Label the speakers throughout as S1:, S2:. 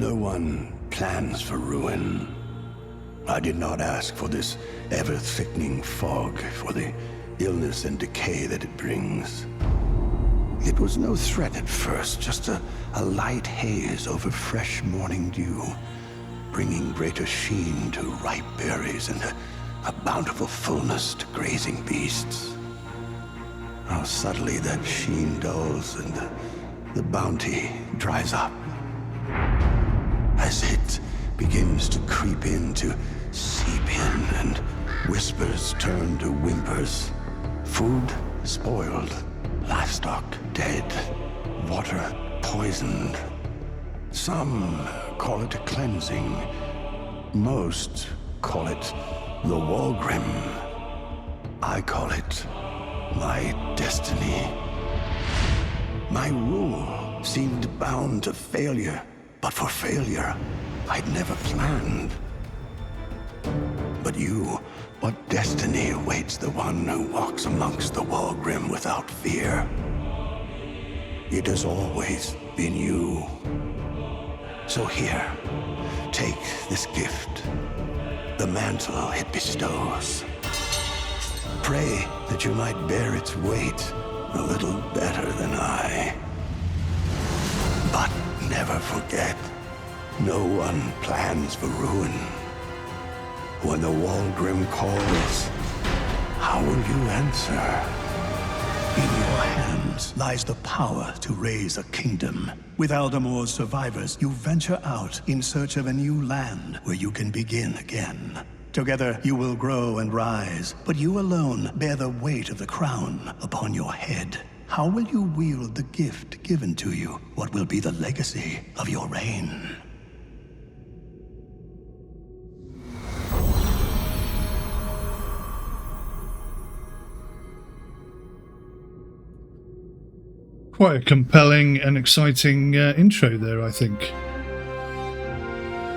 S1: No one plans for ruin. I did not ask for this ever-thickening fog, for the illness and decay that it brings. It was no threat at first, just a light haze over fresh morning dew, bringing greater sheen to ripe berries and a bountiful fullness to grazing beasts. How subtly that sheen dulls and the bounty dries up. As it begins to creep in, to seep in, and whispers turn to whimpers. Food spoiled, livestock dead, water poisoned. Some call it a cleansing. Most call it the Walgrim. I call it my destiny. My rule seemed bound to failure, but for failure, I'd never planned. But what destiny awaits the one who walks amongst the Walgrim without fear? It has always been you. So here, take this gift, the mantle it bestows. Pray that you might bear its weight a little better than I. But never forget, no one plans for ruin. When the Walgrim calls, how will you answer? In your hands lies the power to raise a kingdom. With Aldamor's survivors, you venture out in search of a new land where you can begin again. Together, you will grow and rise, but you alone bear the weight of the crown upon your head. How will you wield the gift given to you? What will be the legacy of your reign?
S2: Quite a compelling and exciting intro there, I think.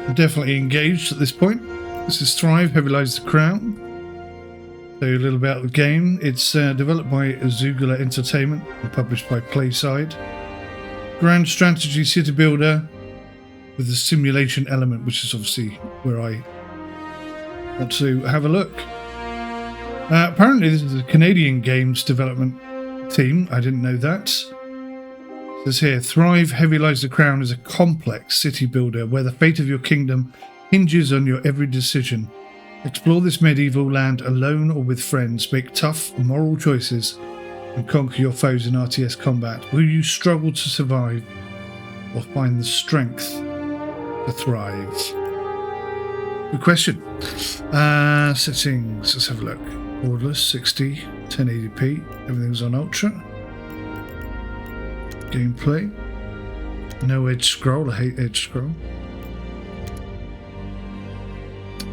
S2: I'm definitely engaged at this point. This is Thrive, Heavy Lies the Crown. Tell you a little about the game. It's developed by Azugula Entertainment and published by Playside. Grand strategy city builder with a simulation element, which is obviously where I want to have a look. Apparently this is a Canadian games development team. I didn't know that. It says here, Thrive, Heavy Lies the Crown is a complex city builder where the fate of your kingdom hinges on your every decision. Explore this medieval land alone or with friends. Make tough moral choices and conquer your foes in RTS combat. Will you struggle to survive or find the strength to thrive? Good question. Settings, let's have a look. Borderless, 60, 1080p, everything's on ultra. Gameplay. No edge scroll, I hate edge scroll.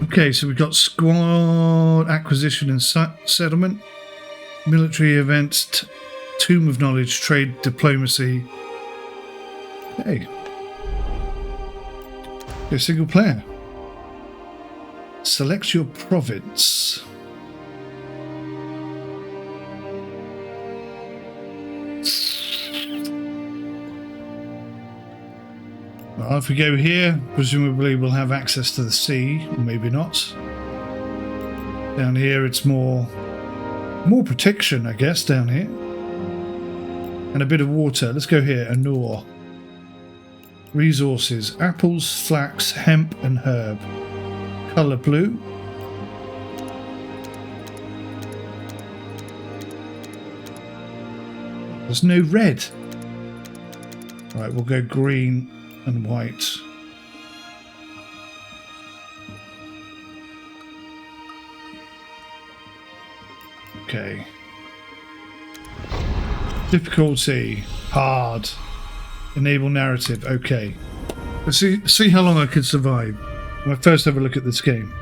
S2: Okay, so we've got squad acquisition and settlement, military events, tomb of knowledge, trade, diplomacy. Okay. Okay, single player. Select your province. Well, if we go here, presumably we'll have access to the sea, or maybe not. Down here it's more protection, I guess, down here. And a bit of water. Let's go here, Anor. Resources, apples, flax, hemp and herb. Colour blue. There's no red. Right, we'll go green and white. Okay. Difficulty hard. Enable narrative. Okay. Let's see how long I can survive when I first have a look at this game.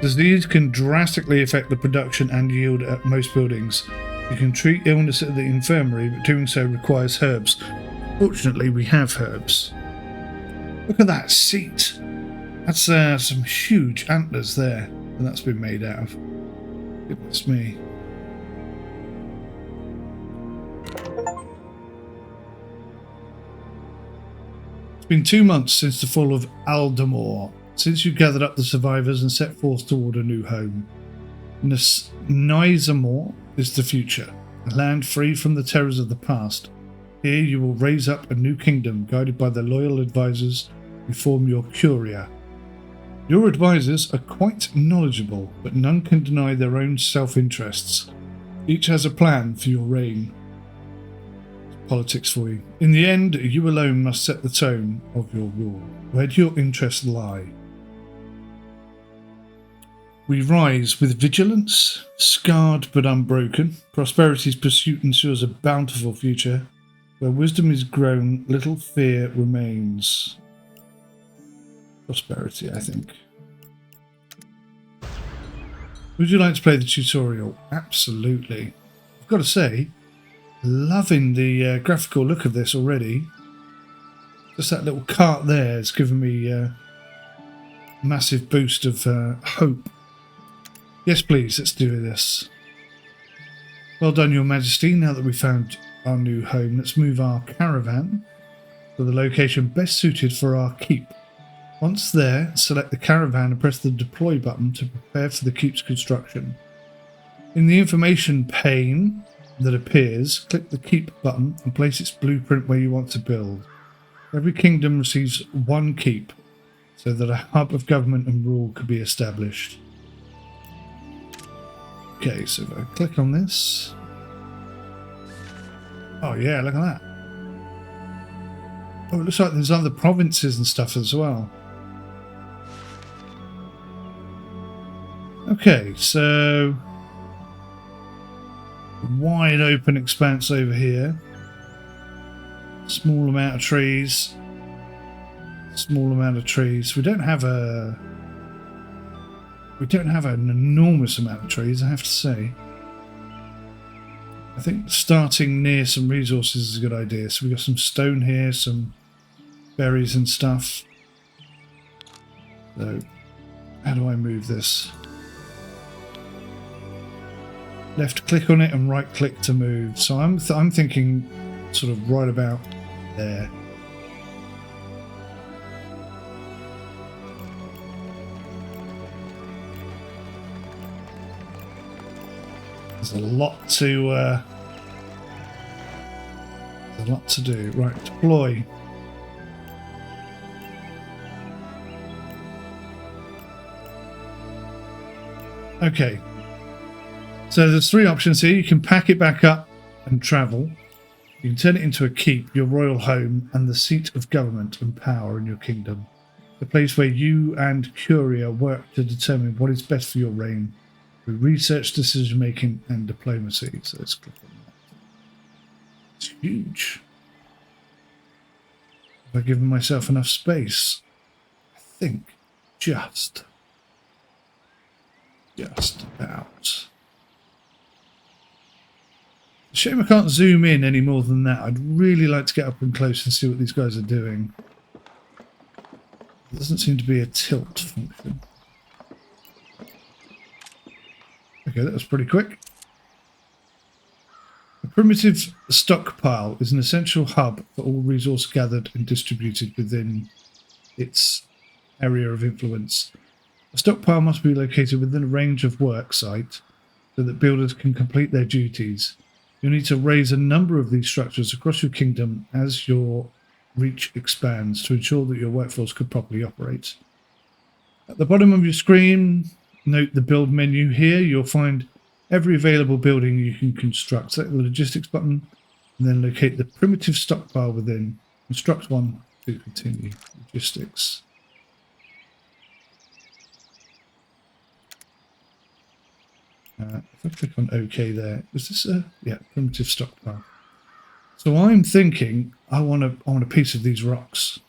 S2: Disease can drastically affect the production and yield at most buildings. You can treat illness at the infirmary, but doing so requires herbs. Fortunately, we have herbs. Look at that seat. That's some huge antlers there that that's been made out of. Goodness me. Been 2 months since the fall of Aldamor, since you gathered up the survivors and set forth toward a new home. Nizamor is the future, a land free from the terrors of the past. Here you will raise up a new kingdom guided by the loyal advisors who form your Curia. Your advisors are quite knowledgeable, but none can deny their own self-interests. Each has a plan for your reign. Politics for you. In the end, you alone must set the tone of your rule. Where do your interests lie? We rise with vigilance, scarred but unbroken. Prosperity's pursuit ensures a bountiful future. Where wisdom is grown, little fear remains. Prosperity, I think. Would you like to play the tutorial? Absolutely. I've got to say, loving the graphical look of this already. Just that little cart there has given me a massive boost of hope. Yes, please, let's do this. Well done, Your Majesty. Now that we've found our new home, let's move our caravan to the location best suited for our keep. Once there, select the caravan and press the deploy button to prepare for the keep's construction. In the information pane that appears, click the keep button and place its blueprint where you want to build. Every kingdom receives one keep, so that a hub of government and rule could be established. Okay, so if I click on this... Oh yeah, look at that. Oh, it looks like there's other provinces and stuff as well. Okay, so... wide open expanse over here. Small amount of trees. Small amount of trees. We don't have an enormous amount of trees, I have to say. I think starting near some resources is a good idea. So we've got some stone here, some berries and stuff. So, how do I move this? Left click on it and right click to move. So I'm thinking sort of right about there. There's a lot to do. Right, deploy. Okay. So there's 3 options here. You can pack it back up and travel. You can turn it into a keep, your royal home, and the seat of government and power in your kingdom. The place where you and Curia work to determine what is best for your reign through research, decision-making, and diplomacy. So let's click on that. It's huge. Have I given myself enough space? I think just about. Shame I can't zoom in any more than that. I'd really like to get up and close and see what these guys are doing. There doesn't seem to be a tilt function. Okay, that was pretty quick. A primitive stockpile is an essential hub for all resource gathered and distributed within its area of influence. A stockpile must be located within a range of work site so that builders can complete their duties. You'll need to raise a number of these structures across your kingdom as your reach expands to ensure that your workforce can properly operate. At the bottom of your screen, note the build menu here. You'll find every available building you can construct. Select the logistics button and then locate the primitive stockpile within. Construct one to continue. Logistics. If I click on OK there, is this a primitive stockpile? So I'm thinking I want a piece of these rocks.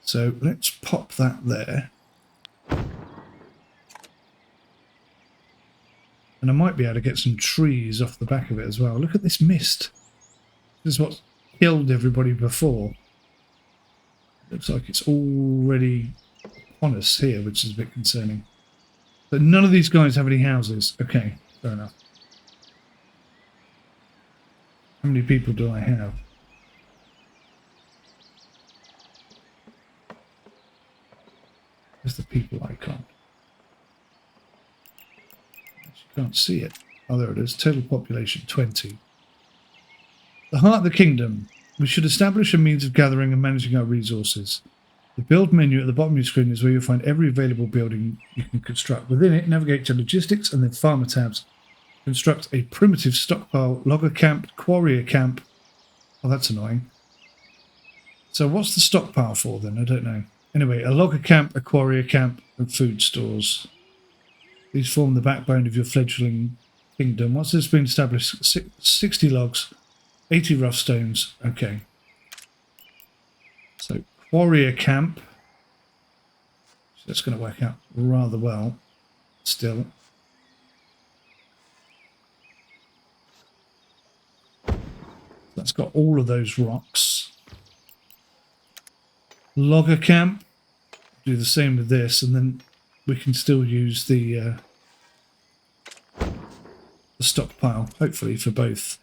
S2: So let's pop that there. And I might be able to get some trees off the back of it as well. Look at this mist. This is what killed everybody before. Looks like it's already upon us here, which is a bit concerning. But none of these guys have any houses. Okay, fair enough. How many people do I have? Where's the people icon? You can't see it. Oh, there it is. Total population 20. The heart of the kingdom. We should establish a means of gathering and managing our resources. The build menu at the bottom of your screen is where you'll find every available building you can construct. Within it, navigate to logistics and then farmer tabs. Construct a primitive stockpile, logger camp, quarrier camp. Oh, that's annoying. So what's the stockpile for then? I don't know. Anyway, a logger camp, a quarrier camp, and food stores. These form the backbone of your fledgling kingdom. Once this has been established, 60 logs, 80 rough stones. Okay. So, warrior camp. So that's going to work out rather well still. That's got all of those rocks. Logger camp. Do the same with this, and then we can still use the stockpile, hopefully, for both.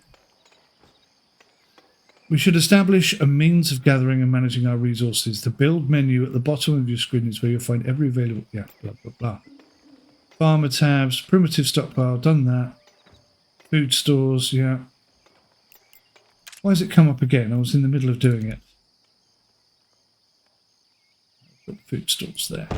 S2: We should establish a means of gathering and managing our resources. The build menu at the bottom of your screen is where you'll find every available... Yeah, blah, blah, blah. Farmer tabs, primitive stockpile, done that. Food stores, yeah. Why has it come up again? I was in the middle of doing it. Put food stores there.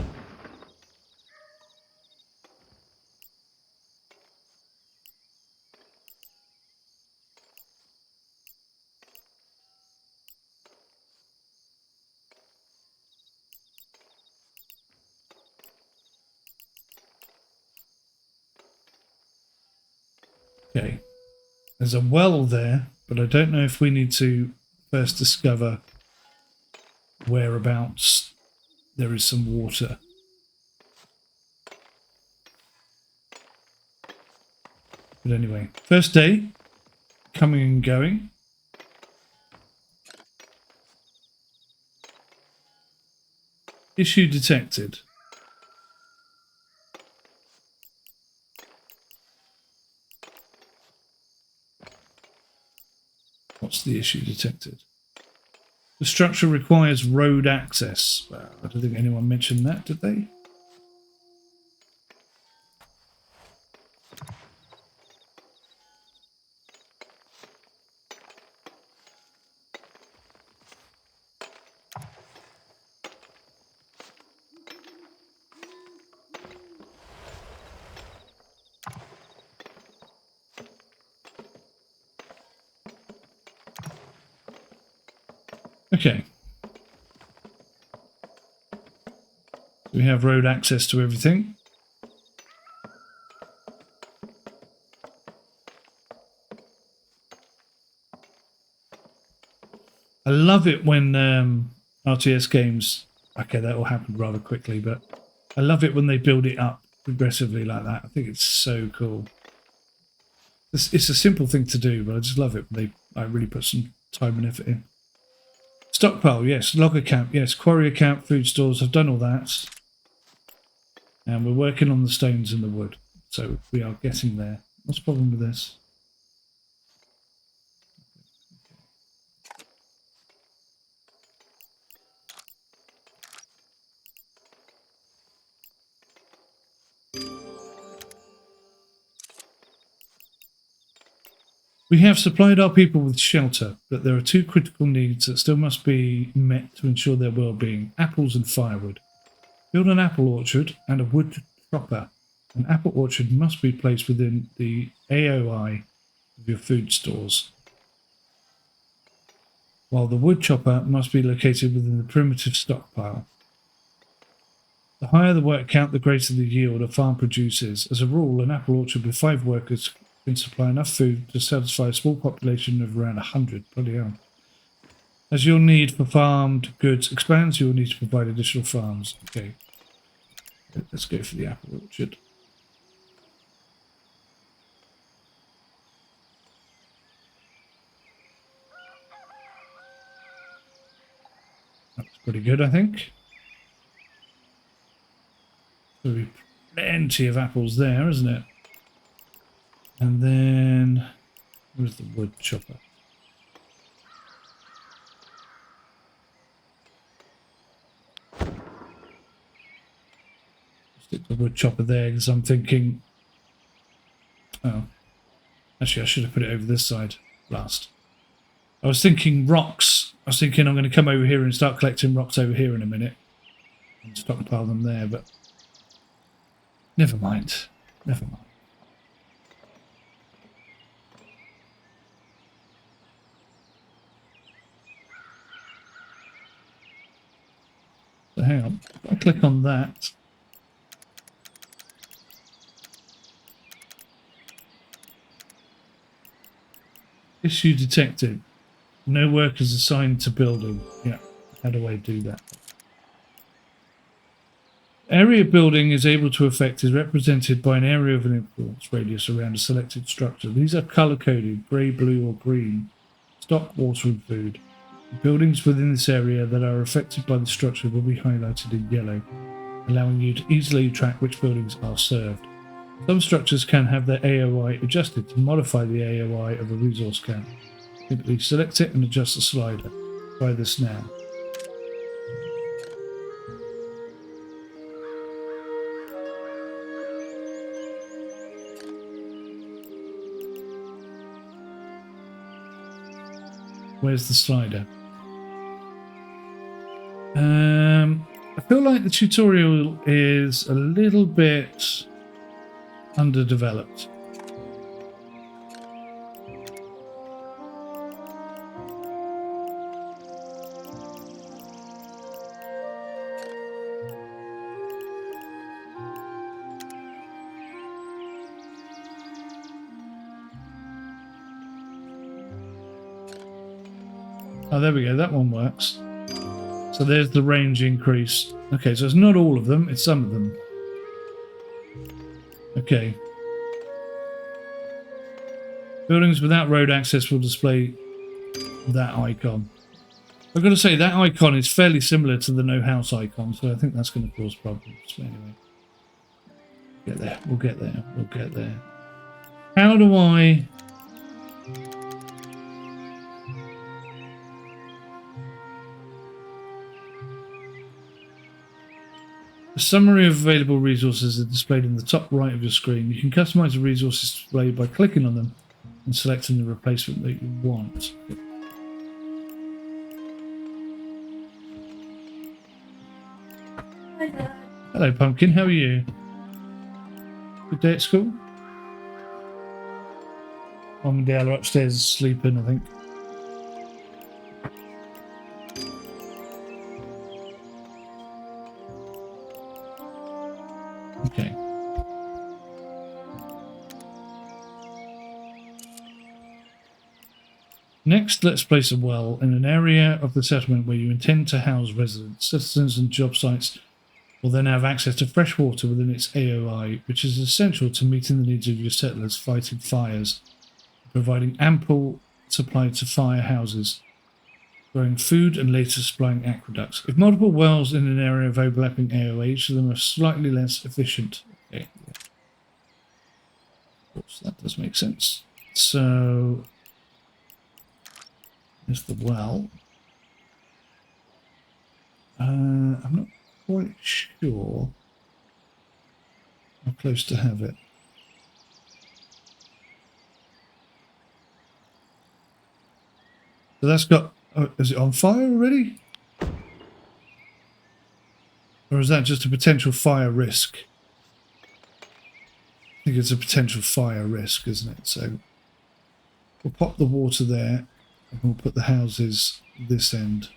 S2: Okay, there's a well there, but I don't know if we need to first discover whereabouts there is some water. But anyway, first day, coming and going. Issue detected. What's the issue detected? The structure requires road access. Well, I don't think anyone mentioned that, did they? Okay. We have road access to everything. I love it when RTS games, okay, that will happen rather quickly, but I love it when they build it up progressively like that. I think it's so cool. It's a simple thing to do, but I just love it when I really put some time and effort in. Stockpile, yes. Logger camp, yes. Quarrier camp, food stores. I've done all that. And we're working on the stones and the wood. So we are getting there. What's the problem with this? We have supplied our people with shelter, but there are two critical needs that still must be met to ensure their well-being: apples and firewood. Build an apple orchard and a wood chopper. An apple orchard must be placed within the AOI of your food stores, while the wood chopper must be located within the primitive stockpile. The higher the work count, the greater the yield a farm produces. As a rule, an apple orchard with 5 workers can supply enough food to satisfy a small population of around 100. Bloody hell. As your need for farmed goods expands, you will need to provide additional farms. Okay. Let's go for the apple orchard. That's pretty good, I think. There'll be plenty of apples there, isn't it? And then, where's the wood chopper? Stick the wood chopper there because I'm thinking... Oh. Actually, I should have put it over this side last. I was thinking rocks. I was thinking I'm going to come over here and start collecting rocks over here in a minute. And stockpile them there, but... Never mind. Never mind. So hang on. If I click on that... Issue detected. No workers assigned to building. Yeah. How do I do that? Area building is able to affect is represented by an area of an influence radius around a selected structure. These are color-coded, grey, blue or green. Stock, water and food. Buildings within this area that are affected by the structure will be highlighted in yellow, allowing you to easily track which buildings are served. Some structures can have their AOI adjusted to modify the AOI of a resource count. Simply select it and adjust the slider. Try this now. Where's the slider? I feel like the tutorial is a little bit underdeveloped. Oh, there we go. That one works. So there's the range increase. Okay, so it's not all of them. It's some of them. Okay. Buildings without road access will display that icon. I've got to say, that icon is fairly similar to the no house icon, so I think that's going to cause problems. But anyway. Get there. We'll get there. We'll get there. How do I... A summary of available resources is displayed in the top right of your screen. You can customize the resources display by clicking on them and selecting the replacement that you want. Hello, Pumpkin. How are you? Good day at school? Mum and Dale are upstairs sleeping, I think. Okay. Next, let's place a well in an area of the settlement where you intend to house residents. Citizens and job sites will then have access to fresh water within its AOI, which is essential to meeting the needs of your settlers fighting fires, providing ample supply to fire houses, growing food and later supplying aqueducts. If multiple wells in an area of overlapping AOA, each of them are slightly less efficient. Okay. Of course, that does make sense. So, there's the well. I'm not quite sure how close to have it. So that's got... Oh, is it on fire already? Or is that just a potential fire risk? I think it's a potential fire risk, isn't it? So we'll pop the water there and we'll put the houses this end.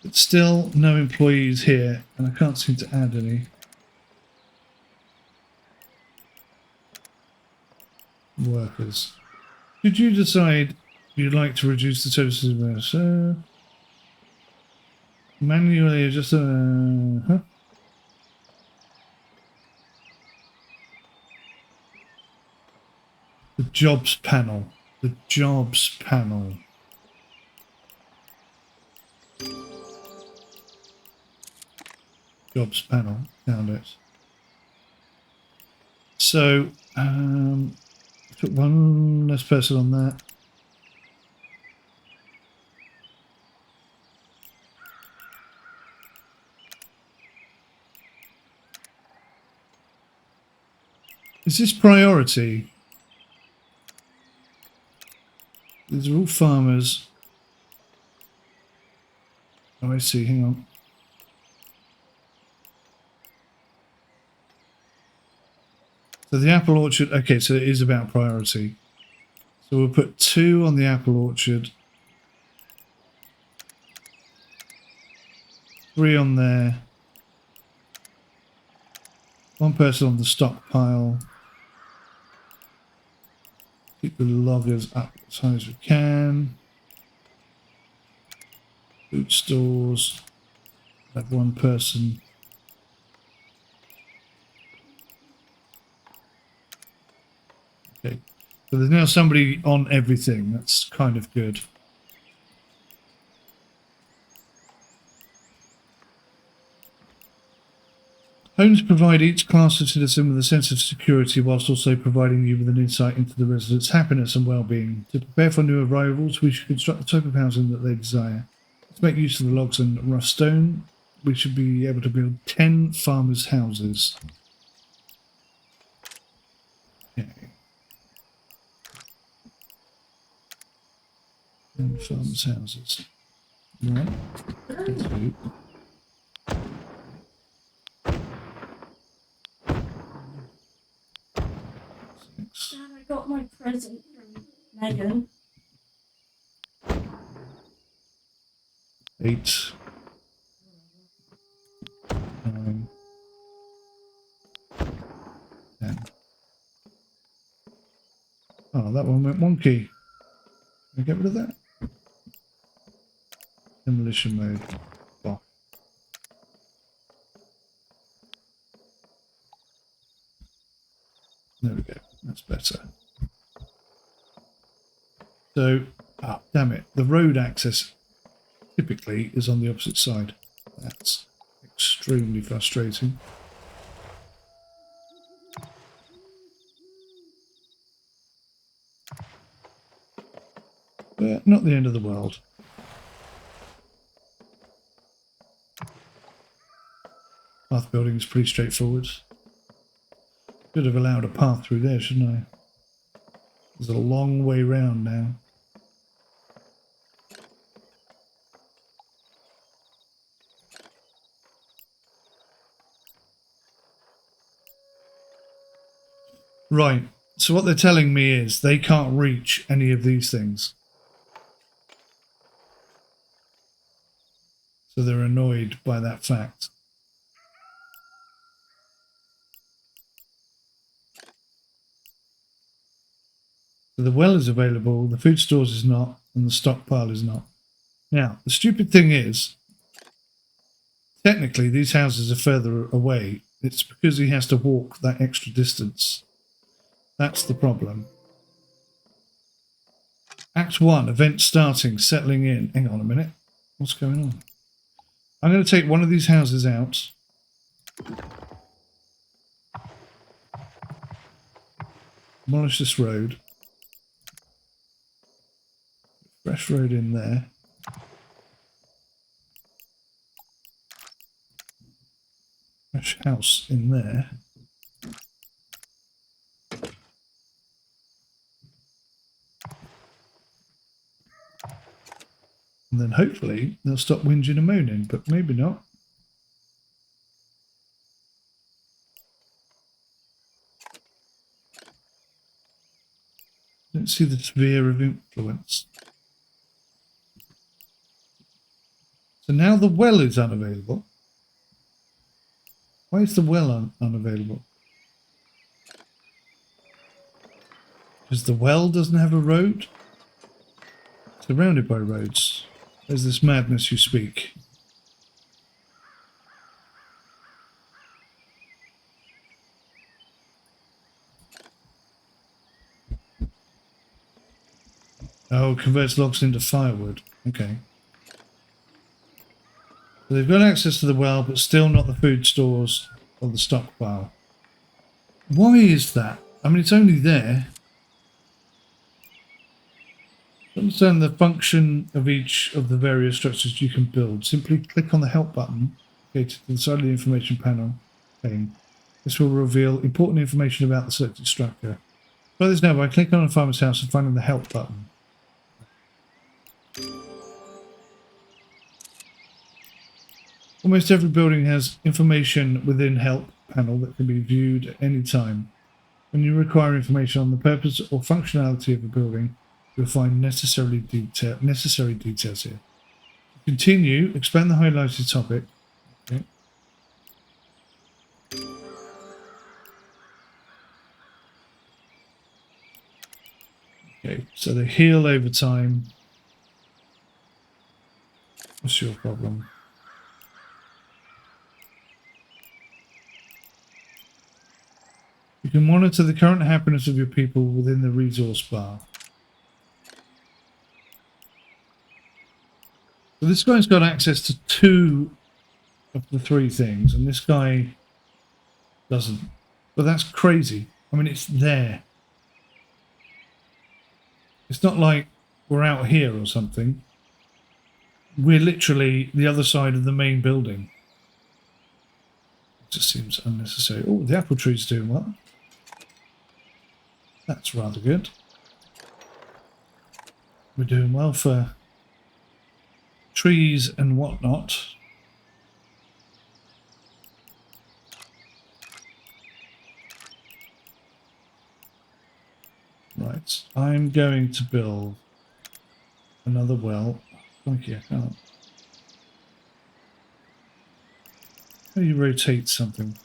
S2: But still no employees here, and I can't seem to add any. Workers. Should you decide you'd like to reduce the services, manually adjust the jobs panel. The jobs panel. Jobs panel. Found it. So, put one less person on that. Is this priority? These are all farmers. Oh, I see. Hang on. So the apple orchard. Okay, so it is about priority. So we'll put 2 on the apple orchard. 3 on there. 1 person on the stockpile. Keep the loggers up as high as we can. Food stores. Have 1 person. Okay. So there's now somebody on everything. That's kind of good. Homes provide each class of citizen with a sense of security whilst also providing you with an insight into the residents' happiness and well-being. To prepare for new arrivals, we should construct the type of housing that they desire. To make use of the logs and rough stone, we should be able to build 10 farmers' houses. Okay. 10 farmers' houses. 1, 2.
S3: Dad, I got my present from Megan.
S2: 8, 9, 10. Oh, that one went wonky. Can I get rid of that? Demolition mode. Oh. There we go. That's better. So, damn it. The road access typically is on the opposite side. That's extremely frustrating. But not the end of the world. Path building is pretty straightforward. Should have allowed a path through there, shouldn't I? There's a long way round now. Right, so what they're telling me is they can't reach any of these things. So they're annoyed by that fact. So the well is available, the food stores is not, and the stockpile is not. Now, the stupid thing is, technically these houses are further away. It's because he has to walk that extra distance. That's the problem. Act 1, event starting, settling in. Hang on a minute. What's going on? I'm going to take one of these houses out. Demolish this road. Fresh road in there. Fresh house in there. And then hopefully they'll stop whinging and moaning, but maybe not. Don't see the sphere of influence. So now the well is unavailable. Why is the well unavailable? Because the well doesn't have a road? Surrounded by roads. There's this madness you speak. Oh, it converts logs into firewood. Okay. So they've got access to the well, but still not the food stores or the stockpile. Why is that? I mean, it's only there. To understand the function of each of the various structures you can build, simply click on the help button located to the side of the information panel pane. This will reveal important information about the selected structure. Try this now by clicking on a farmer's house and finding the help button. Almost every building has information within help panel that can be viewed at any time. When you require information on the purpose or functionality of a building, you'll find necessary details here. Continue, expand the highlighted topic. Okay. Okay, so they heal over time. What's your problem? You can monitor the current happiness of your people within the resource bar. So this guy's got access to 2 of the 3 things, and this guy doesn't. But that's crazy. I mean, it's there. It's not like we're out here or something. We're literally the other side of the main building. It just seems unnecessary. Oh, the apple tree's doing well. That's rather good. We're doing well for trees and whatnot. Right, I'm going to build another well. Thank you, I can't. How do you rotate something?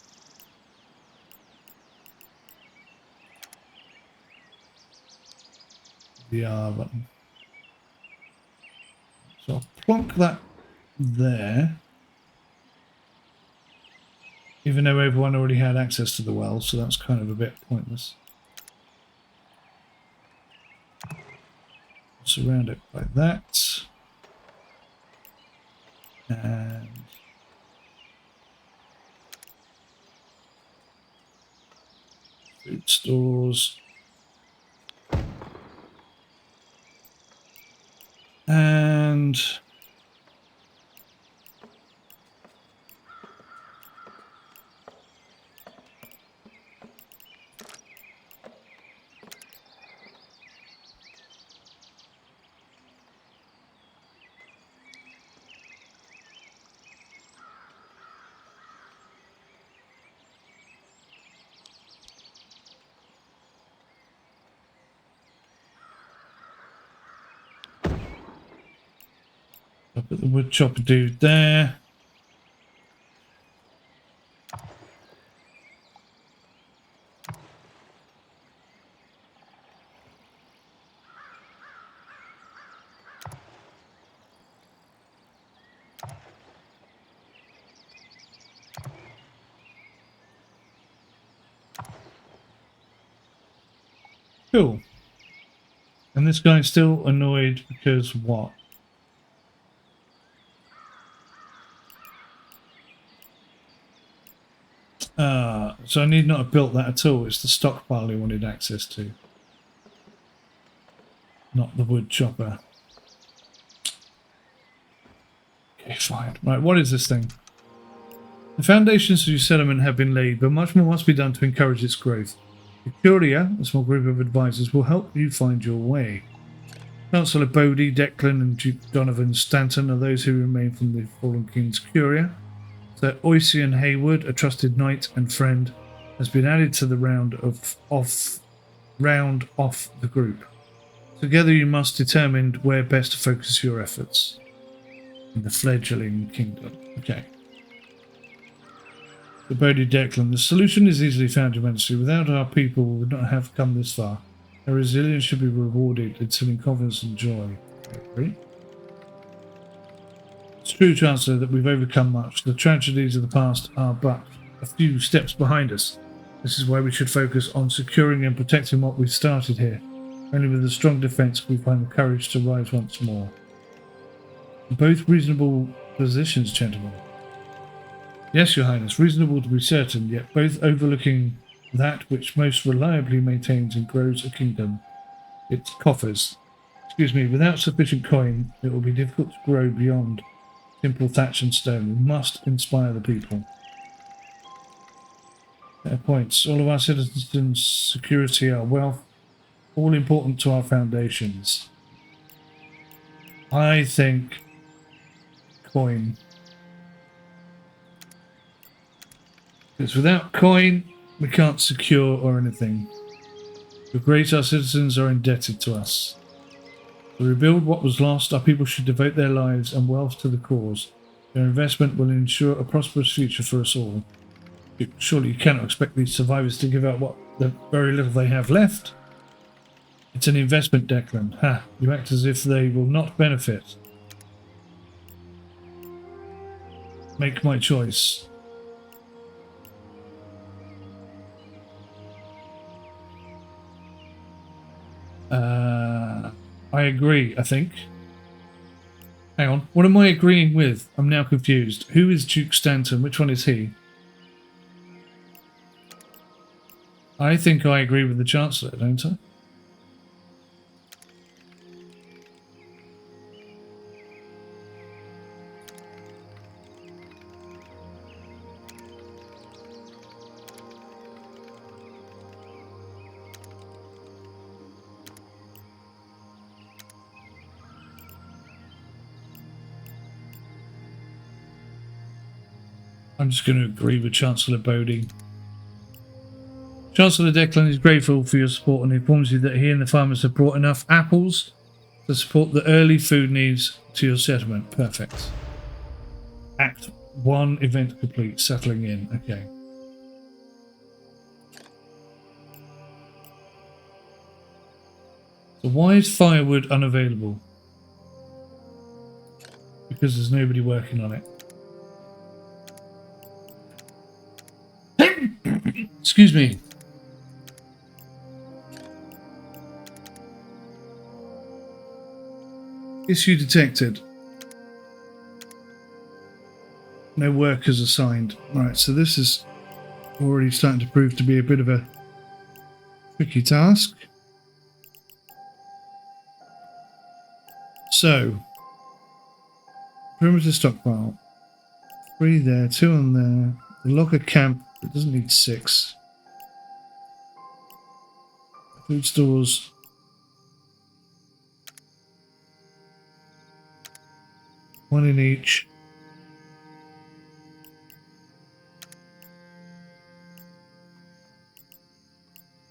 S2: The R button. So I'll plonk that there. Even though everyone already had access to the well, so that's kind of a bit pointless. Surround it like that. And food stores. And I'll put the wood chopper dude there. Cool. And this guy's still annoyed because what? So I need not have built that at all. It's the stockpile he wanted access to. Not the wood chopper. Okay, fine. Right, what is this thing? The foundations of your settlement have been laid, but much more must be done to encourage its growth. The Curia, a small group of advisors, will help you find your way. Chancellor Bodie, Declan and Duke Donovan Stanton are those who remain from the fallen king's Curia. Sir Oisian Hayward, a trusted knight and friend, has been added to the round off the group. Together you must determine where best to focus your efforts in the fledgling kingdom. Okay. The Bodie Declan. The solution is easily found, Your Majesty. Without our people, we would not have come this far. Their resilience should be rewarded, instilling confidence and joy. I agree. It's true, Chancellor, that we've overcome much. The tragedies of the past are but a few steps behind us. This is why we should focus on securing and protecting what we've started here. Only with a strong defence we find the courage to rise once more. Both reasonable positions, gentlemen. Yes, Your Highness, reasonable to be certain, yet both overlooking that which most reliably maintains and grows a kingdom, its coffers. Excuse me, without sufficient coin, it will be difficult to grow beyond simple thatch and stone. We must inspire the people. Fair points. All of our citizens' security, our wealth, all important to our foundations. I think coin. Because without coin, we can't secure or anything. The great our citizens are indebted to us. To rebuild what was lost, our people should devote their lives and wealth to the cause. Their investment will ensure a prosperous future for us all. Surely you cannot expect these survivors to give out what the very little they have left. It's an investment, Declan. Ha! You act as if they will not benefit. Make my choice. I agree, I think. Hang on. What am I agreeing with? I'm now confused. Who is Duke Stanton? Which one is he? I think I agree with the Chancellor, don't I? I'm just going to agree with Chancellor Bodie. Chancellor Declan is grateful for your support and informs you that he and the farmers have brought enough apples to support the early food needs to your settlement. Perfect. Act 1 event complete. Settling in. Okay. So why is firewood unavailable? Because there's nobody working on it. Excuse me. Issue detected. No workers assigned. Right, so this is already starting to prove to be a bit of a tricky task. So, perimeter stockpile. 3 there, 2 on there. The locker camp, it doesn't need 6. Food stores. One in each.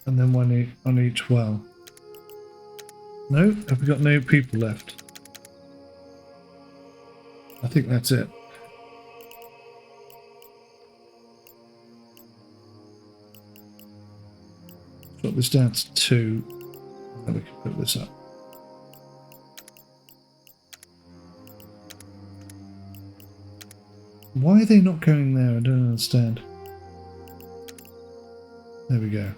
S2: And then one on each well. No? Have we got no people left? I think that's it. Drop this down to 2. Then we can put this up. Why are they not going there? I don't understand. There we go.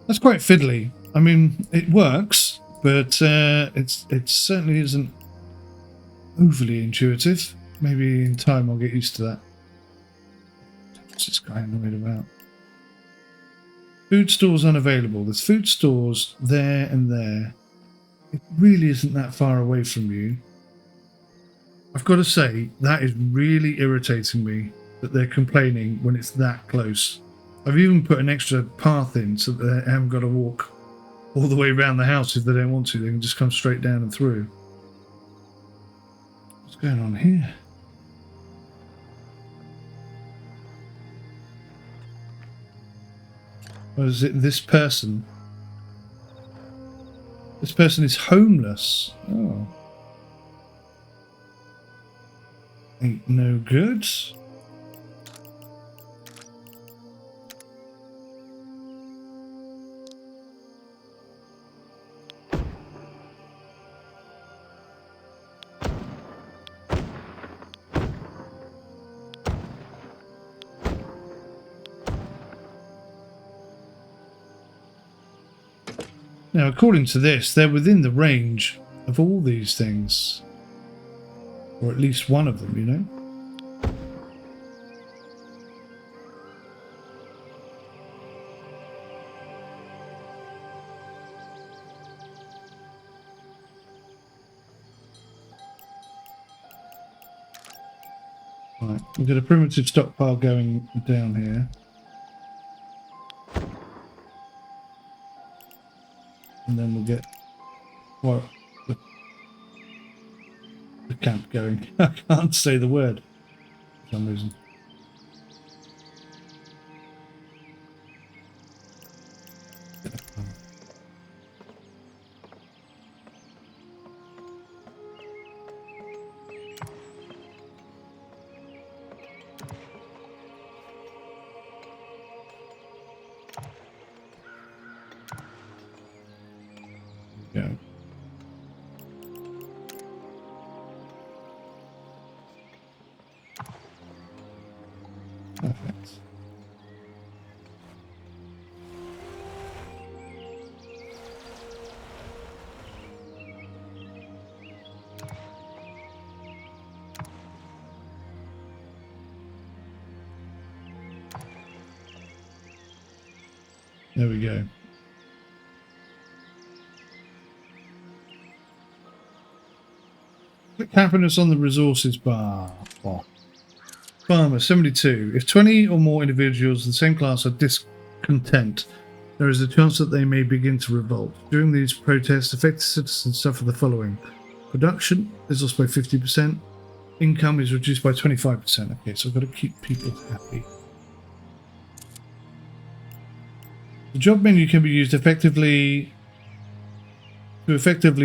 S2: That's quite fiddly. I mean, it works, but it certainly isn't overly intuitive. Maybe in time I'll get used to that. What's this guy annoyed about? Food stores unavailable. There's food stores there and there. It really isn't that far away from you. I've got to say, that is really irritating me that they're complaining when it's that close. I've even put an extra path in so that they haven't got to walk all the way around the house if they don't want to. They can just come straight down and through. What's going on here? Or is it this person? This person is homeless. Oh. Ain't no good. Now, according to this, they're within the range of all these things. Or at least one of them, you know? Right, we've got a primitive stockpile going down here. and then we'll get the camp going. I can't say the word for some reason. Yeah. Perfect. There we go. Click happiness on the resources bar. Oh. Farmer 72. If 20 or more individuals of the same class are discontent, there is a chance that they may begin to revolt. During these protests, affected citizens suffer the following. Production is lost by 50%. Income is reduced by 25%. Okay, so I've got to keep people happy. The job menu can be used to effectively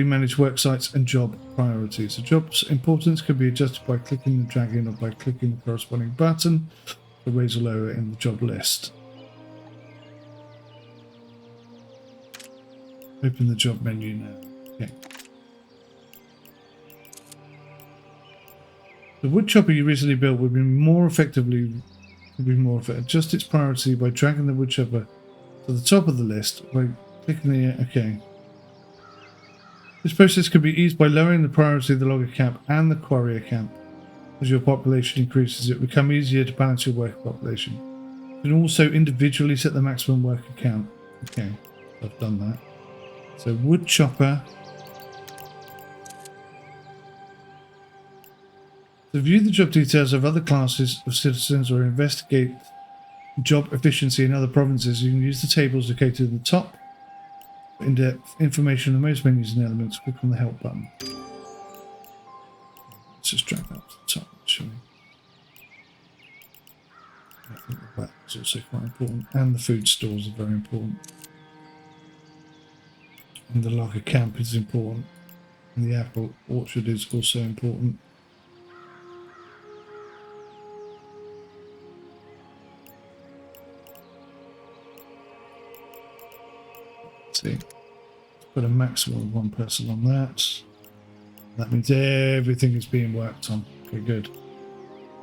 S2: manage work sites and job priorities. The job's importance can be adjusted by clicking and dragging or by clicking the corresponding button to raise or lower in the job list. Open the job menu now. Okay. The wood chopper you recently built would be more effective. Adjust its priority by dragging the wood chopper to the top of the list by clicking the okay. This process can be eased by lowering the priority of the logger camp and the quarrier camp. As your population increases, it will become easier to balance your worker population. You can also individually set the maximum worker count. Okay, I've done that. So wood chopper. To view the job details of other classes of citizens or investigate job efficiency in other provinces, you can use the tables located at the top. For in-depth information on most menus and elements, click on the help button. Let's just drag that up to the top, shall we? I think that is also quite important, and the food stores are very important. And the logger camp is important, and the apple orchard is also important. See, put a maximum of one person on that. That means everything is being worked on. Okay, good.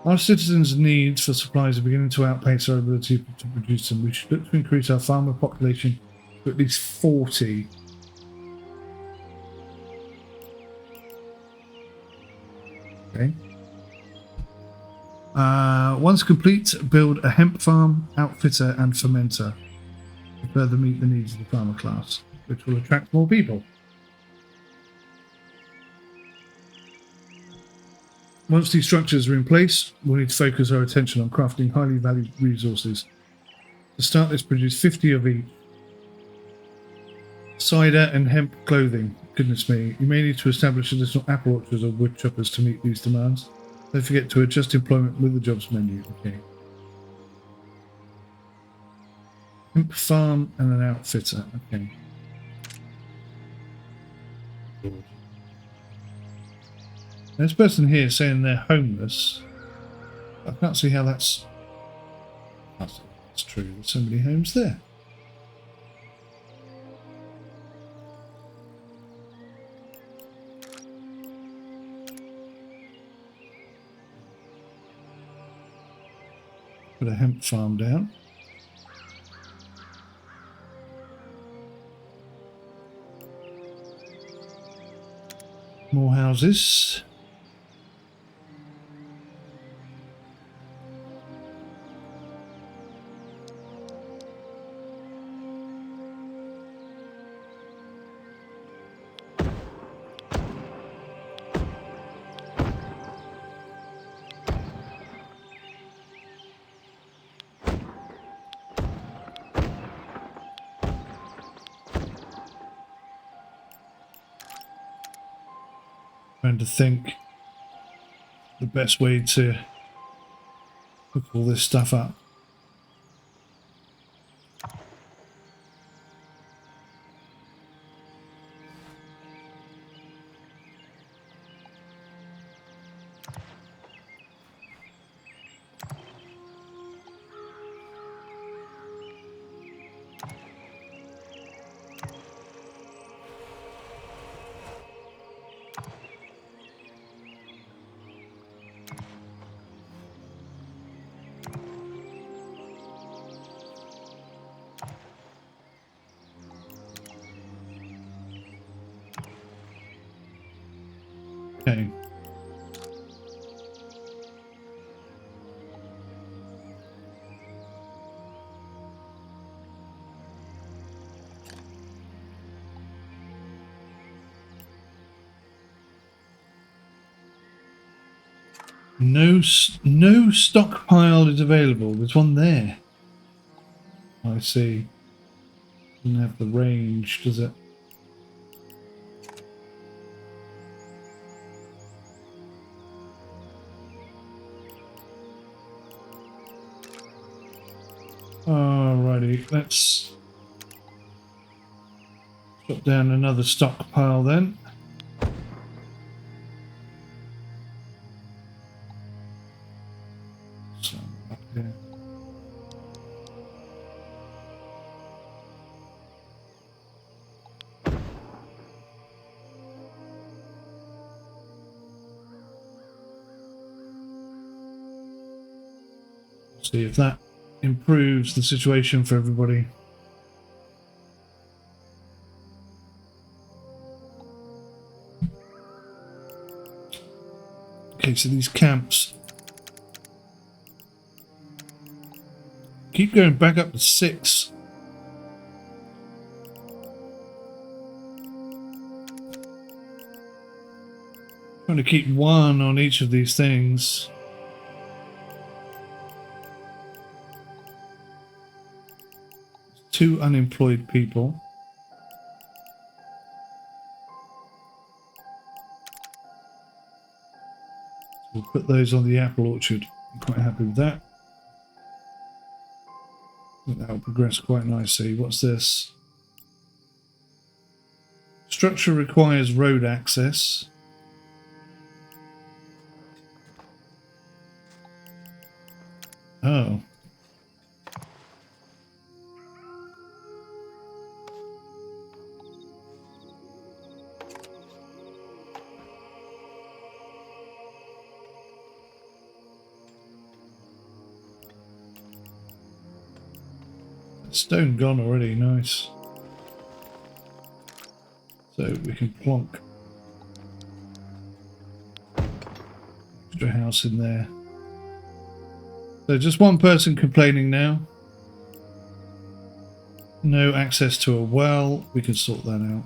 S2: Our citizens' needs for supplies are beginning to outpace our ability to produce them. We should look to increase our farmer population to at least 40. Okay. Once complete, build a hemp farm, outfitter, and fermenter to further meet the needs of the farmer class, which will attract more people. Once these structures are in place, we'll need to focus our attention on crafting highly valued resources. To start, let's produce 50 of each. Cider and hemp clothing. Goodness me, you may need to establish additional apple orchards or wood choppers to meet these demands. Don't forget to adjust employment with the jobs menu. Okay. Hemp farm and an outfitter. Okay. This person here is saying they're homeless. I can't see how that's true. There's so many homes there. Put a hemp farm down. More houses. Trying to think the best way to hook all this stuff up. Okay. No stockpile is available. There's one there. I see. Doesn't have the range, does it? Alrighty, let's drop down another stockpile then. So up here. See if that improves the situation for everybody. Okay, so these camps keep going back up to 6. Trying to keep 1 on each of these things. Two unemployed people. We'll put those on the apple orchard. I'm quite happy with that. I think that'll progress quite nicely. What's this? Structure requires road access. Oh. Stone gone already, nice. So we can plonk extra house in there. So just one person complaining now. No access to a well, we can sort that out.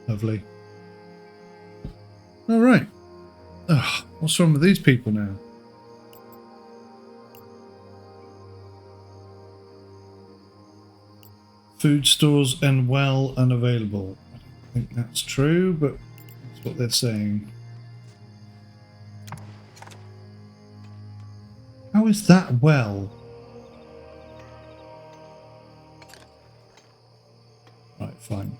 S2: Lovely. All right. Ugh, what's wrong with these people now? Food stores and well unavailable. I don't think that's true, but that's what they're saying. How is that well? Right, fine.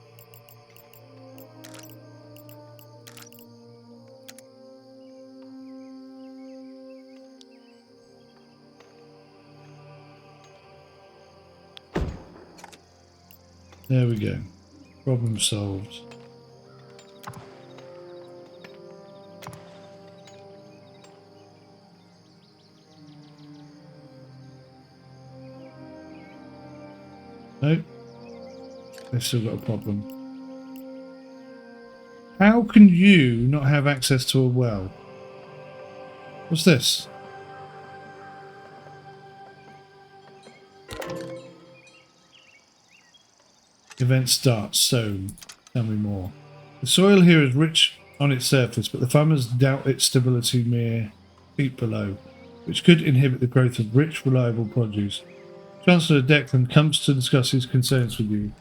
S2: There we go. Problem solved. Nope. They've still got a problem. How can you not have access to a well? What's this? Event starts. Sown. Tell me more. The soil here is rich on its surface, but the farmers doubt its stability mere feet below, which could inhibit the growth of rich, reliable produce. Chancellor Declan comes to discuss his concerns with you.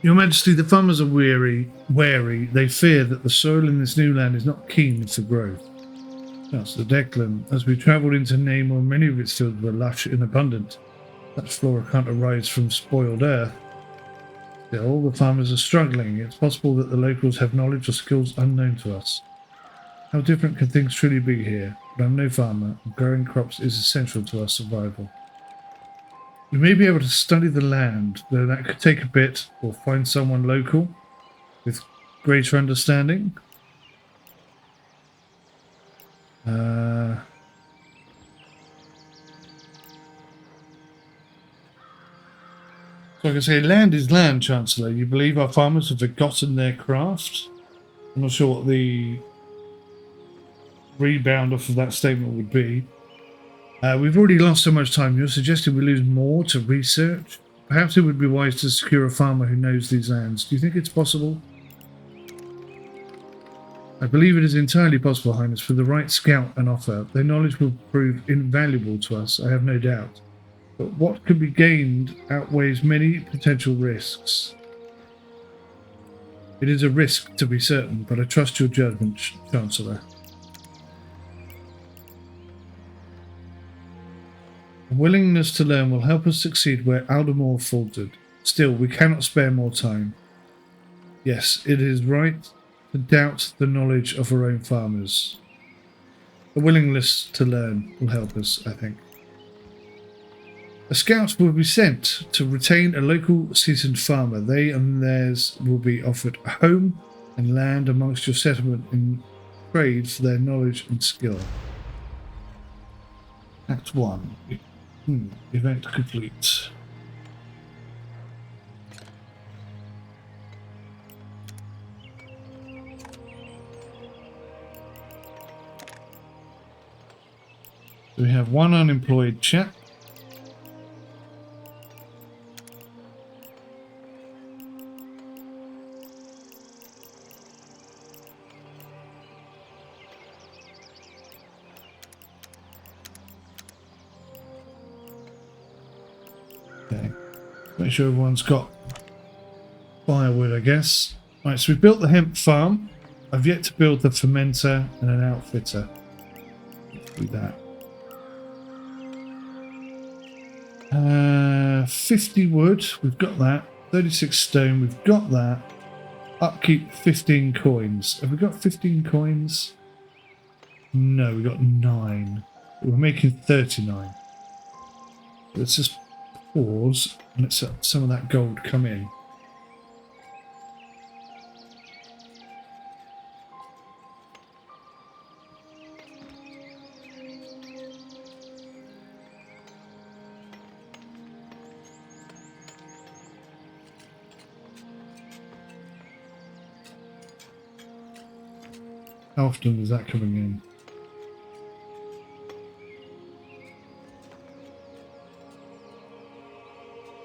S2: Your Majesty, the farmers are wary. They fear that the soil in this new land is not keen for growth. Chancellor Declan, as we travelled into Namor, many of its fields were lush and abundant. Such flora can't arise from spoiled earth. Still, the farmers are struggling. It's possible that the locals have knowledge or skills unknown to us. How different can things truly be here? But I'm no farmer, and growing crops is essential to our survival. We may be able to study the land, though that could take a bit, or find someone local with greater understanding. So I can say land is land, Chancellor. You believe our farmers have forgotten their craft? I'm not sure what the rebound off of that statement would be. We've already lost so much time. You're suggesting we lose more to research? Perhaps it would be wise to secure a farmer who knows these lands. Do you think it's possible? I believe it is entirely possible, Highness, for the right scout and offer. Their knowledge will prove invaluable to us, I have no doubt. But what can be gained outweighs many potential risks. It is a risk, to be certain, but I trust your judgment, Chancellor. A willingness to learn will help us succeed where Aldemore faltered. Still, we cannot spare more time. Yes, it is right to doubt the knowledge of our own farmers. A willingness to learn will help us, I think. A scout will be sent to retain a local seasoned farmer. They and theirs will be offered a home and land amongst your settlement in trade for their knowledge and skill. Act 1. Event complete. So we have one unemployed chap. Okay. Make sure everyone's got firewood, I guess. Right, so we've built the hemp farm. I've yet to build the fermenter and an outfitter. Let's do that. 50 wood, we've got that. 36 stone, we've got that. Upkeep 15 coins. Have we got 15 coins? No, we got 9. We're making 39. Let's just pause and let some of that gold come in. How often is that coming in?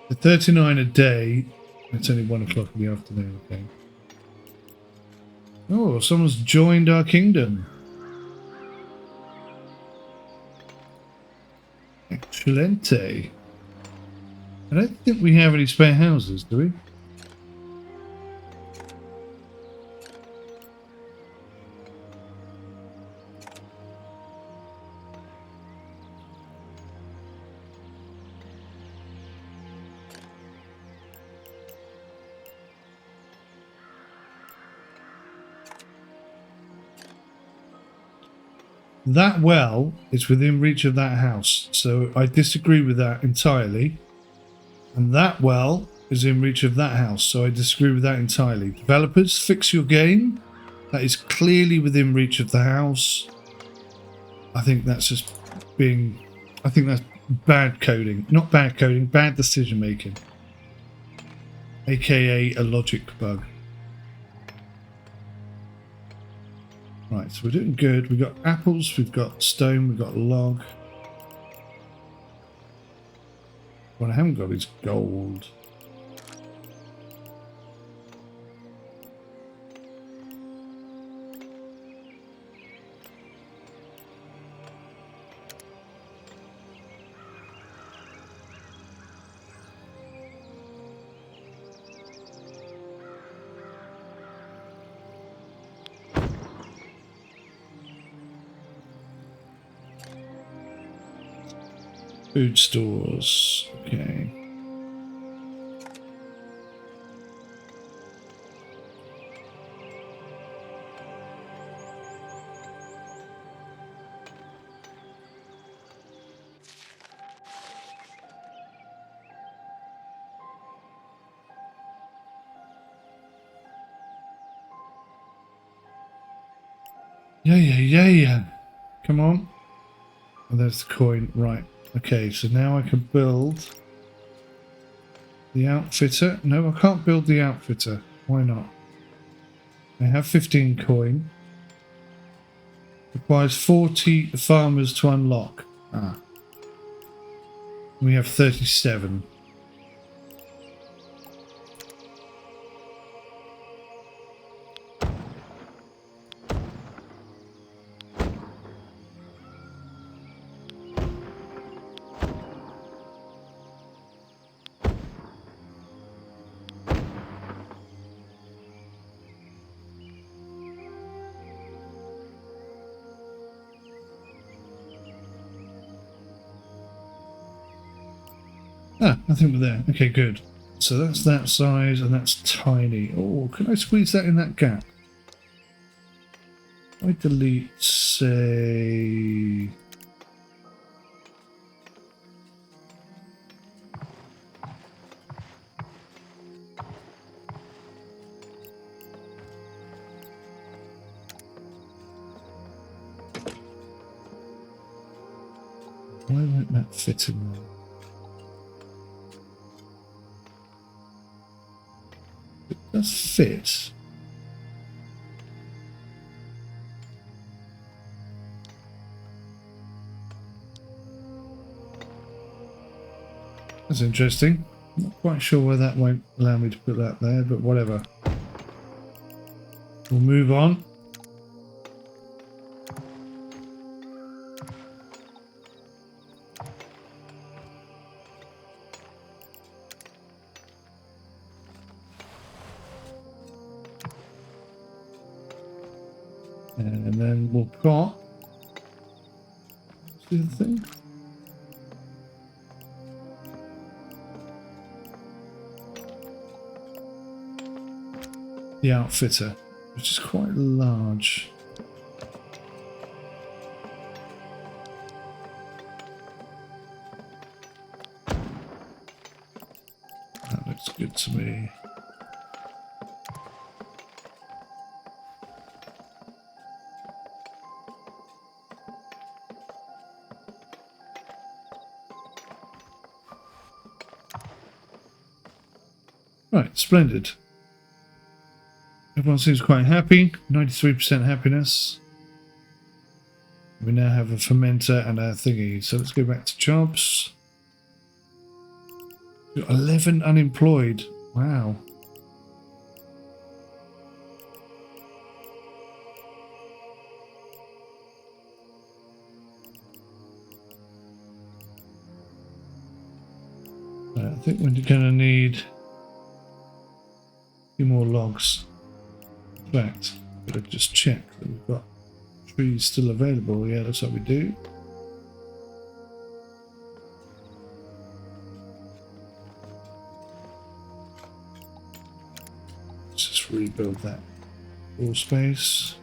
S2: The 39 a day. It's only 1 o'clock in the afternoon, okay. Oh, someone's joined our kingdom. Excelente. I don't think we have any spare houses, do we? That well is within reach of that house, so I disagree with that entirely. And that well is in reach of that house, so I disagree with that entirely. Developers, fix your game. That is clearly within reach of the house. I think that's just being... I think that's bad coding. Not bad coding, bad decision making. AKA a logic bug. Right, so we're doing good. We've got apples, we've got stone, we've got log. What I haven't got is gold. Food stores. Okay. Yeah. Come on. Oh, there's the coin. Right. Okay, so now I can build the outfitter. No, I can't build the outfitter. Why not? I have 15 coin. Requires 40 farmers to unlock. Ah. We have 37. Ah, nothing but there. Okay, good. So that's that size and that's tiny. Oh, can I squeeze that in that gap? I delete, say... Why won't that fit in there? It does fit. That's interesting. Not quite sure why that won't allow me to put that there, but whatever. We'll move on. And then we'll plot. See the thing? The outfitter, which is quite large. That looks good to me. Right, splendid. Everyone seems quite happy. 93% happiness. We now have a fermenter and a thingy. So let's go back to jobs. 11 unemployed. Wow. Right, I think we're going to need a few more logs. In fact, better just check that we've got trees still available. Yeah, that's what we do. Let's just rebuild that wall space.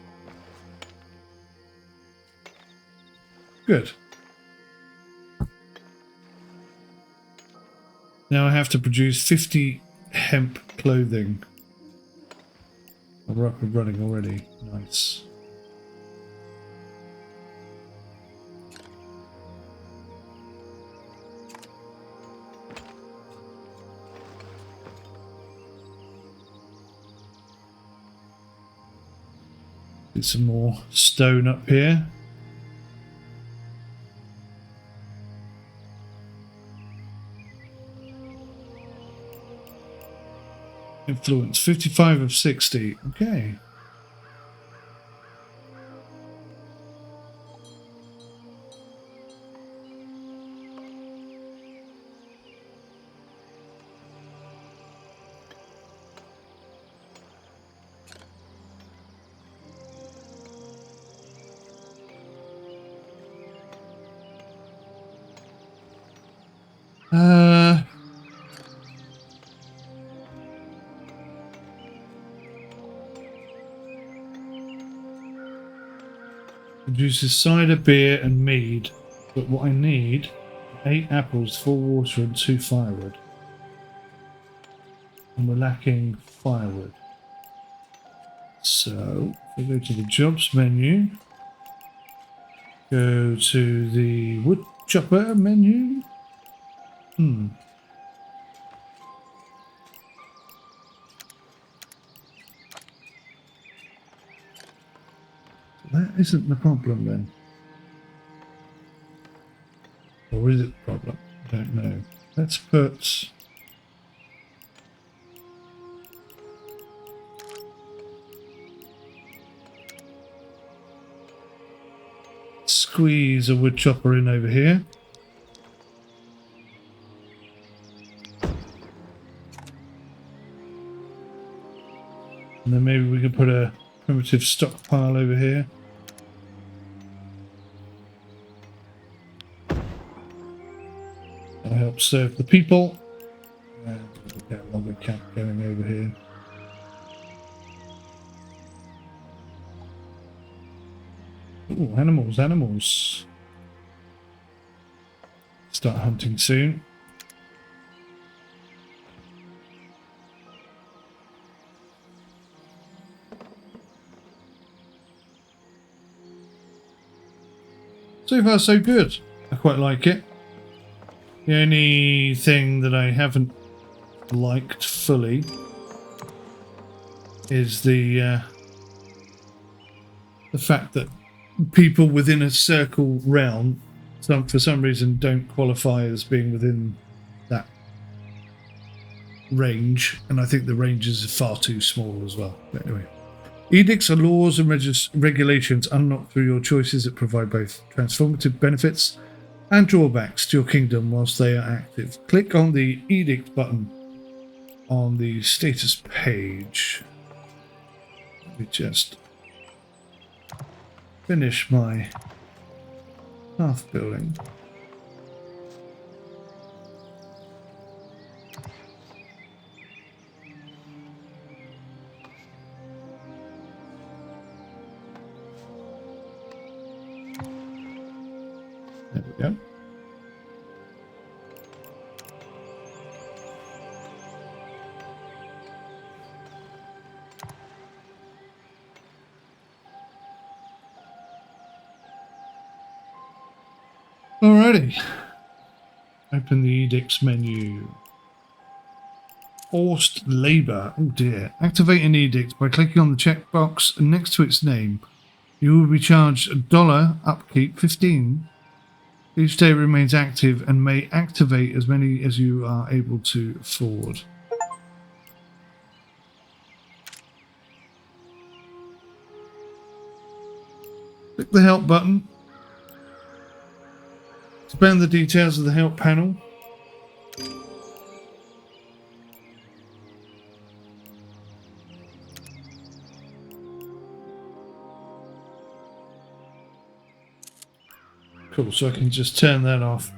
S2: Good. Now I have to produce 50 hemp clothing. We're up and running already. Nice. Get some more stone up here. Influence 55 of 60. Okay. Produces cider, beer, and mead. But what I need: 8 apples, 4 water, and 2 firewood. And we're lacking firewood. So, if we go to the jobs menu, go to the wood chopper menu. That isn't the problem then. Or is it the problem? I don't know. Let's put... squeeze a wood chopper in over here. And then maybe we could put a primitive stockpile over here. That'll help serve the people. And we'll get a longer camp going over here. Ooh, animals, animals. Start hunting soon. So far, so good. I quite like it. The only thing that I haven't liked fully is the fact that people within a circle realm, for some reason, don't qualify as being within that range, and I think the ranges are far too small as well. But anyway. Edicts are laws and regulations unlocked through your choices that provide both transformative benefits and drawbacks to your kingdom whilst they are active. Click on the Edict button on the status page. Let me just finish my path building. There we go. Alrighty. Open the edicts menu. Forced labour. Oh dear. Activate an edict by clicking on the checkbox next to its name. You will be charged $1 upkeep 15. Each day remains active and may activate as many as you are able to afford. Click the help button. Expand the details of the help panel. Cool, so I can just turn that off.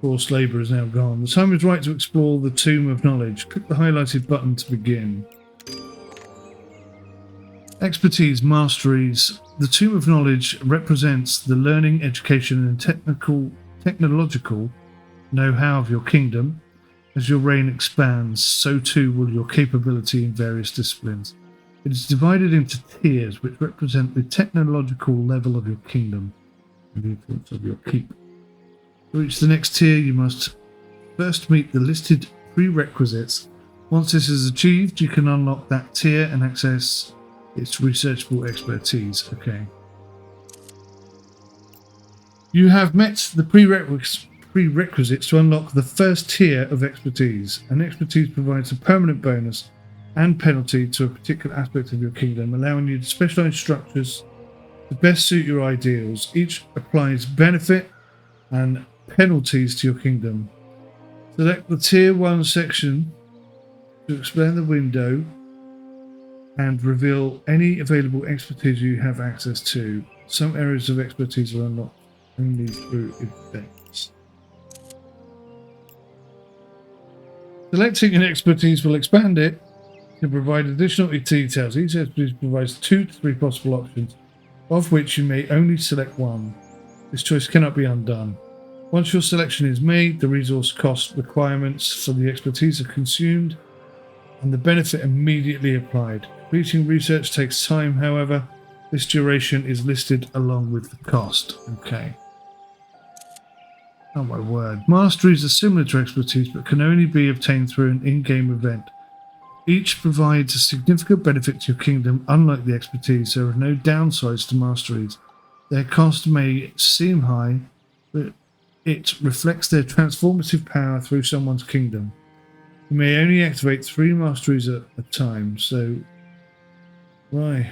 S2: Forced labour is now gone. The time is right to explore the Tomb of Knowledge. Click the highlighted button to begin. Expertise, masteries. The Tomb of Knowledge represents the learning, education and technological know-how of your kingdom. As your reign expands, so too will your capability in various disciplines. It is divided into tiers which represent the technological level of your kingdom and the influence of your keep. To reach the next tier, you must first meet the listed prerequisites. Once this is achieved, you can unlock that tier and access its researchable expertise. Okay. You have met the prerequisites to unlock the first tier of expertise. An expertise provides a permanent bonus and penalty to a particular aspect of your kingdom, allowing you to specialize structures to best suit your ideals. Each applies benefit and penalties to your kingdom. Select the tier 1 section to expand the window and reveal any available expertise you have access to. Some areas of expertise are unlocked only through events. Selecting an expertise will expand it to provide additional details. Each expertise provides 2 to 3 possible options of which you may only select one. This choice cannot be undone. Once your selection is made, the resource cost requirements for the expertise are consumed and the benefit immediately applied. Completing research takes time, however. This duration is listed along with the cost. Okay. Oh my word. Masteries are similar to expertise but can only be obtained through an in-game event. Each provides a significant benefit to your kingdom. Unlike the expertise, there are no downsides to masteries. Their cost may seem high, but it reflects their transformative power through someone's kingdom. You may only activate 3 masteries at a time, so... Right.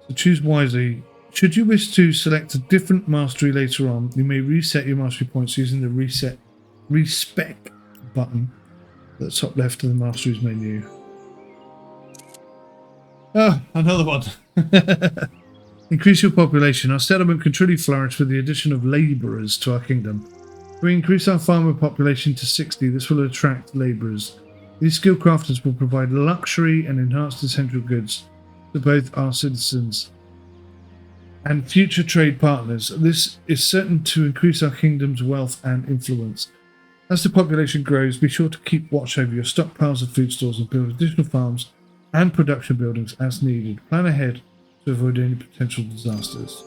S2: So choose wisely. Should you wish to select a different mastery later on, you may reset your mastery points using the respec button at the top left of the masteries menu. Oh, another one. Increase your population. Our settlement can truly flourish with the addition of labourers to our kingdom. If we increase our farmer population to 60, this will attract labourers. These skilled crafters will provide luxury and enhanced essential goods to both our citizens and future trade partners. This is certain to increase our kingdom's wealth and influence. As the population grows, be sure to keep watch over your stockpiles of food stores and build additional farms and production buildings as needed. Plan ahead to avoid any potential disasters.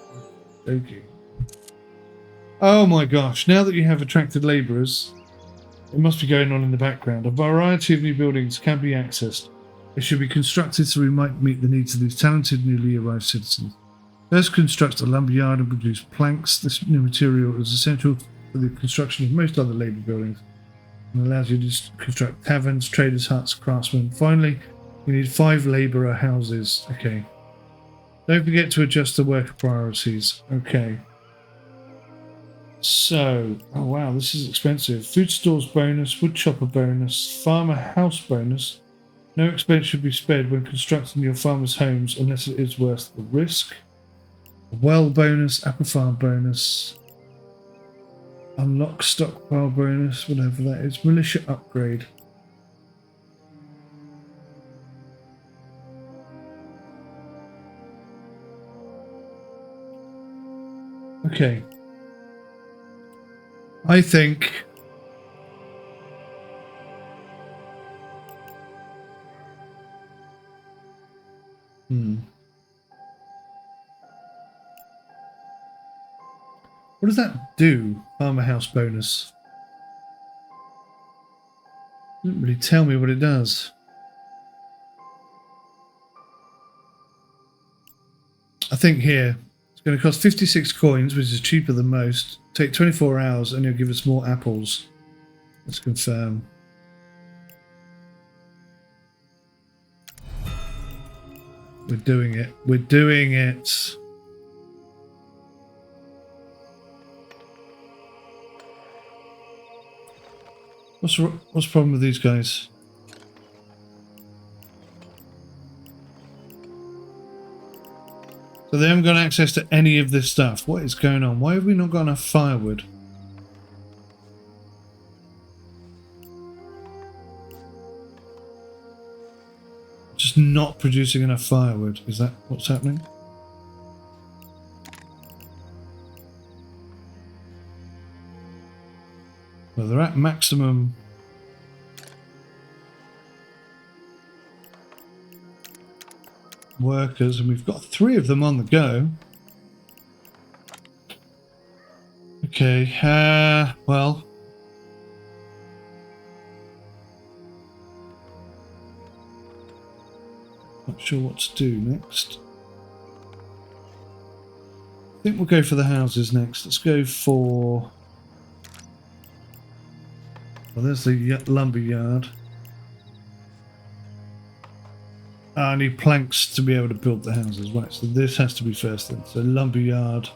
S2: Okay. Oh my gosh, now that you have attracted labourers, it must be going on in the background. A variety of new buildings can be accessed. They should be constructed so we might meet the needs of these talented newly arrived citizens. First, construct a lumberyard and produce planks. This new material is essential for the construction of most other labour buildings and allows you to construct taverns, traders' huts, craftsmen. Finally, you need 5 labourer houses. Okay. Don't forget to adjust the worker priorities. Okay. So, oh wow, this is expensive. Food stores bonus, wood chopper bonus, farmer house bonus. No expense should be spared when constructing your farmers' homes unless it is worth the risk. Well bonus, apple farm bonus, unlock stockpile bonus, whatever that is. Militia upgrade. Okay. I think what does that do? Farmer house bonus. Didn't really tell me what it does. I think here it's going to cost 56 coins, which is cheaper than most. Take 24 hours and it'll give us more apples. Let's confirm. We're doing it. We're doing it. What's the problem with these guys? So they haven't got access to any of this stuff. What is going on? Why have we not got enough firewood? Just not producing enough firewood. Is that what's happening? Well, they're at maximum. Workers, and we've got 3 of them on the go. Okay, well. Not sure what to do next. I think we'll go for the houses next. Let's go for... Well, there's the lumber yard. I need planks to be able to build the houses. Right, so this has to be first then. So lumber yard.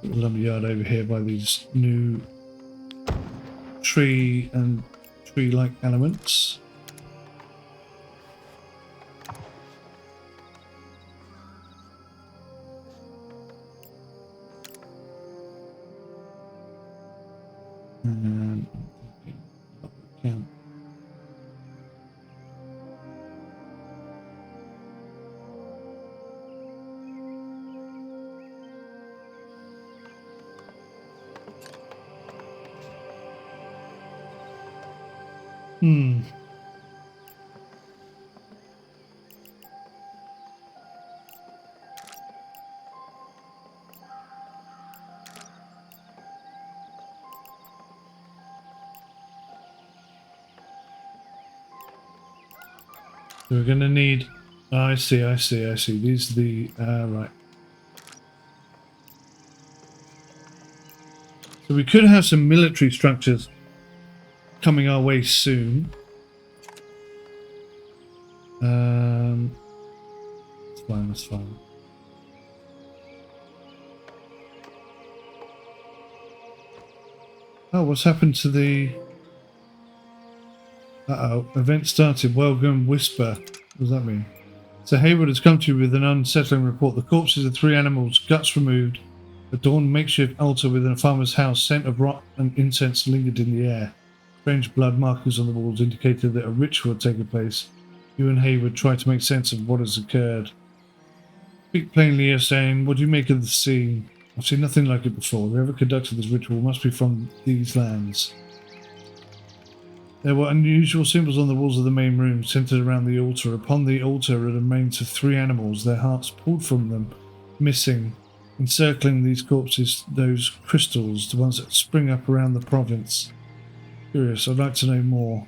S2: Put the lumber yard over here by these new tree and tree-like elements. And count. So we're going to need... Oh, I see. These are the... right. So we could have some military structures coming our way soon. That's fine. Oh, what's happened to the... Uh-oh, event started. Welcome, Whisper. What does that mean? So Hayward has come to you with an unsettling report. The corpses of 3 animals, guts removed, adorned makeshift altar within a farmer's house, scent of rot and incense lingered in the air. Strange blood markings on the walls indicated that a ritual had taken place. You and Hayward try to make sense of what has occurred. Speak plainly, you're saying, what do you make of the scene? I've seen nothing like it before. Whoever conducted this ritual must be from these lands. There were unusual symbols on the walls of the main room, centered around the altar. Upon the altar are the remains of 3 animals, their hearts pulled from them, missing. Encircling these corpses, those crystals, the ones that spring up around the province. Curious, I'd like to know more.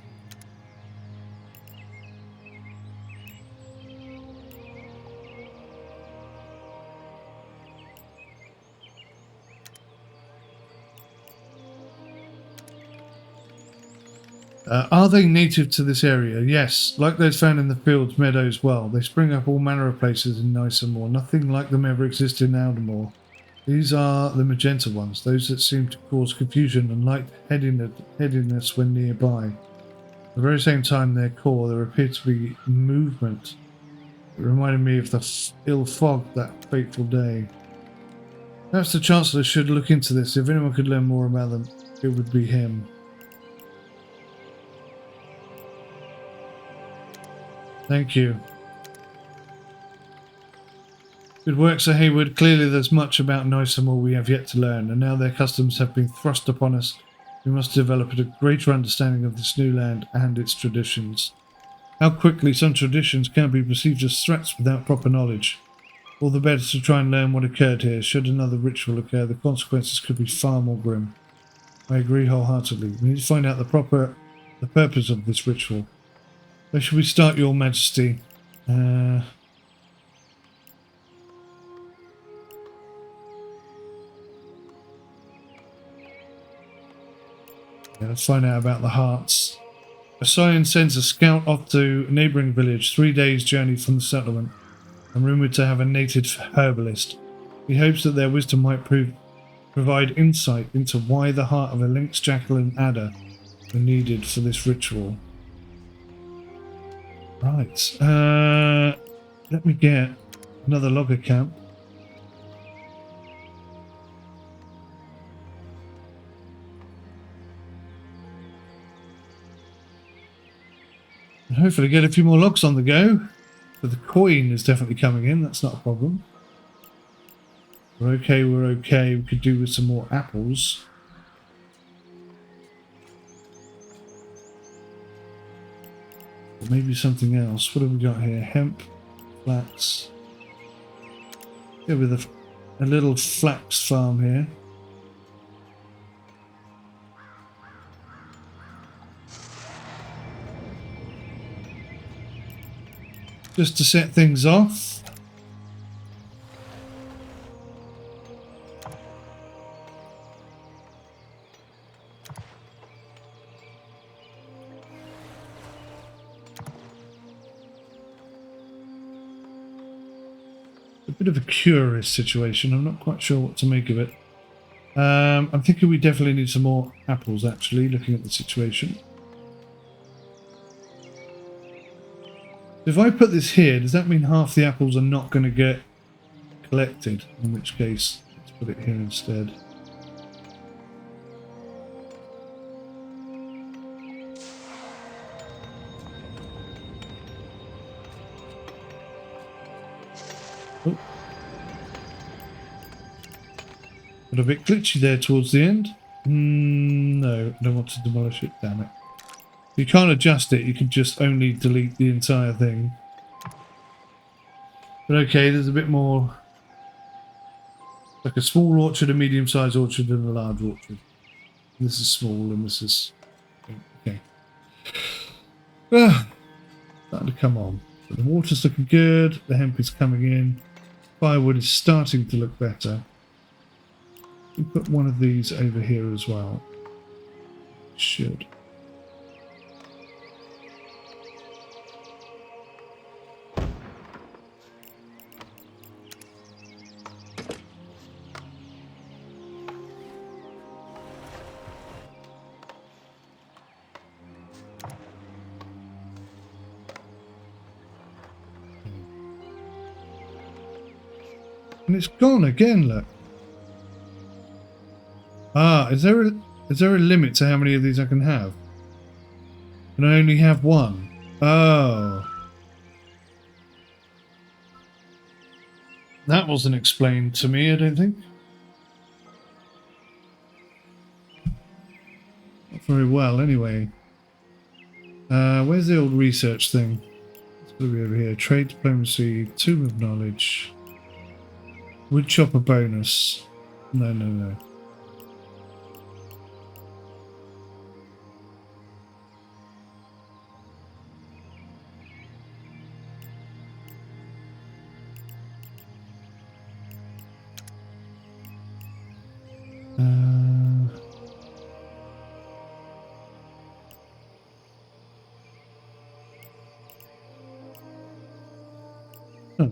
S2: Are they native to this area? Yes, like those found in the fields, meadows, well. They spring up all manner of places in Nicermore. Nothing like them ever exist in Aldermore. These are the magenta ones, those that seem to cause confusion and light-headedness when nearby. At the very same time, their core, there appeared to be movement. It reminded me of the ill fog that fateful day. Perhaps the Chancellor should look into this. If anyone could learn more about them, it would be him. Thank you. Good work, Sir Hayward. Clearly there's much about Nicermore we have yet to learn, and now their customs have been thrust upon us. We must develop a greater understanding of this new land and its traditions. How quickly some traditions can be perceived as threats without proper knowledge. All the better to try and learn what occurred here. Should another ritual occur, the consequences could be far more grim. I agree wholeheartedly. We need to find out the purpose of this ritual. Where should we start, Your Majesty? Yeah, let's find out about the hearts. Osirian sends a scout off to a neighbouring village, 3 days' journey from the settlement, and rumoured to have a native herbalist. He hopes that their wisdom might provide insight into why the heart of a lynx, jackal and adder were needed for this ritual. Right, let me get another logger camp. And hopefully get a few more logs on the go. But the coin is definitely coming in, that's not a problem. We're okay. We could do with some more apples. Or maybe something else. What have we got here? Hemp, flax. Yeah, with a little flax farm here. Just to set things off. A bit of a curious situation. I'm not quite sure what to make of it. I'm thinking we definitely need some more apples, actually, looking at the situation. If I put this here, does that mean half the apples are not going to get collected? In which case, let's put it here instead. Got a bit glitchy there towards the end. No, I don't want to demolish it, damn it. You can't adjust it, you can just only delete the entire thing. But okay, there's a bit more... like a small orchard, a medium-sized orchard, and a large orchard. This is small, and this is... okay. Starting to come on. But the water's looking good, the hemp is coming in. Firewood is starting to look better. We put one of these over here as well. Should. And it's gone again, look. Ah, is there a limit to how many of these I can have? Can I only have one? Oh. That wasn't explained to me, I don't think. Not very well, anyway. Where's the old research thing? It's got to be over here. Trade diplomacy, Tomb of Knowledge. Wood chopper bonus. No, no, no. Oh.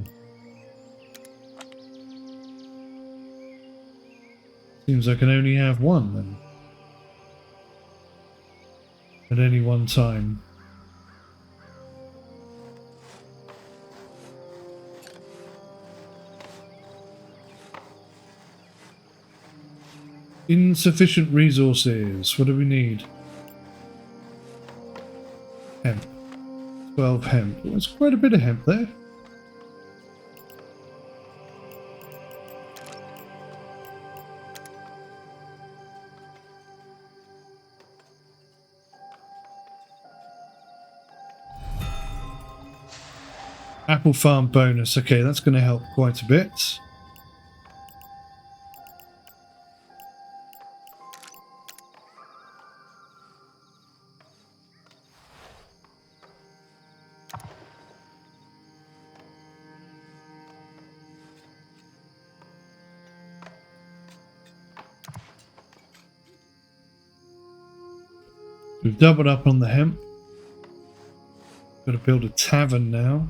S2: Seems I can only have one then. At any one time. Insufficient resources. What do we need? Hemp. 12 hemp. Well, there's quite a bit of hemp there. Apple farm bonus. Okay, that's going to help quite a bit. We've doubled up on the hemp. Got to build a tavern now.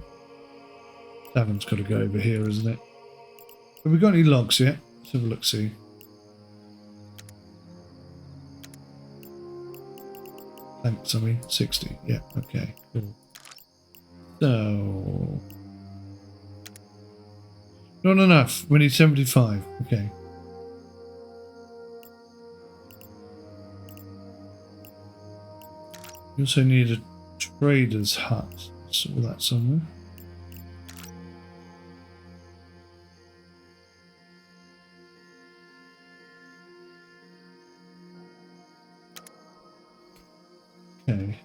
S2: Tavern's got to go over here, isn't it? Have we got any logs yet? Let's have a look, see. Thanks, I mean, 60. Yeah, okay, cool. So... not enough. We need 75. Okay. We also need a trader's hut. Saw that somewhere. Okay.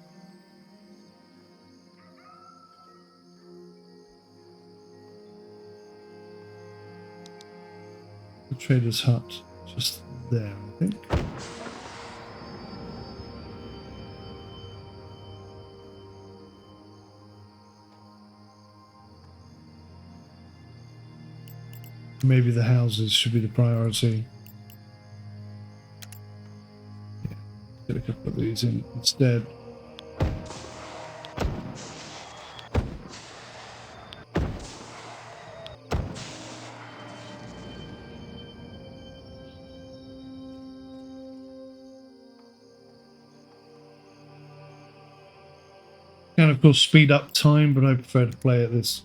S2: The trader's hut, just there, I think. Maybe the houses should be the priority. Yeah, get a couple of these in instead. Can of course speed up time, but I prefer to play at this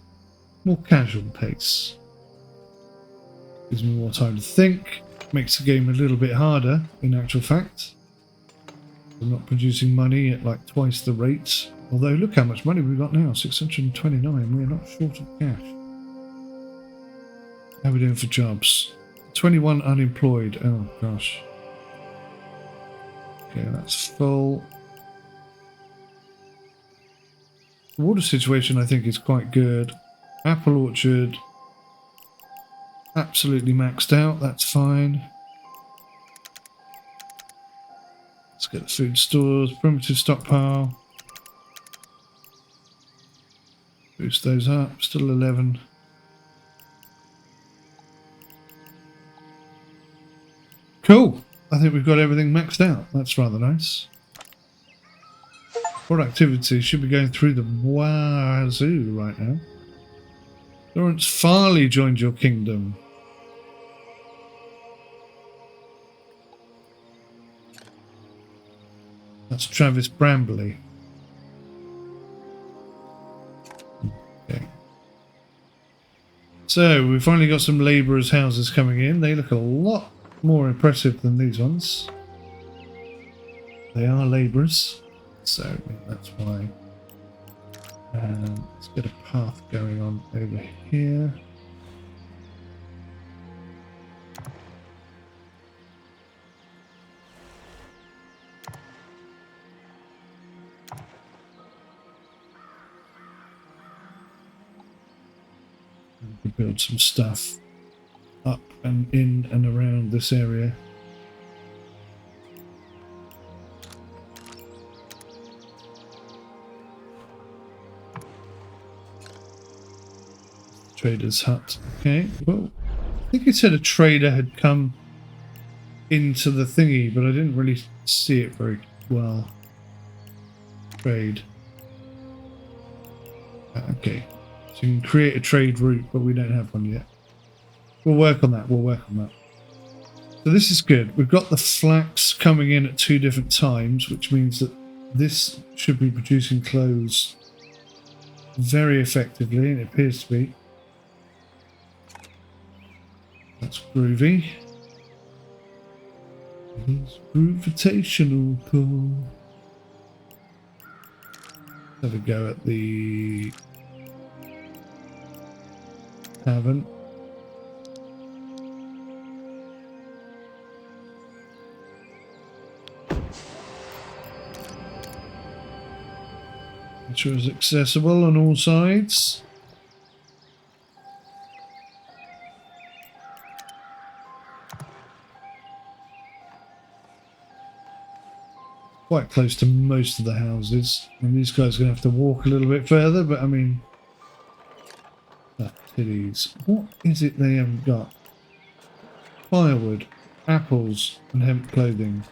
S2: more casual pace. Gives me more time to think, makes the game a little bit harder in actual fact. I'm not producing money at like twice the rate. Although look how much money we've got now, 629. We're not short of cash. How are we doing for jobs? 21 unemployed. Oh gosh. Okay, that's full. The water situation I think is quite good. Apple orchard. Absolutely maxed out, that's fine. Let's get the food stores, primitive stockpile. Boost those up, still 11. Cool, I think we've got everything maxed out, that's rather nice. Productivity should be going through the wazoo right now. Lawrence Farley joined your kingdom. That's Travis Brambley. Okay. So we've finally got some labourers' houses coming in. They look a lot more impressive than these ones. They are labourers, so that's why. Let's get a path going on over here. Build some stuff up and in and around this area. Trader's hut. Okay, well, I think it said a trader had come into the thingy, but I didn't really see it very well. Trade. Okay. So you can create a trade route, but we don't have one yet. We'll work on that. We'll work on that. So this is good. We've got the flax coming in at 2 different times, which means that this should be producing clothes very effectively, and it appears to be. That's groovy. It's gravitational pull. Have a go at the tavern. Make sure it's accessible on all sides. Quite close to most of the houses, and these guys are going to have to walk a little bit further, but I mean, titties. What is it they haven't got? Firewood, apples, and hemp clothing.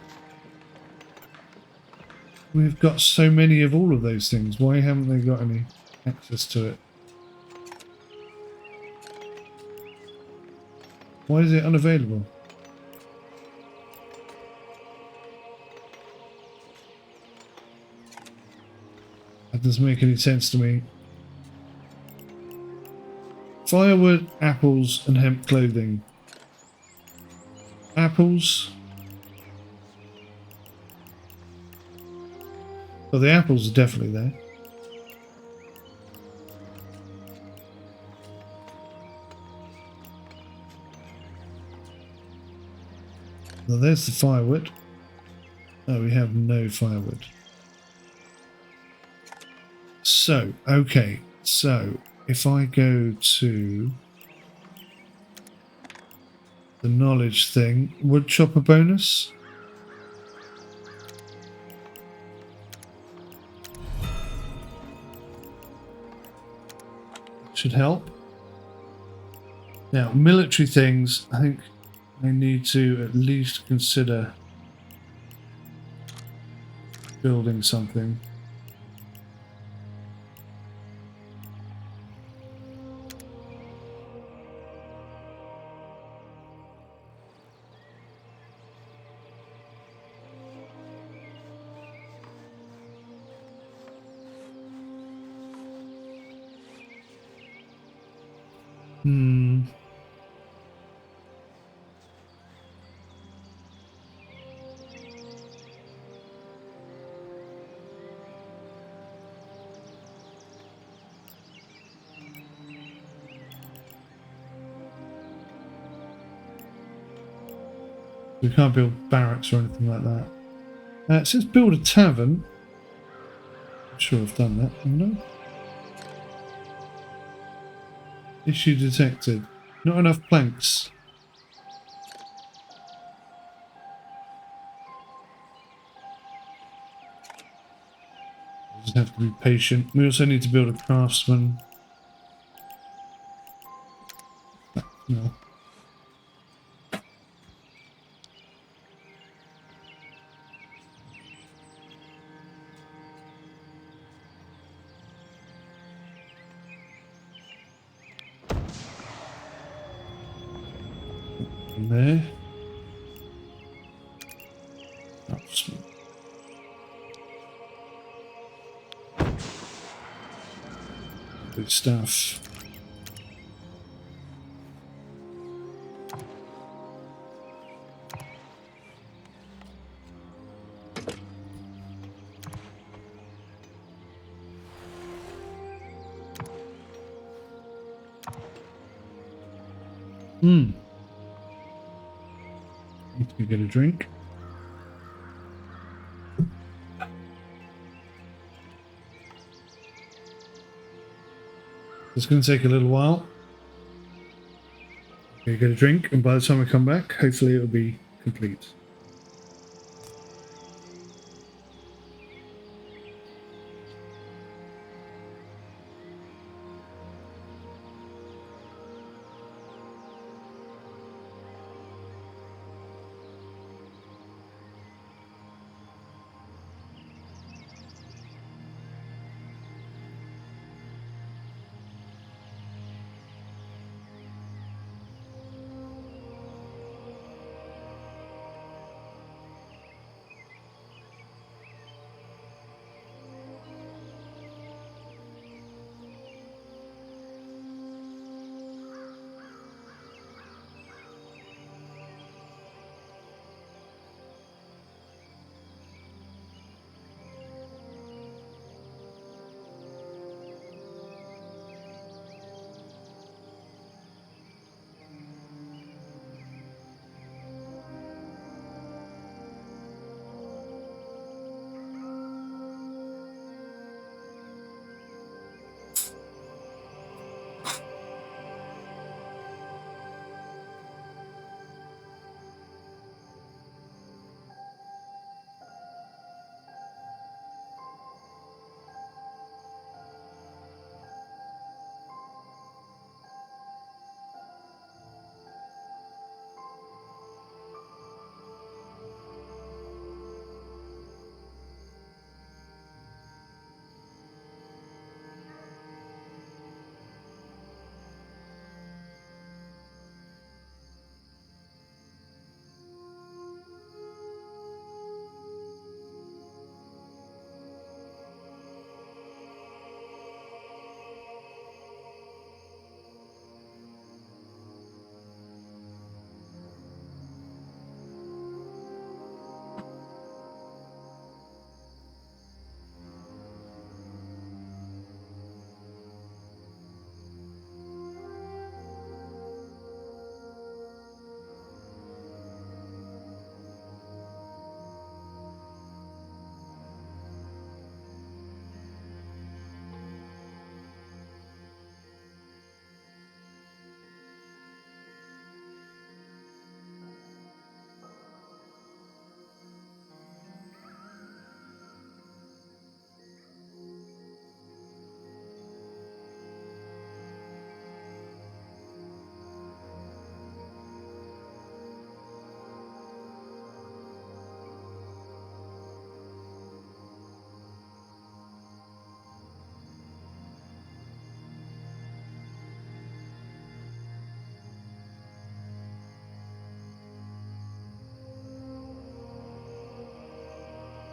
S2: We've got so many of all of those things. Why haven't they got any access to it? Why is it unavailable? That doesn't make any sense to me. Firewood, apples, and hemp clothing. Apples. Well, the apples are definitely there. Well, there's the firewood. Oh, we have no firewood. So, okay. So, if I go to the knowledge thing, wood chopper bonus. Should help. Now, military things, I think I need to at least consider building something. We can't build barracks or anything like that. It says build a tavern. I'm sure I've done that, haven't I? Issue detected. Not enough planks. Just have to be patient. We also need to build a craftsman. No. In there. Craftsman. Good stuff. Need to get a drink. It's going to take a little while. Okay, get a drink, and by the time I come back, hopefully it'll be complete.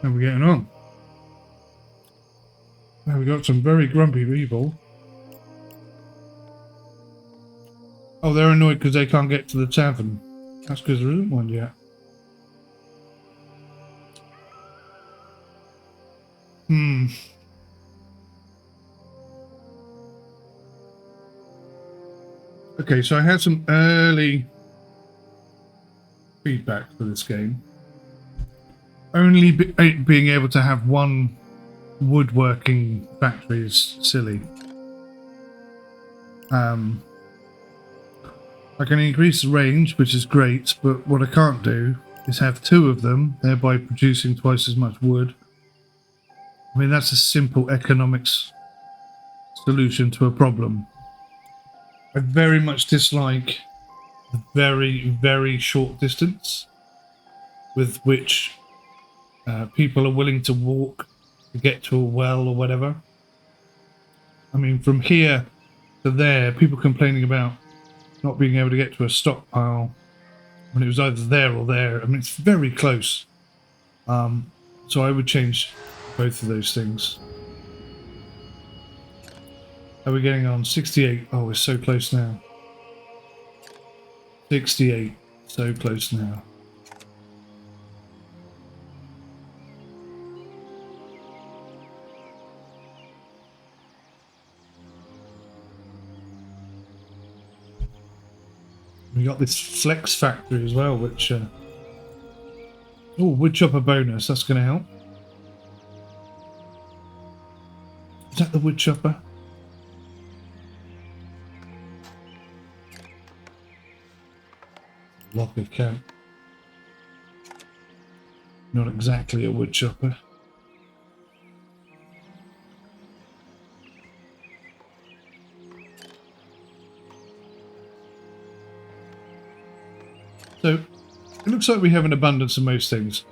S2: How are we getting on? Now we got some very grumpy people. Oh, they're annoyed because they can't get to the tavern. That's because there isn't one yet. Okay, so I had some early feedback for this game. Only being able to have one woodworking factory is silly. I can increase the range, which is great, but what I can't do is have two of them, thereby producing twice as much wood. I mean, that's a simple economics solution to a problem. I very much dislike the very, very short distance with which people are willing to walk to get to a well or whatever. I mean, from here to there, people complaining about not being able to get to a stockpile when it was either there or there. I mean, it's very close. So I would change both of those things. How are we getting on? 68. Oh, we're so close now. 68. So close now. We got this flex factory as well, which... oh, wood chopper bonus. That's going to help. Is that the wood chopper? Lock of camp. Not exactly a wood chopper. So, it looks like we have an abundance of most things.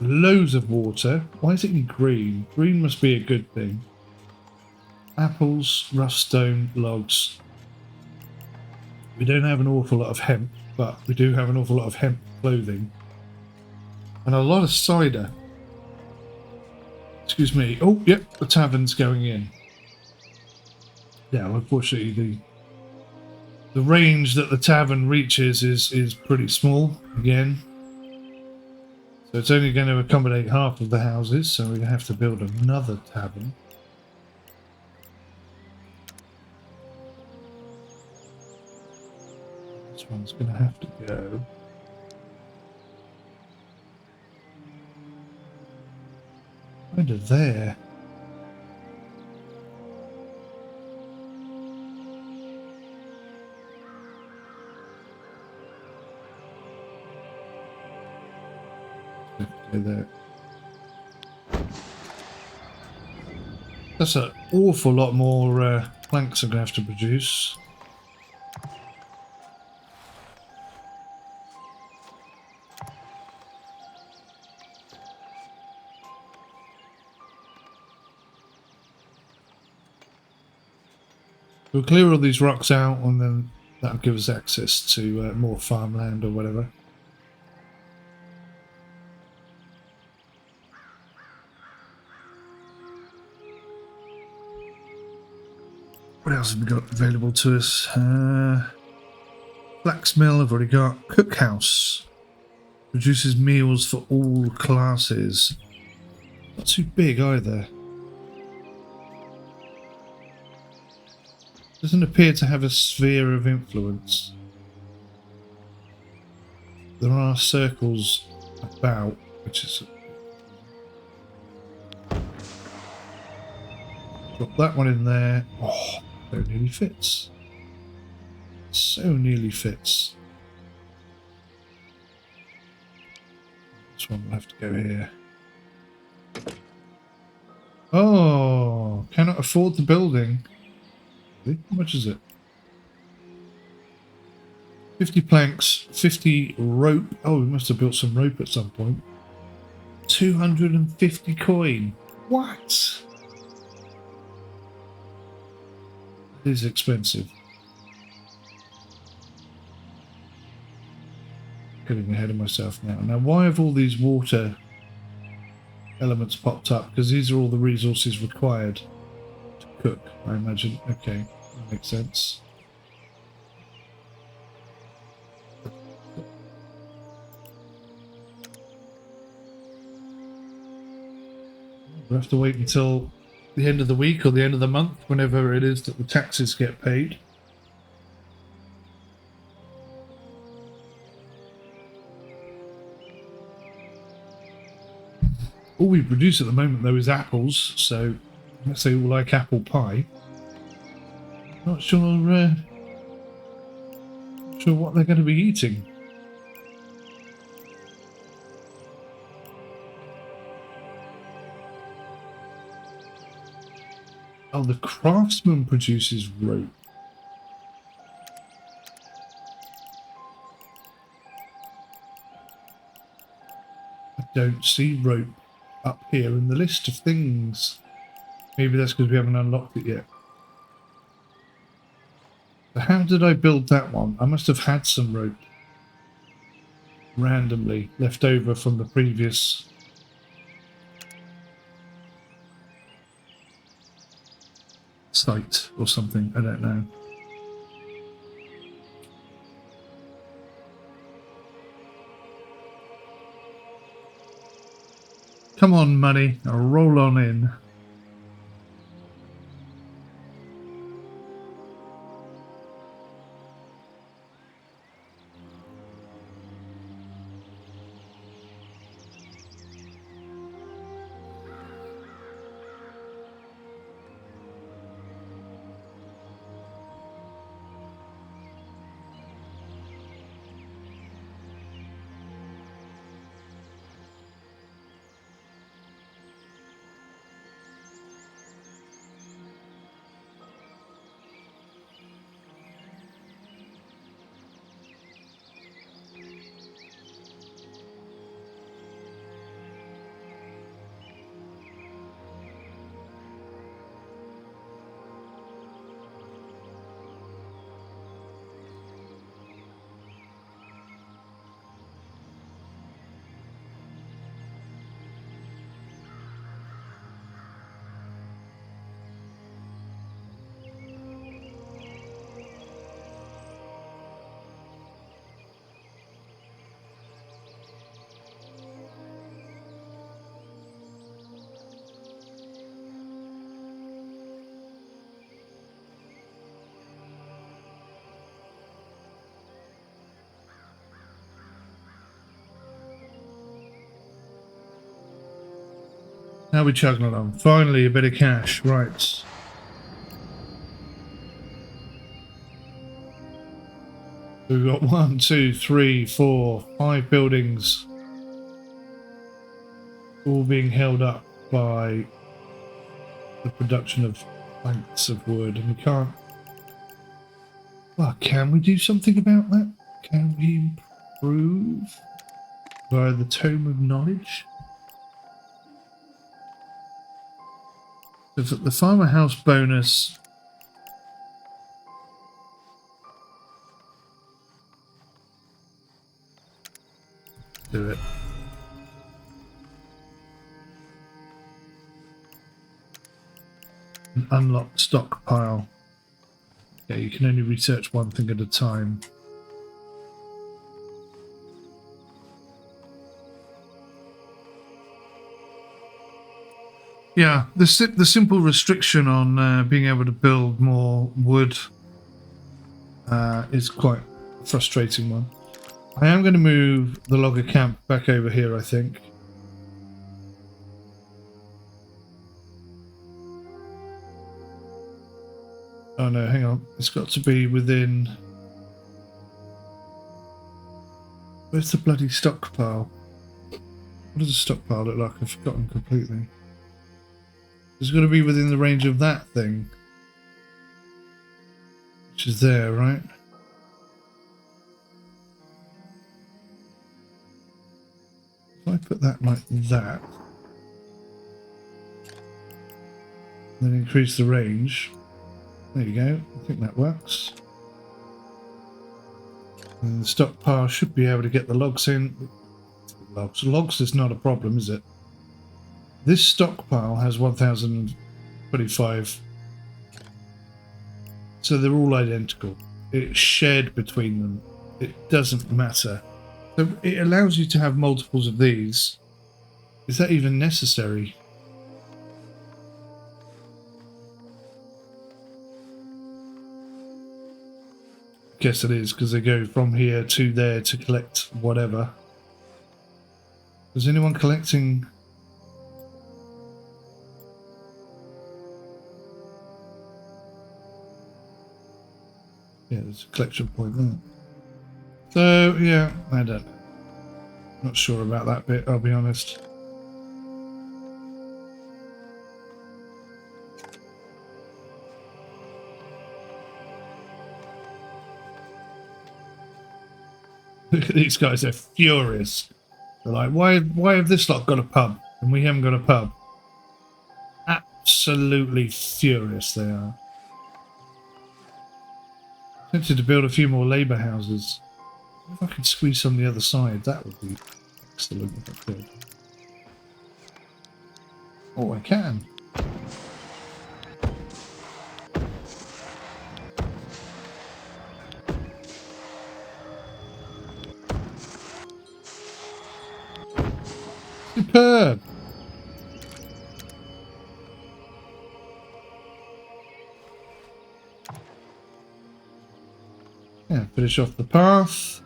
S2: Loads of water. Why is it in green? Green must be a good thing. Apples, rough stone, logs. We don't have an awful lot of hemp, but we do have an awful lot of hemp clothing. And a lot of cider. Excuse me. Oh, yep, the tavern's going in. Yeah, unfortunately the range that the tavern reaches is pretty small, again. So it's only going to accommodate half of the houses, so we're going to have to build another tavern. This one's going to have to go. Kind of there. There. That's an awful lot more planks I'm going to have to produce. We'll clear all these rocks out and then that'll give us access to more farmland or whatever. What else have we got available to us? Flax mill I've already got. Cookhouse. Produces meals for all classes. Not too big either. Doesn't appear to have a sphere of influence. There are circles about, which is... Drop that one in there. Oh, so nearly fits. So nearly fits. This one will have to go here. Oh, cannot afford the building. How much is it? 50 planks, 50 rope. Oh, we must have built some rope at some point. 250 coin. What? It is expensive. Getting ahead of myself now. Now, why have all these water elements popped up? Because these are all the resources required to cook, I imagine. Okay, that makes sense. We'll have to wait until the end of the week or the end of the month, whenever it is that the taxes get paid. All we produce at the moment, though, is apples, so let's say all like apple pie. Not sure, sure what they're going to be eating. Oh, the craftsman produces rope. I don't see rope up here in the list of things. Maybe that's because we haven't unlocked it yet. So how did I build that one? I must have had some rope randomly left over from the previous site or something. I don't know. Come on, money. I'll roll on in. Now we're chugging along. Finally, a bit of cash. Right. We've got 1, 2, 3, 4, 5 buildings all being held up by the production of planks of wood, and we can't... Well, can we do something about that? Can we improve via the Tome of Knowledge? The farmer house bonus do it. An unlocked stockpile. Yeah, you can only research one thing at a time. Yeah, the simple restriction on being able to build more wood is quite a frustrating one. I am going to move the logger camp back over here, I think. Oh no, hang on. It's got to be within... Where's the bloody stockpile? What does a stockpile look like? I've forgotten completely. It's got to be within the range of that thing. Which is there, right? If I put that like that, then increase the range. There you go. I think that works. And the stockpile should be able to get the logs in. Logs is not a problem, is it? This stockpile has 1025. So they're all identical. It's shared between them. It doesn't matter. So it allows you to have multiples of these. Is that even necessary? Guess it is, because they go from here to there to collect whatever. Is anyone collecting Yeah, there's a collection point there. So, yeah, I don't know. Not sure about that bit, I'll be honest. Look at these guys, they're furious. They're like, why have this lot got a pub and we haven't got a pub? Absolutely furious they are. Tempted to build a few more labour houses. If I could squeeze on the other side, that would be excellent if I could. Oh, I can. Superb. Yeah, finish off the path.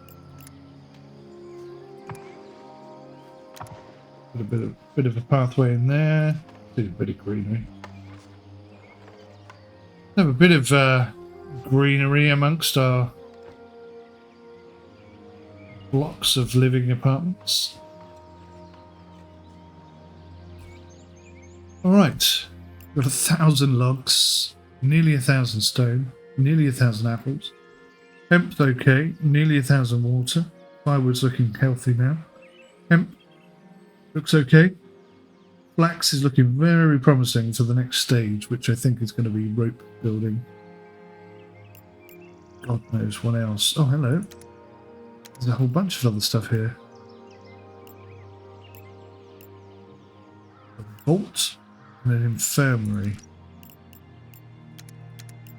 S2: Put a bit of a pathway in there. Do a bit of greenery. Have a bit of greenery amongst our blocks of living apartments. All right, got 1,000 logs, nearly 1,000 stone, nearly 1,000 apples. Hemp's okay, nearly 1,000 water. Firewood's looking healthy now. Hemp looks okay. Flax is looking very promising for the next stage, which I think is going to be rope building. God knows what else. Oh, hello. There's a whole bunch of other stuff here. A vault and an infirmary.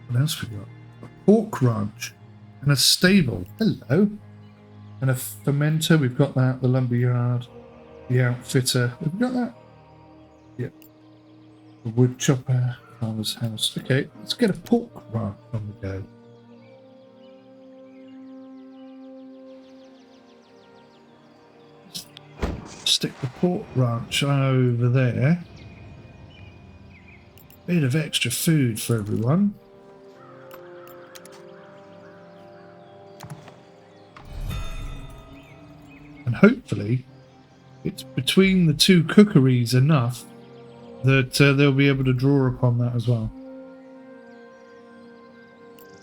S2: What else we got? A pork ranch and a stable. Hello. And a fermenter. We've got that. The lumberyard. The outfitter. Have we got that? Yep. The wood chopper. Farmer's house. Okay, let's get a pork ranch on the go. Stick the pork ranch over there. Bit of extra food for everyone. And hopefully it's between the two cookeries enough that they'll be able to draw upon that as well.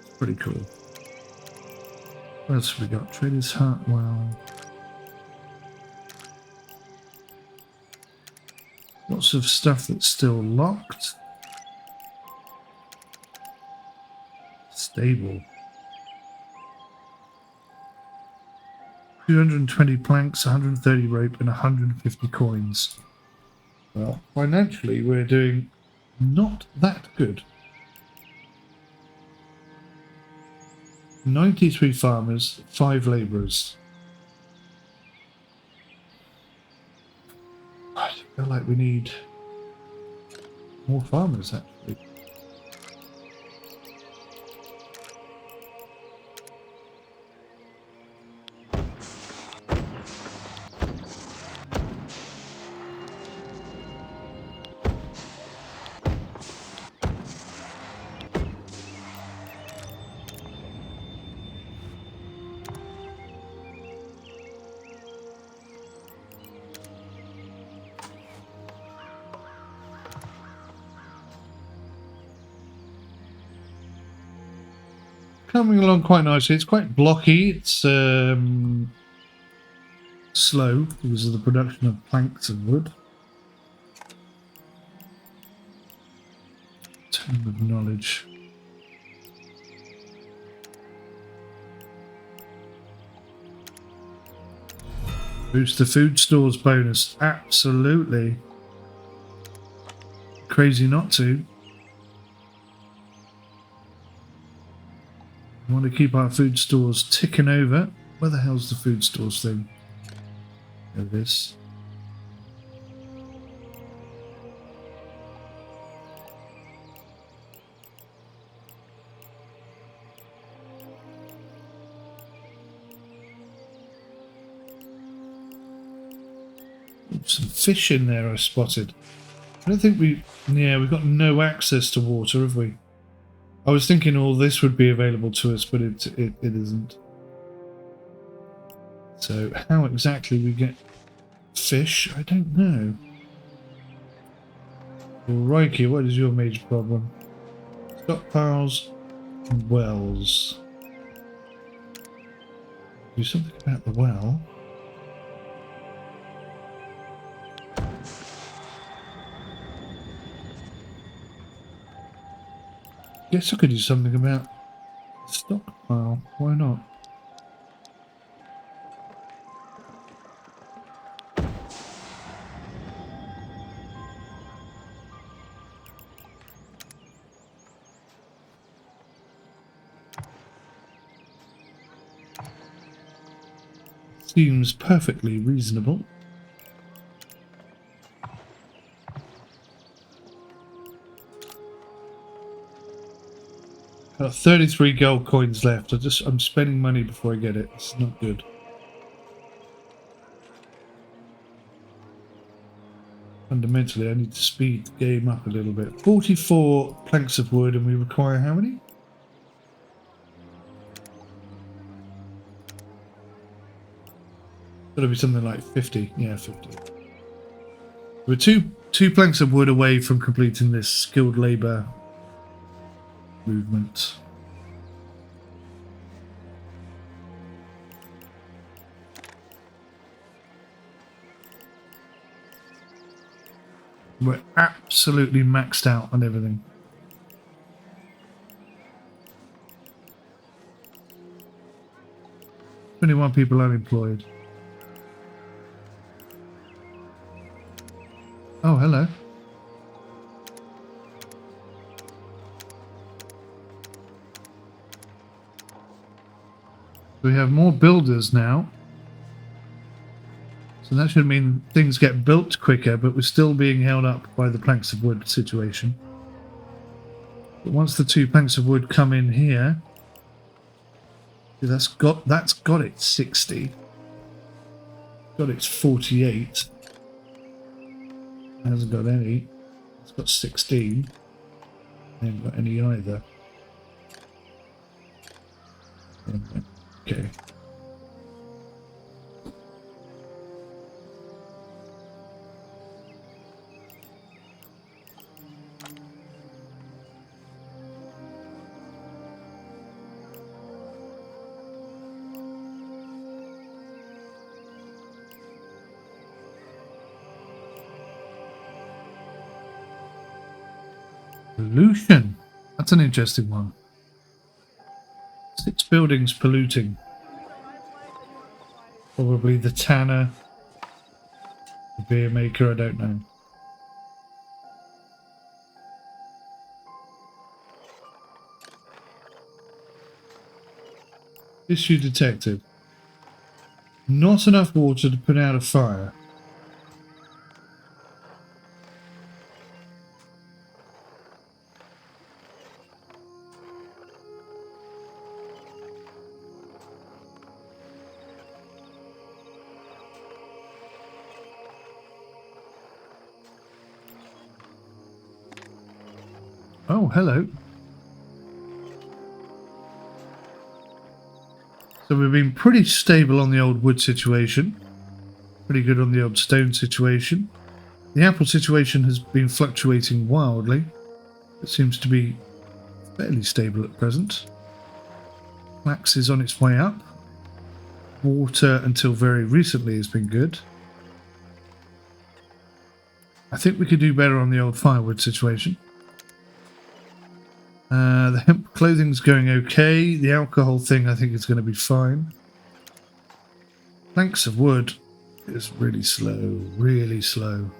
S2: It's pretty cool. What else have we got? Trader's Hut, well. Lots of stuff that's still locked. Stable. 220 planks, 130 rope, and 150 coins. Well, financially, we're doing not that good. 93 farmers, 5 labourers. I feel like we need more farmers, actually. Coming along quite nicely. It's quite blocky. It's slow because of the production of planks and wood. Tome of knowledge. Boost the food stores bonus. Absolutely. Crazy not to. We want to keep our food stores ticking over. Where the hell's the food stores thing? There it is. Some fish in there I spotted. I don't think we... Yeah, we've got no access to water, have we? I was thinking all this would be available to us, but it isn't. So how exactly we get fish, I don't know. Riker, what is your major problem? Stockpiles and wells. Do something about the well. Guess I could do something about stockpile. Why not? Seems perfectly reasonable. Got 33 gold coins left. I'm spending money before I get it. It's not good. Fundamentally, I need to speed the game up a little bit. 44 planks of wood, and we require how many? Got to be something like 50. Yeah, 50. We're two planks of wood away from completing this skilled labour movement. We're absolutely maxed out on everything. Twenty-one people unemployed. Oh, hello. We have more builders now. So that should mean things get built quicker, but we're still being held up by the planks of wood situation. But once the 2 planks of wood come in here, that's got its 60. Got its 48. It hasn't got any. It's got 16. It hasn't got any either. Okay. Pollution. That's an interesting one. 6 buildings polluting. Probably the tanner, the beer maker, I don't know. Issue detected. Not enough water to put out a fire. Oh, hello. So we've been pretty stable on the old wood situation. Pretty good on the old stone situation. The apple situation has been fluctuating wildly. It seems to be fairly stable at present. Flax is on its way up. Water, until very recently, has been good. I think we could do better on the old firewood situation. The hemp clothing's going okay. The alcohol thing I think is going to be fine. Planks of wood is really slow, really slow.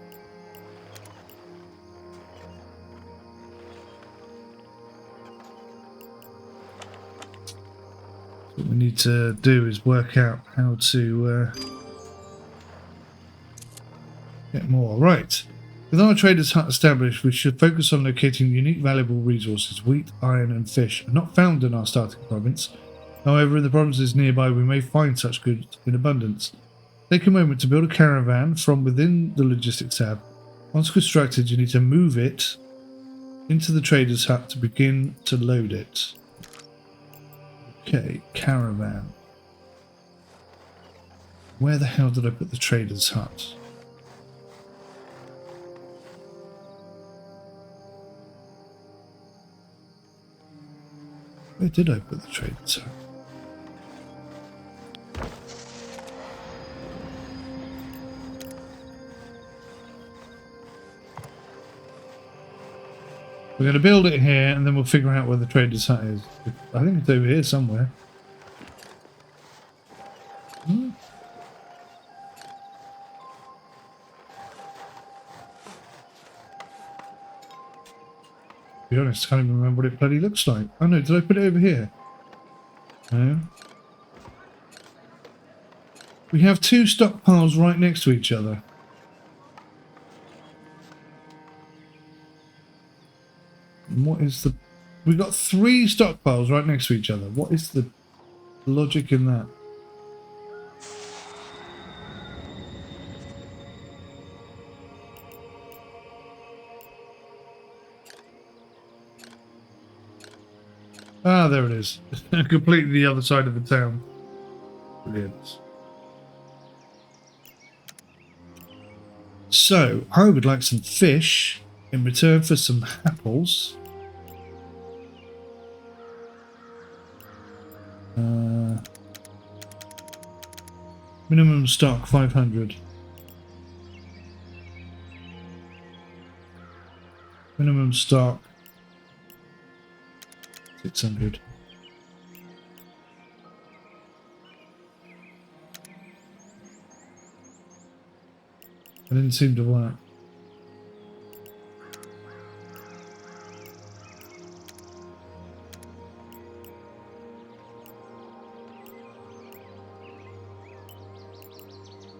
S2: What we need to do is work out how to get more. Right. With our traders' hut established, we should focus on locating unique valuable resources. Wheat, iron and fish are not found in our starting province. However, in the provinces nearby we may find such goods in abundance. Take a moment to build a caravan from within the logistics tab. Once constructed, you need to move it Into the trader's hut to begin to load it. Okay, caravan. Where the hell did I put the trader's hut? Where did I put the trader's hut? We're going to build it here and then we'll figure out where the trader's hut is. I think it's over here somewhere. Hmm. To be honest, I can't even remember what it bloody looks like. Oh no, did I put it over here? No. We have two stockpiles right next to each other. And what is the... We've got three stockpiles right next to each other. What is the logic in that? Ah, there it is. Completely the other side of the town. Brilliant. So, I would like some fish in return for some apples. Minimum stock 500. Minimum stock 600. That didn't seem to work.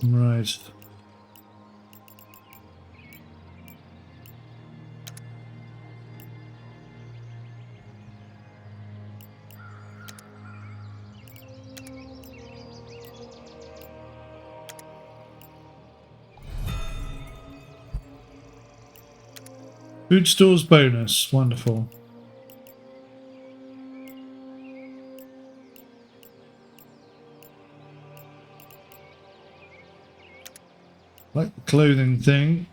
S2: Right. Food stores bonus. Wonderful. Like the clothing thing.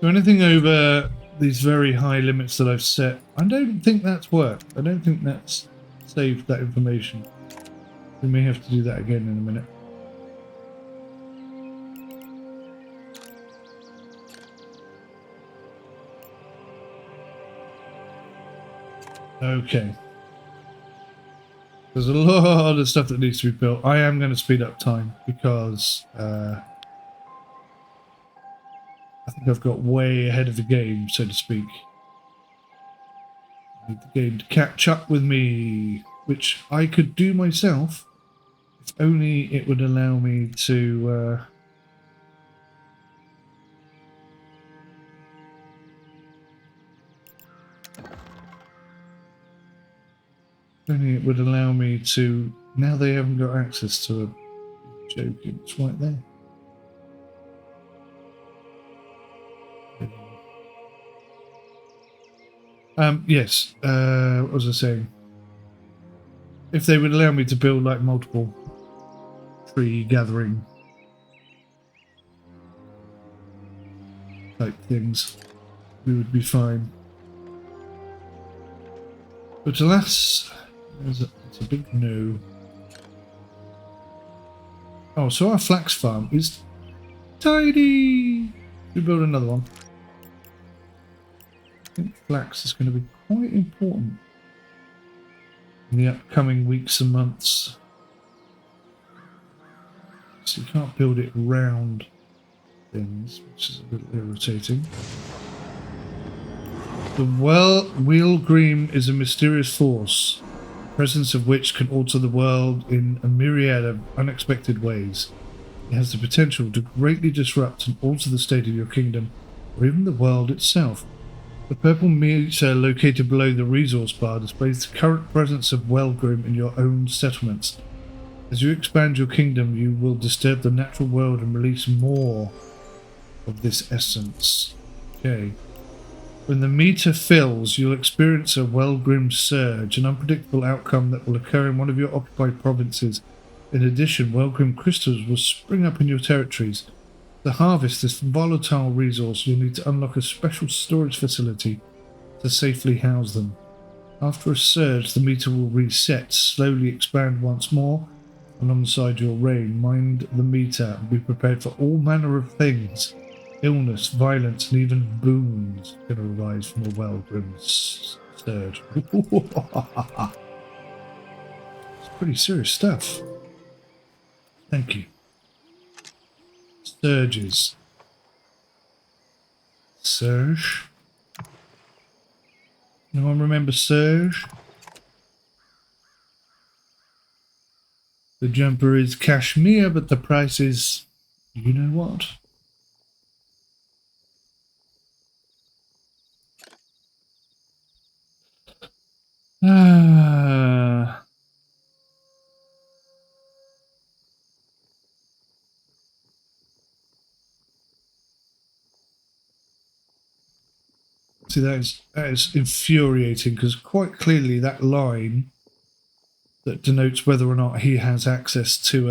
S2: So anything over these very high limits that I've set, I don't think that's worked. I don't think that's saved that information. We may have to do that again in a minute. Okay. There's a lot of stuff that needs to be built. I am going to speed up time because I think I've got way ahead of the game, so to speak. I need the game to catch up with me, which I could do myself if only it would allow me to... Only it would allow me to... Now they haven't got access to a joking. It's right there. Yes. What was I saying? If they would allow me to build like multiple tree gathering type things, we would be fine. But alas... It's a big no. Oh, so our flax farm is tiny. We build another one. I think flax is going to be quite important in the upcoming weeks and months. So you can't build it round things, which is a bit irritating. The Wheelgrim is a mysterious force, the presence of which can alter the world in a myriad of unexpected ways. It has the potential to greatly disrupt and alter the state of your kingdom, or even the world itself. The purple meter located below the resource bar displays the current presence of Wheelgrim in your own settlements. As you expand your kingdom, you will disturb the natural world and release more of this essence. Okay. When the meter fills, you'll experience a Welgrim surge, an unpredictable outcome that will occur in one of your occupied provinces. In addition, Welgrim crystals will spring up in your territories. To harvest this volatile resource, you'll need to unlock a special storage facility to safely house them. After a surge, the meter will reset, slowly expand once more alongside your reign. Mind the meter and be prepared for all manner of things. Illness, violence, and even boons can arise from a Welgrim surge. It's pretty serious stuff. Thank you. Surges. Surge. No one remember Surge? The jumper is cashmere, but the price is... you know what? See, that is infuriating, because quite clearly that line that denotes whether or not he has access to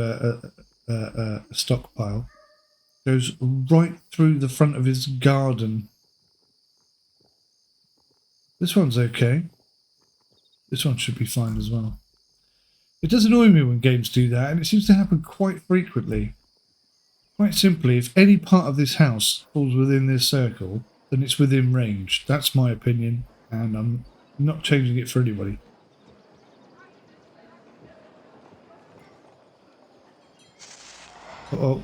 S2: a stockpile goes right through the front of his garden. This one's okay. This one should be fine as well. It does annoy me when games do that, and it seems to happen quite frequently. Quite simply, if any part of this house falls within this circle, then it's within range. That's my opinion, and I'm not changing it for anybody. Uh-oh.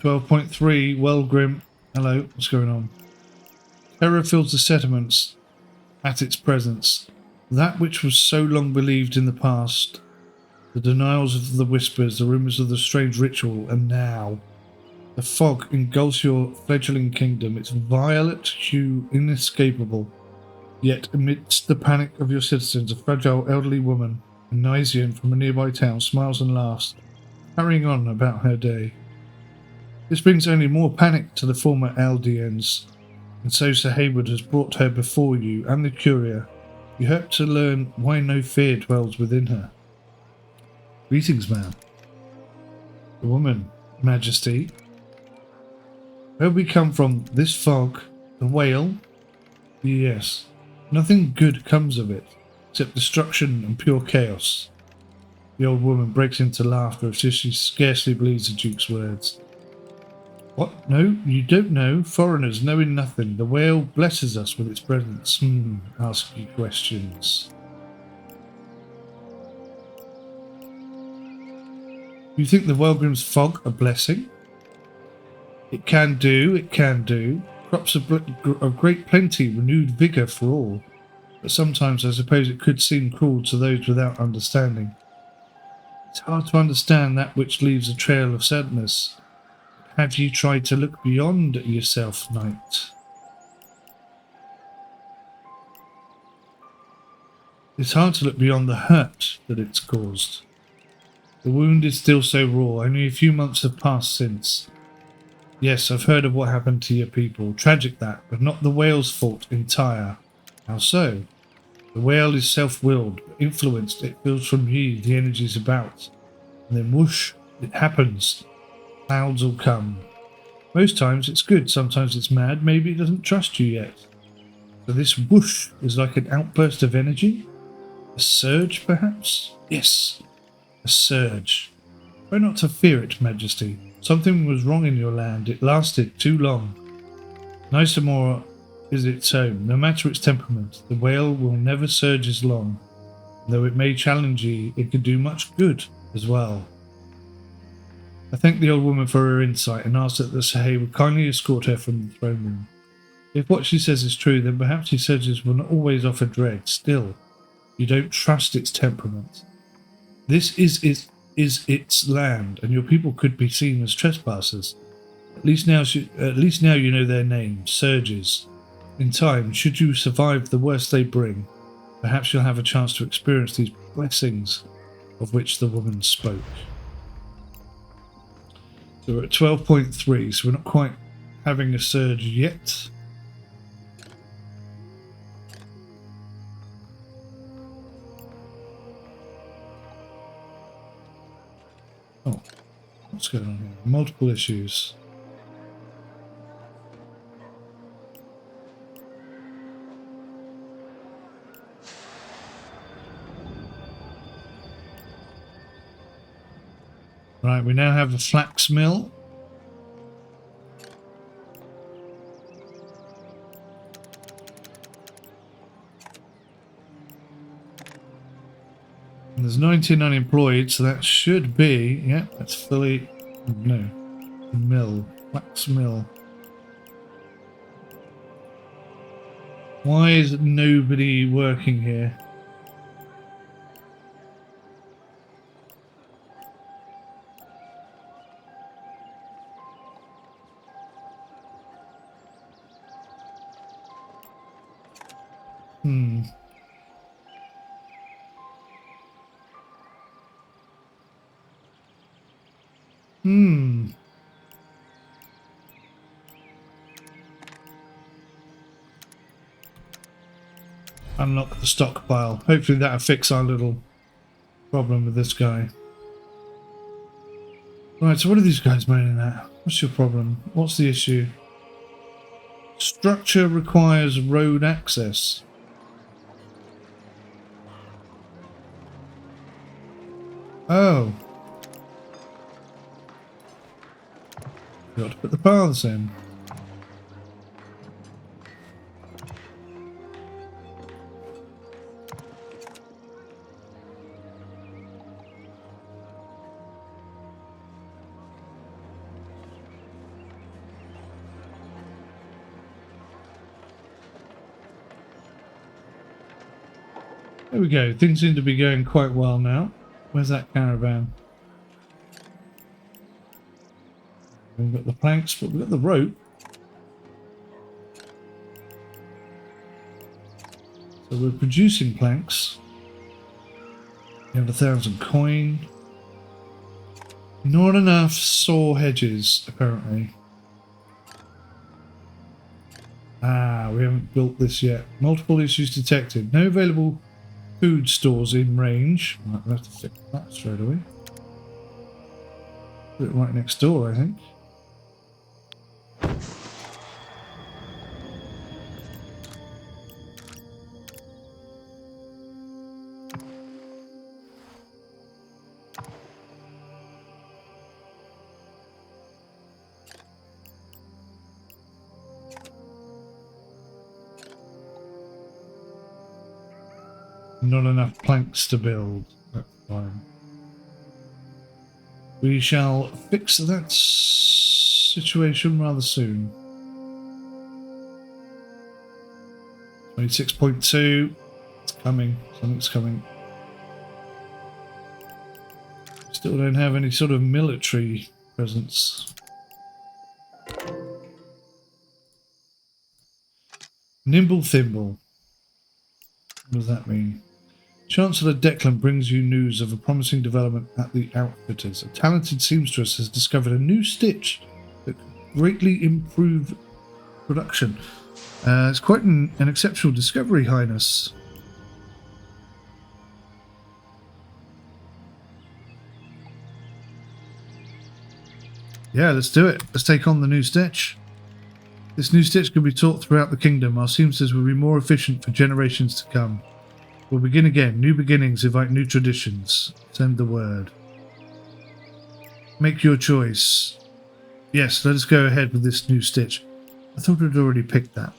S2: 12.3, Welgrim. Hello, what's going on? Terror fills the settlements at its presence. That which was so long believed in the past, the denials of the whispers, the rumours of the strange ritual, and now the fog engulfs your fledgling kingdom, its violet hue inescapable. Yet amidst the panic of your citizens, a fragile elderly woman, a Nysian from a nearby town, smiles and laughs, carrying on about her day. This brings only more panic to the former Aldeans, and so Sir Hayward has brought her before you and the courier. You hope to learn why no fear dwells within her. Greetings, ma'am. The woman, Majesty. Where we come from, this fog, the whale? Yes. Nothing good comes of it, except destruction and pure chaos. The old woman breaks into laughter as if she scarcely believes the Duke's words. What? No, you don't know? Foreigners knowing nothing. The whale blesses us with its presence. Ask you questions. You think the Welgrim's fog a blessing? It can do, it can do. Crops of great plenty, renewed vigour for all. But sometimes I suppose it could seem cruel to those without understanding. It's hard to understand that which leaves a trail of sadness. Have you tried to look beyond yourself, knight? It's hard to look beyond the hurt that it's caused. The wound is still so raw. Only a few months have passed since. Yes, I've heard of what happened to your people. Tragic that, but not the whale's fault entire. How so? The whale is self-willed, but influenced. It feels from you the energies about. And then whoosh, it happens. Clouds will come. Most times it's good, sometimes it's mad, maybe it doesn't trust you yet. So this whoosh is like an outburst of energy? A surge, perhaps? Yes, a surge. Try not to fear it, Majesty. Something was wrong in your land. It lasted too long. Nysamore is its home. No matter its temperament, the whale will never surge as long. Though it may challenge you, it can do much good as well. I thank the old woman for her insight and ask that the Sir Hayward kindly escort her from the throne room. If what she says is true, then perhaps these surges will not always offer dread. Still, you don't trust its temperament. This is its land, and your people could be seen as trespassers. At least now you know their name, Surges. In time, should you survive the worst they bring, perhaps you'll have a chance to experience these blessings of which the woman spoke. So we're at 12.3, so we're not quite having a surge yet. Oh, what's going on here? Multiple issues. Right, we now have a flax mill. And there's 19 unemployed, so that should be, yeah, that's fully, no, mill, flax mill. Why is nobody working here? Hmm. Hmm. Unlock the stockpile. Hopefully that'll fix our little problem with this guy. Right, so what are these guys moaning at? What's your problem? What's the issue? Structure requires road access. Oh. Got to put the paths in. There we go. Things seem to be going quite well now. Where's that caravan? We've got the planks, but we've got the rope. So we're producing planks. We have 1,000 coin. Not enough saw hedges, apparently. Ah, we haven't built this yet. Multiple issues detected. No available food stores in range. Right, we'll have to fix that straight away. Put it right next door, I think. Not enough planks to build. That's fine. We shall fix that situation rather soon. 26.2. It's coming. Something's coming. Still don't have any sort of military presence. Nimble Thimble. What does that mean? Chancellor Declan brings you news of a promising development at the Outfitters. A talented seamstress has discovered a new stitch that could greatly improve production. It's quite an exceptional discovery, Highness. Yeah, let's do it. Let's take on the new stitch. This new stitch can be taught throughout the kingdom. Our seamsters will be more efficient for generations to come. We'll begin again. New beginnings invite new traditions. Send the word. Make your choice. Yes, let us go ahead with this new stitch. I thought I'd already picked that.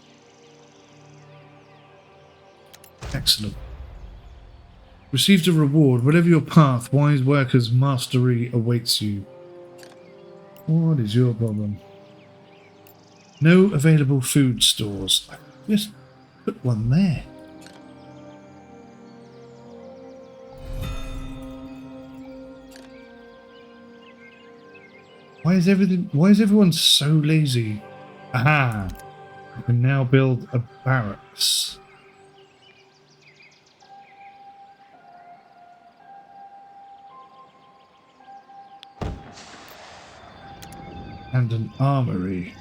S2: Excellent. Received a reward. Whatever your path, wise workers' mastery awaits you. What is your problem? No available food stores. Just put one there. Why is everyone so lazy? Aha! I can now build a barracks. And an armory.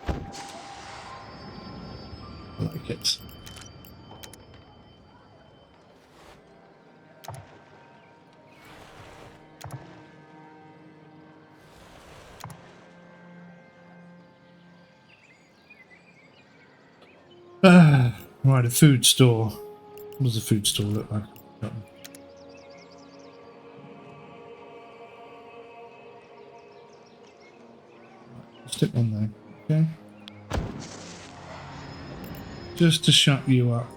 S2: I like it. Right, a food store. What does a food store look like? Stick one there, okay? Just to shut you up.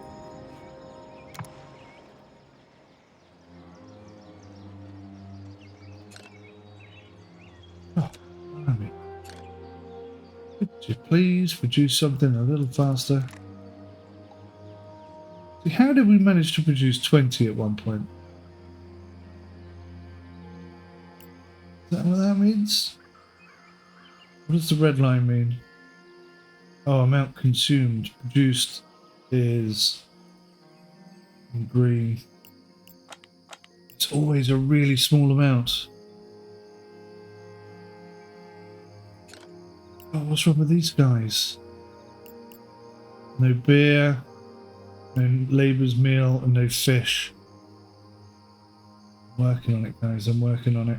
S2: Oh, blimey. Could you please produce something a little faster? See, how did we manage to produce 20 at one point? Is that what that means? What does the red line mean? Oh, amount consumed. Produced is in green. It's always a really small amount. Oh, what's wrong with these guys? No beer, no labour's meal, and no fish. I'm working on it, guys. I'm working on it.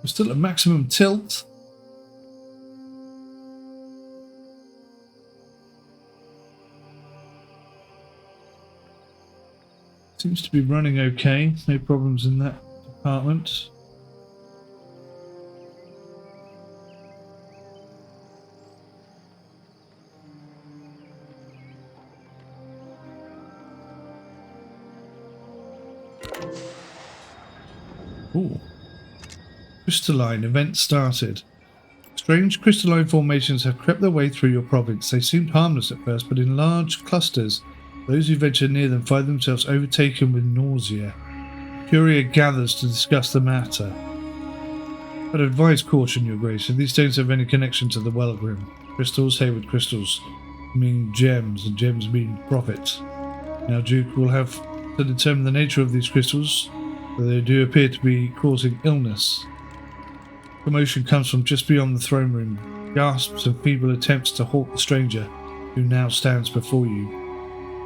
S2: We're still at maximum tilt. Seems to be running okay. No problems in that department. Ooh. Crystalline event started. Strange crystalline formations have crept their way through your province. They seemed harmless at first, but in large clusters, those who venture near them find themselves overtaken with nausea. Courier gathers to discuss the matter. But advise caution, Your Grace, if these stones have any connection to the Wellgrim. Crystals, Hayward crystals, mean gems, and gems mean profit. Now, Duke will have to determine the nature of these crystals, but they do appear to be causing illness. Commotion comes from just beyond the throne room. Gasps and feeble attempts to halt the stranger, who now stands before you.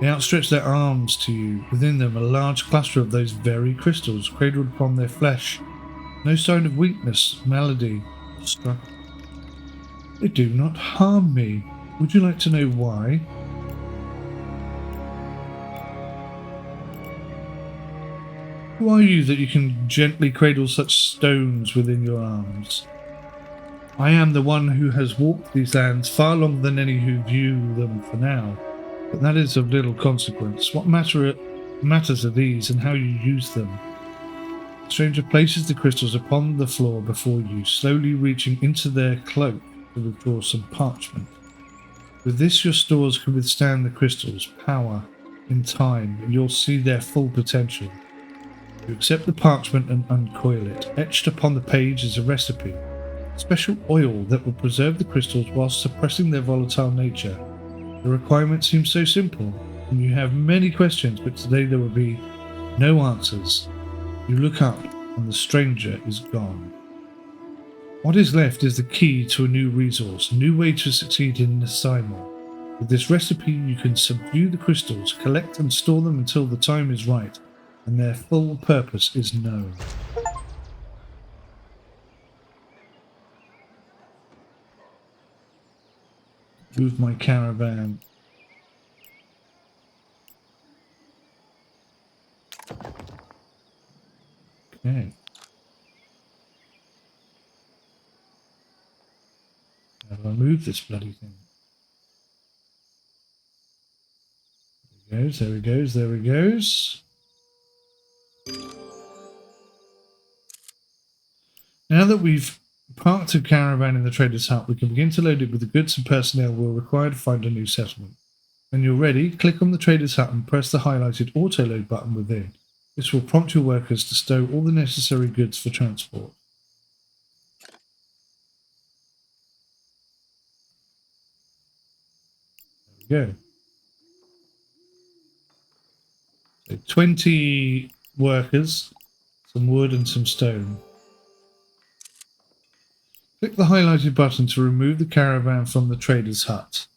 S2: They outstretch their arms to you. Within them, a large cluster of those very crystals, cradled upon their flesh. No sign of weakness, malady, or struggle. They do not harm me. Would you like to know why? Who are you that you can gently cradle such stones within your arms? I am the one who has walked these lands far longer than any who view them for now, but that is of little consequence. What matters are these and how you use them. The stranger places the crystals upon the floor before you, slowly reaching into their cloak to withdraw some parchment. With this, your stores can withstand the crystals' power in time, and you'll see their full potential. You accept the parchment and uncoil it. Etched upon the page is a recipe, a special oil that will preserve the crystals whilst suppressing their volatile nature. The requirement seems so simple, and you have many questions, but today there will be no answers. You look up, and the stranger is gone. What is left is the key to a new resource, a new way to succeed in an assignment. With this recipe, you can subdue the crystals, collect and store them until the time is right, and their full purpose is known. Move my caravan. Okay. How do I move this bloody thing? There he goes, there he goes, there he goes. Now that we've parked a caravan in the trader's hut, we can begin to load it with the goods and personnel we'll require to find a new settlement. When you're ready, click on the trader's hut and press the highlighted auto load button within. This will prompt your workers to stow all the necessary goods for transport. There we go. So 20 workers, some wood and some stone. Click the highlighted button to remove the caravan from the trader's hut.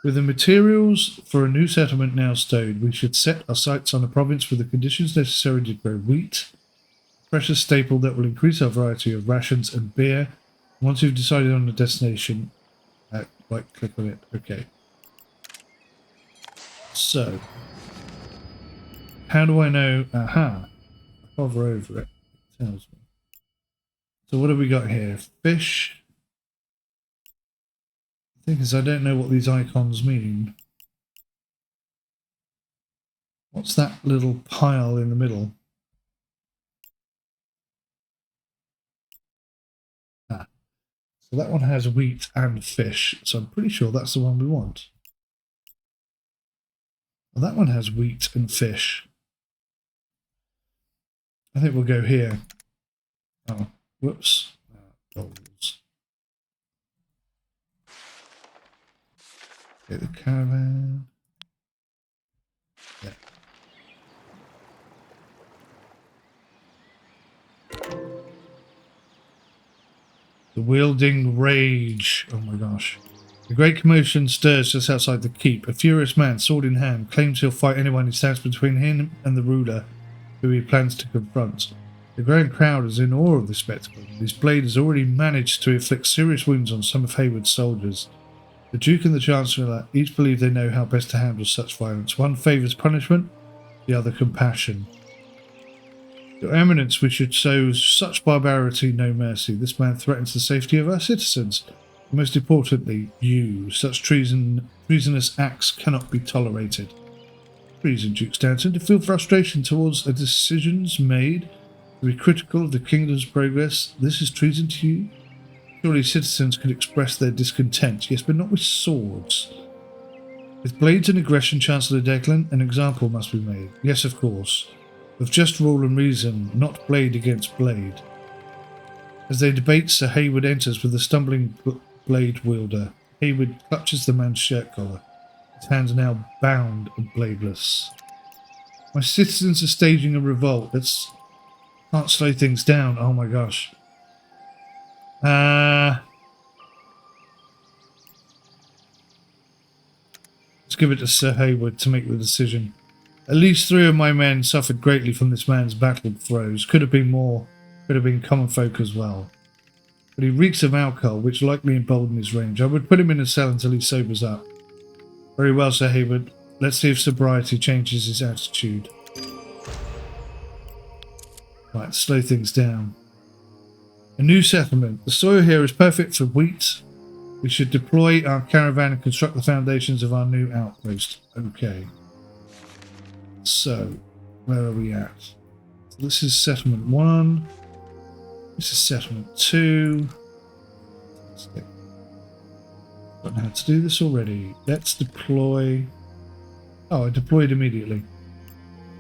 S2: With the materials for a new settlement now stowed, we should set our sights on a province with the conditions necessary to grow wheat, a precious staple that will increase our variety of rations, and beer. Once you've decided on a destination, right click on it. Okay. So, how do I know? Aha. I hover over it. It tells me. So what have we got here? Fish. The thing is, I don't know what these icons mean. What's that little pile in the middle? Ah. So that one has wheat and fish. So I'm pretty sure that's the one we want. Well, that one has wheat and fish. I think we'll go here. Oh, whoops. Goals. Okay, the caravan. Yeah. The wielding rage. Oh my gosh. A great commotion stirs just outside the keep. A furious man, sword in hand, claims he'll fight anyone who stands between him and the ruler who he plans to confront. The growing crowd is in awe of the spectacle. His blade has already managed to inflict serious wounds on some of Hayward's soldiers. The Duke and the Chancellor each believe they know how best to handle such violence. One favours punishment, the other compassion. Your Eminence, we should show such barbarity no mercy. This man threatens the safety of our citizens. And most importantly, you. Such treasonous acts cannot be tolerated. Treason, Duke Stanton, to feel frustration towards the decisions made, to be critical of the kingdom's progress. This is treason to you? Surely citizens can express their discontent, yes, but not with swords. With blades and aggression, Chancellor Declan, an example must be made. Yes, of course. With just rule and reason, not blade against blade. As they debate, Sir Hayward enters with a stumbling blade wielder. Hayward clutches the man's shirt collar. His hands now bound and bladeless. My citizens are staging a revolt. Can't slow things down. Oh my gosh. Let's give it to Sir Hayward to make the decision. At least 3 of my men suffered greatly from this man's battle throes. Could have been more. Could have been common folk as well. But he reeks of alcohol, which likely emboldened his range. I would put him in a cell until he sobers up. Very well, Sir Hayward. Let's see if sobriety changes his attitude. Right, slow things down. A new settlement. The soil here is perfect for wheat. We should deploy our caravan and construct the foundations of our new outpost. Okay. So, where are we at? So this is settlement 1. This is settlement 2. I don't know how to do this already. Let's deploy. Oh, I deployed immediately.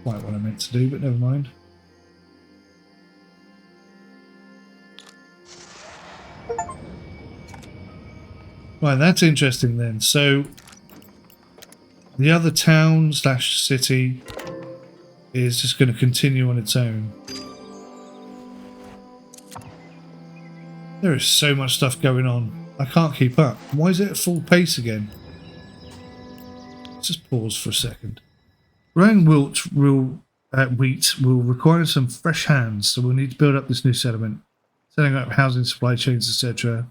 S2: Quite what I meant to do, but never mind. Right, that's interesting then. So the other town / city is just going to continue on its own. There is so much stuff going on. I can't keep up. Why is it at full pace again? Let's just pause for a second. Growing wheat will require some fresh hands, so we'll need to build up this new settlement. Setting up housing, supply chains, etc.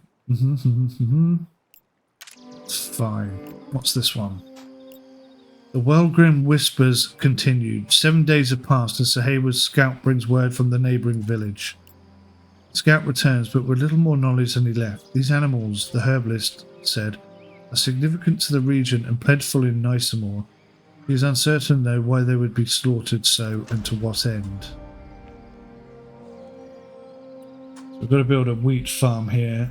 S2: It's fine. What's this one? The Wellgrim whispers continued. 7 days have passed as Sir Hayward's scout brings word from the neighbouring village. The scout returns, but with little more knowledge than he left. These animals, the herbalist said, are significant to the region and plentiful in Nisamore. He is uncertain, though, why they would be slaughtered so and to what end. So we've got to build a wheat farm here.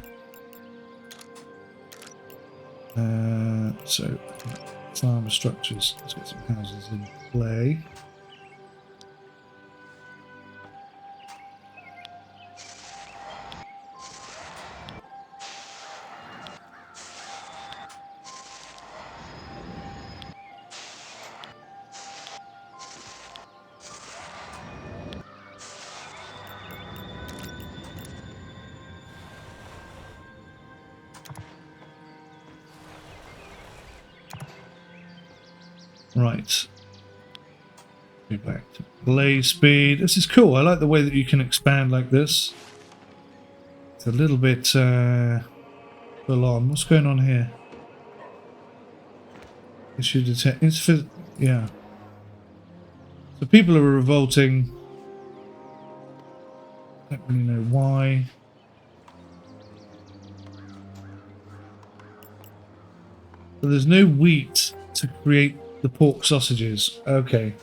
S2: So farm structures. Let's get some houses in play. Right. Go back to play speed. This is cool. I like the way that you can expand like this. It's a little bit full on. What's going on here? Issue detect. It's for, yeah. So people are revolting. Don't really know why. So there's no wheat to create the pork sausages. Okay.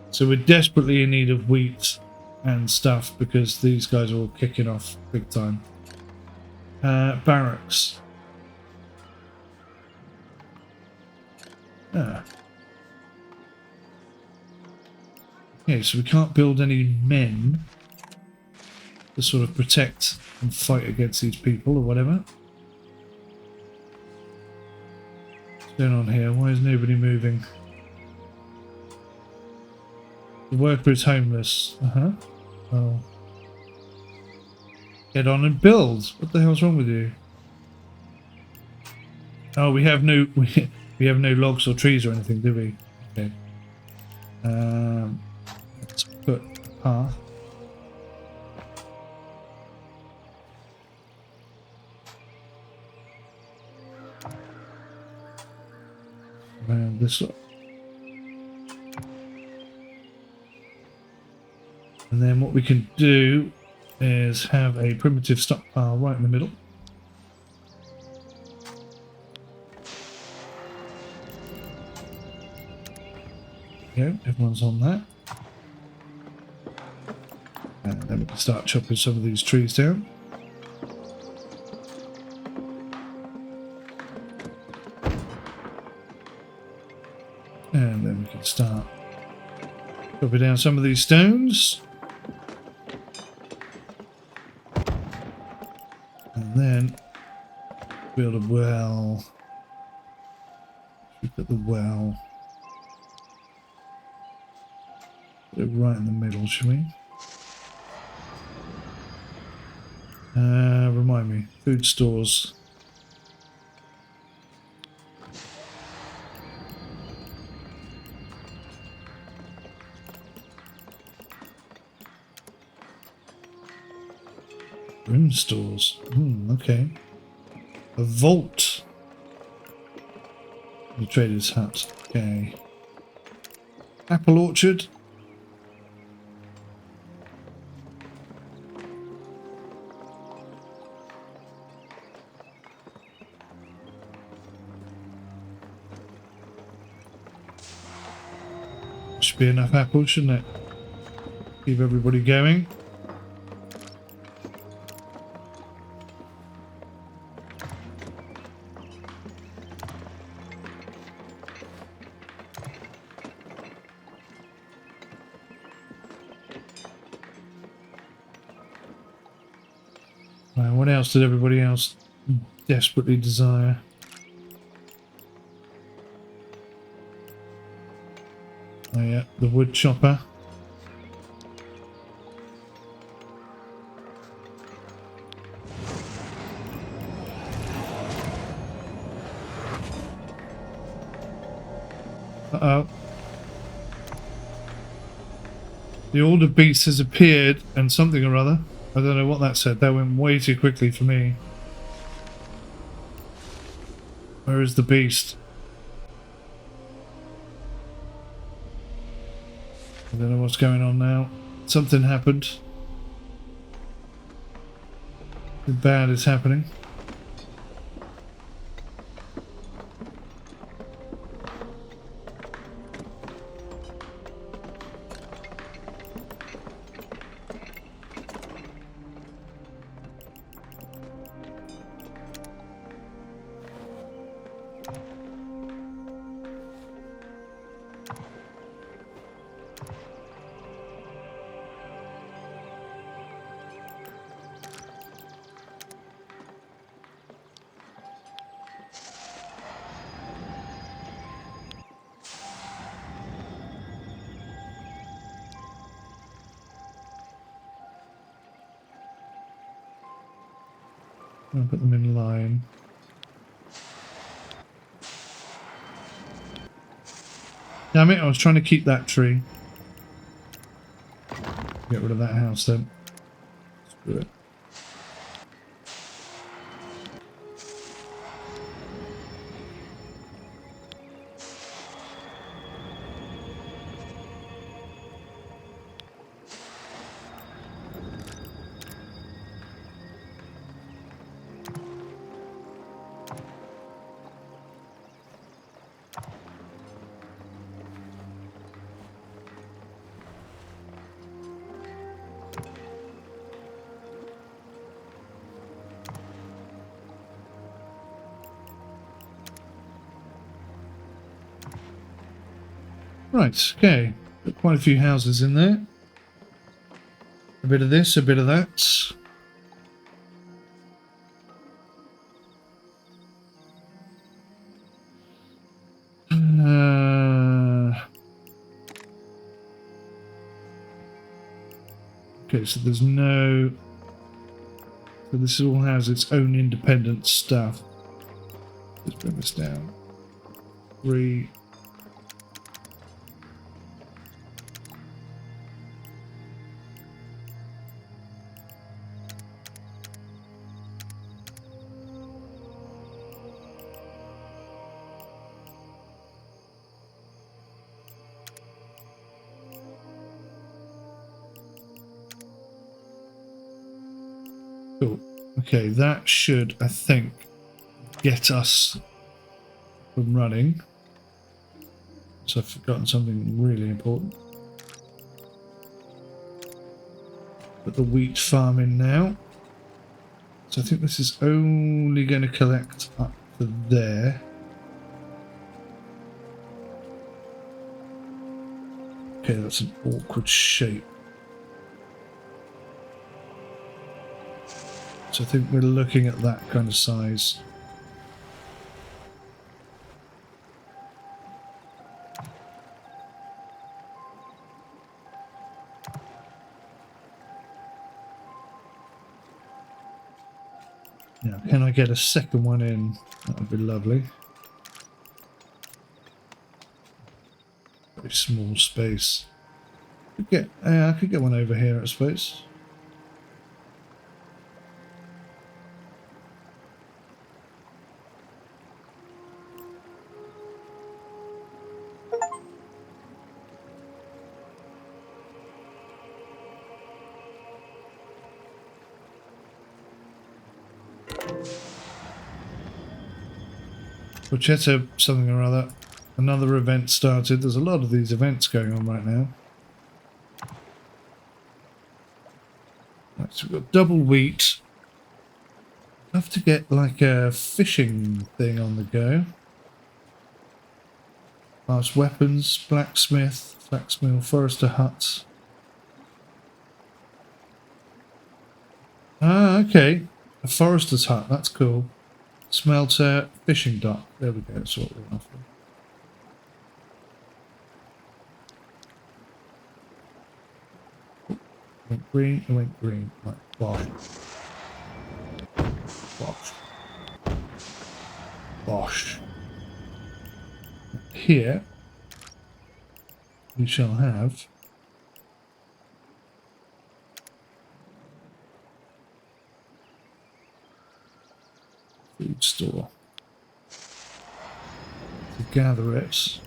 S2: So we're desperately in need of wheat and stuff because these guys are all kicking off big time. Barracks. Ah. Okay, so we can't build any men to sort of protect and fight against these people or whatever. What's going on here? Why is nobody moving? The worker is homeless. Oh. Get on and build. What the hell's wrong with you? Oh, we have no we have no logs or trees or anything, do we? Okay. Let's put a path. Around this way. And then what we can do is have a primitive stockpile right in the middle. There we go, everyone's on that. And then we can start chopping some of these trees down. And then we can start chopping down some of these stones. And then build a well. We've got the well. Put it right in the middle, shall we? Remind me. Food stores. Room stores. Okay. A vault. The trader's hut. Okay. Apple orchard. Should be enough apples, shouldn't it? Keep everybody going. Right, what else did everybody else desperately desire? Oh yeah, the wood chopper. Uh-oh. The older beast has appeared and something or other. I don't know what that said. That went way too quickly for me. Where is the beast? I don't know what's going on now. Something happened. Something bad is happening. I'll put them in line. Damn it, I was trying to keep that tree. Get rid of that house then. Screw it. Right, okay. Got quite a few houses in there. A bit of this, a bit of that. Okay, so there's no... So this all has its own independent stuff. Let's bring this down. 3. Cool. Okay, that should, I think, get us from running. So I've forgotten something really important. Put the wheat farm in now. So I think this is only going to collect up to there. Okay, that's an awkward shape. So I think we're looking at that kind of size. Now, can I get a second one in? That would be lovely. Very small space. I could get one over here, I suppose. Porchetto something or other. Another event started. There's a lot of these events going on right now. Right, so we've got double wheat. I have to get like a fishing thing on the go. Fast weapons, blacksmith, flaxmill, forester hut. Ah, okay. A forester's hut, that's cool. Smelter, fishing dock. There we go, that's what we're after. It went green, it went green. Right, bosh. Bosh. Bosh. Here, we shall have food store. To gather it.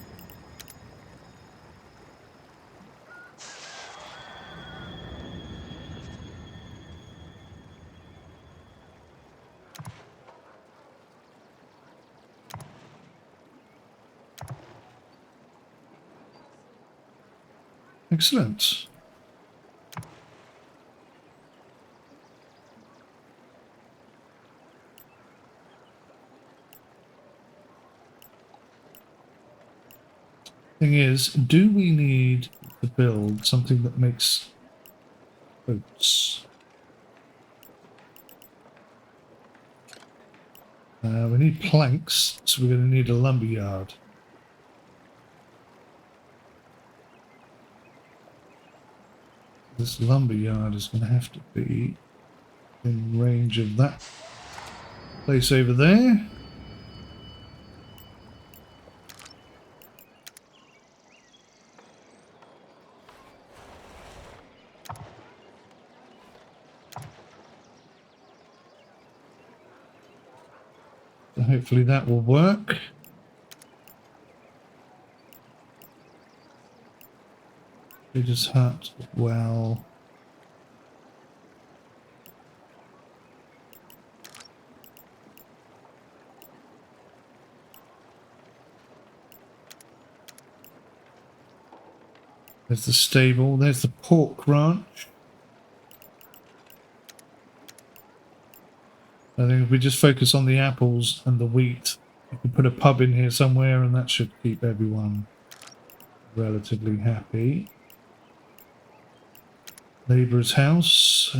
S2: Excellent. Thing is, do we need to build something that makes boats? We need planks, so we're going to need a lumber yard. This lumber yard is going to have to be in range of that place over there. hopefully that will work. Trader's hut, well. There's the stable, there's the pork ranch. I think if we just focus on the apples and the wheat, we can put a pub in here somewhere and that should keep everyone relatively happy. Labourer's house.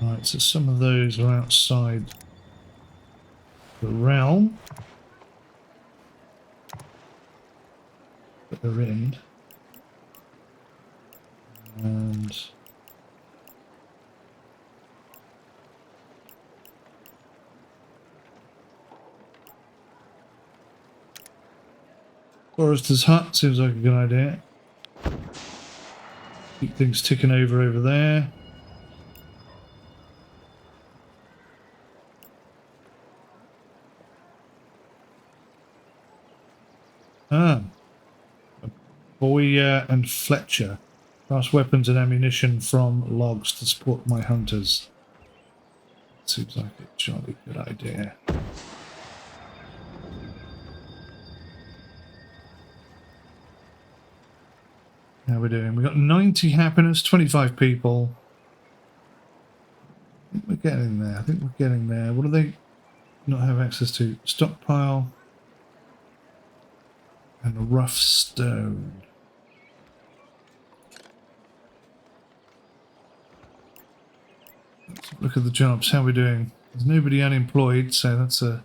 S2: Right, so some of those are outside the realm that they're in. And Forester's hut seems like a good idea. Keep things ticking over there. Boyer and Fletcher. Craft weapons and ammunition from logs to support my hunters. Seems like a jolly good idea. How are we doing? We've got 90 happiness, 25 people. I think we're getting there. What do they not have access to? Stockpile. And a rough stone. Let's look at the jobs. How are we doing? There's nobody unemployed, so that's a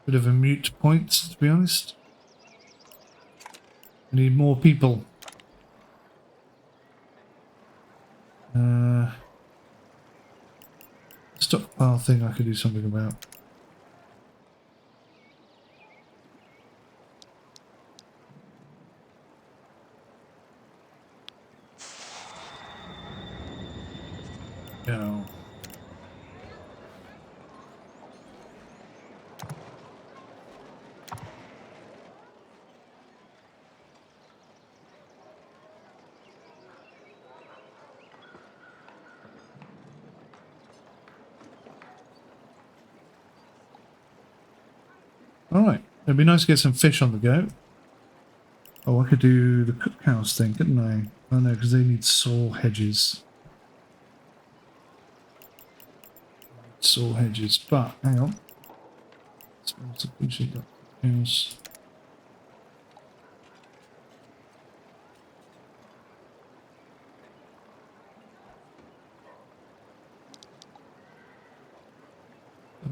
S2: bit of a mute point, to be honest. We need more people. Stockpile thing I could do something about. No. Alright, it'd be nice to get some fish on the go. Oh, I could do the cookhouse thing, couldn't I? Oh no, because they need saw hedges. Saw hedges, but hang on. House.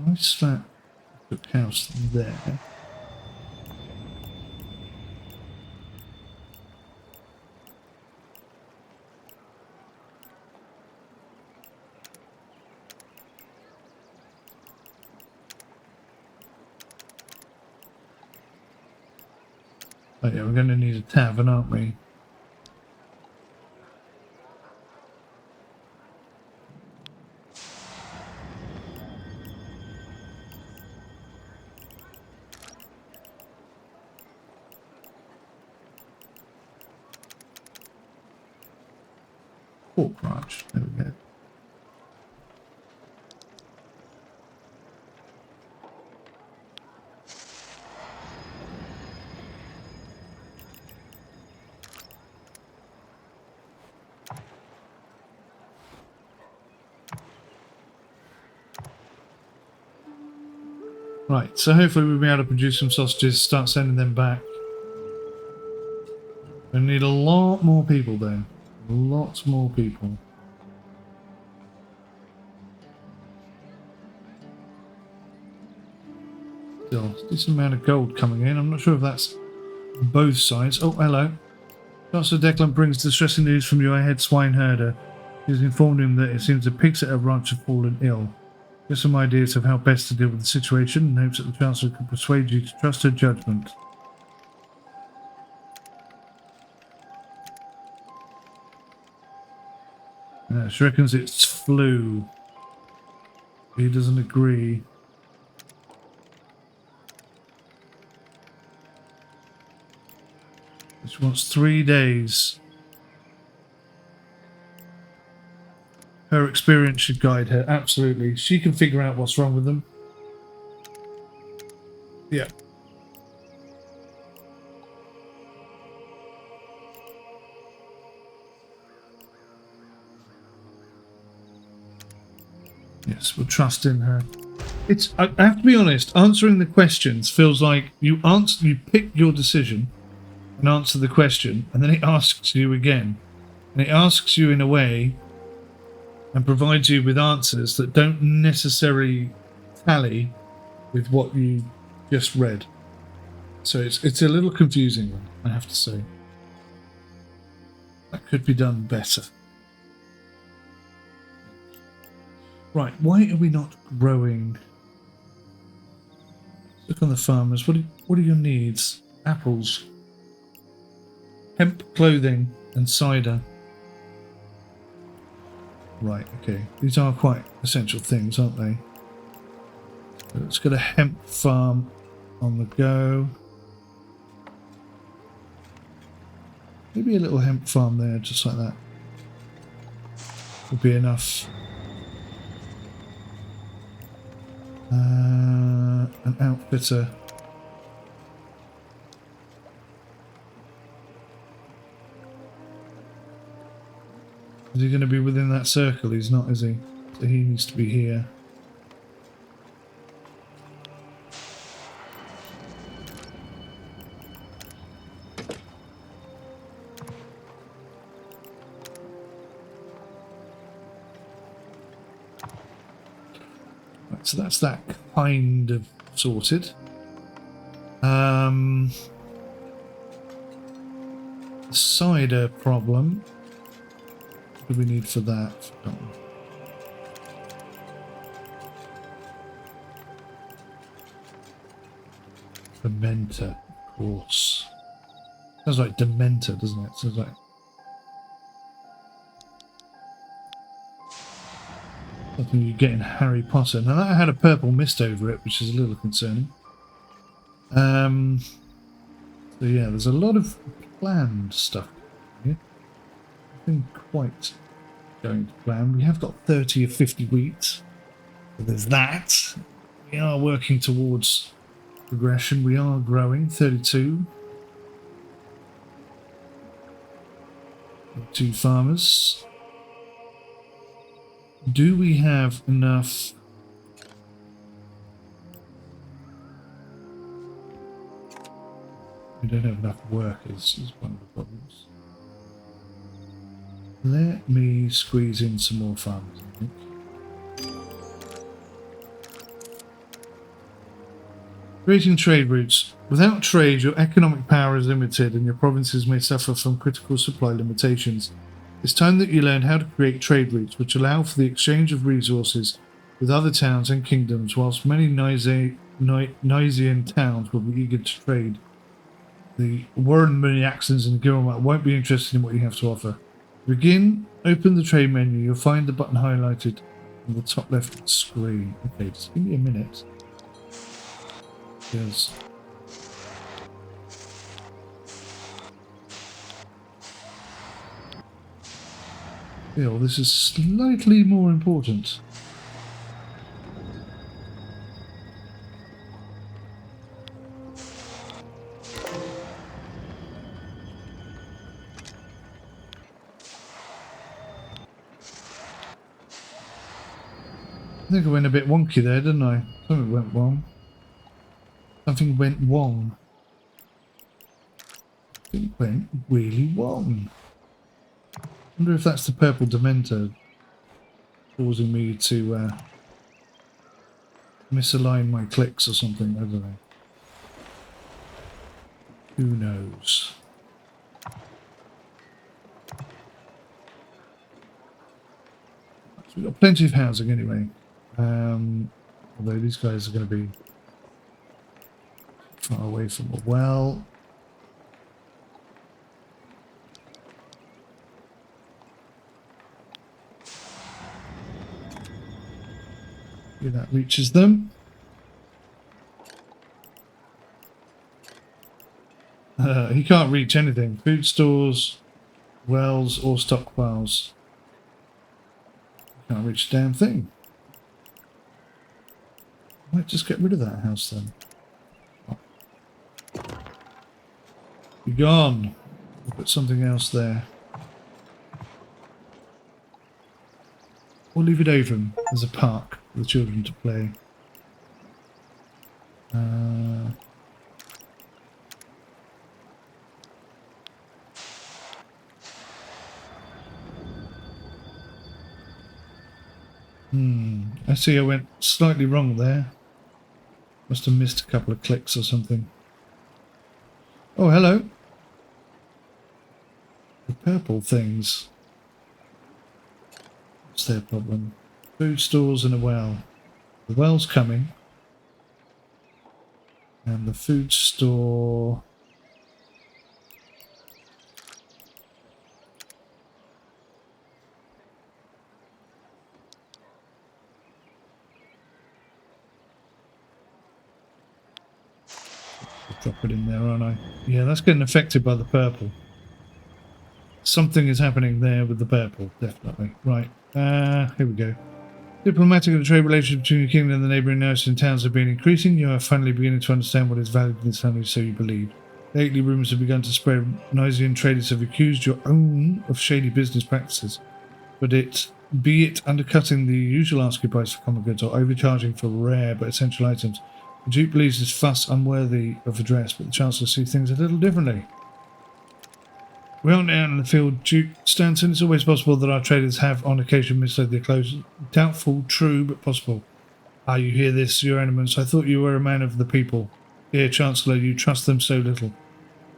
S2: I slap the house there. Oh yeah, we're going to need a tavern, aren't we? Pork ranch, there we go. Right, so hopefully we'll be able to produce some sausages, start sending them back. We need a lot more people though. Lots more people. Still, decent amount of gold coming in. I'm not sure if that's both sides. Oh, hello. Chancellor Declan brings distressing news from your head swine herder. He's informed him that it seems the pigs at our ranch have fallen ill. Give some ideas of how best to deal with the situation and hopes that the Chancellor can persuade you to trust her judgment. She reckons it's flu. He doesn't agree. She wants 3 days. Her experience should guide her, absolutely. She can figure out what's wrong with them. Yeah. Yes, we'll trust in her. I have to be honest, answering the questions feels like you pick your decision and answer the question, and then it asks you again. And it asks you in a way and provides you with answers that don't necessarily tally with what you just read. So it's a little confusing, I have to say. That could be done better. Right, why are we not growing? Look on the farmers. What are your needs? Apples, hemp clothing, and cider. Right, okay. These are quite essential things, aren't they? So let's get a hemp farm on the go. Maybe a little hemp farm there, just like that. Would be enough. An outfitter. Is he going to be within that circle? He's not, is he? So he needs to be here. Right, so that's that kind of sorted. Cider problem. What do we need for that? Fermenter, of course. Sounds like Dementor, doesn't it? Sounds like something you get in Harry Potter. Now that had a purple mist over it, which is a little concerning. So yeah, there's a lot of planned stuff here. Nothing quite going to plan. We have got 30 or 50 wheat. So there's that. We are working towards progression. We are growing. 32. 2 farmers. Do we have enough? We don't have enough workers, is one of the problems. Let me squeeze in some more farmers, I think. Creating trade routes. Without trade, your economic power is limited and your provinces may suffer from critical supply limitations. It's time that you learn how to create trade routes which allow for the exchange of resources with other towns and kingdoms, whilst many Nysian towns will be eager to trade. The Warren Miniaxons and the Gilmar won't be interested in what you have to offer. To begin, open the trade menu. You'll find the button highlighted on the top left of the screen. Okay, just give me a minute. Yes. Feel this is slightly more important. I think I went a bit wonky there, didn't I? Something went wrong. Something went wrong. It went really wrong. I wonder if that's the purple Dementor causing me to misalign my clicks or something. I don't know. Who knows? We've got plenty of housing anyway. Although these guys are going to be far away from a well. Yeah, that reaches them. He can't reach anything. Food stores, wells, or stockpiles. Can't reach a damn thing. Might just get rid of that house then. Be gone. We'll put something else there. Or leave it open as a park for the children to play. I see I went slightly wrong there. Must have missed a couple of clicks or something. Oh, hello. The purple things. What's their problem? Food stores and a well. The well's coming. And the food store... Drop it in there, aren't I? Yeah, that's getting affected by the purple. Something is happening there with the purple, definitely. Right, here we go. Diplomatic and trade relations between the kingdom and the neighbouring nations and towns have been increasing. You are finally beginning to understand what is valued in this family, so you believe. Lately, rumours have begun to spread. Nysian traders have accused your own of shady business practices, but be it undercutting the usual asking price for common goods or overcharging for rare but essential items. The Duke believes this fuss unworthy of address, but the Chancellor sees things a little differently. We aren't out in the field, Duke Stanton. It's always possible that our traders have on occasion misled their clothes. Doubtful, true, but possible. Ah, you hear this, your eminence. I thought you were a man of the people. Dear Chancellor, you trust them so little.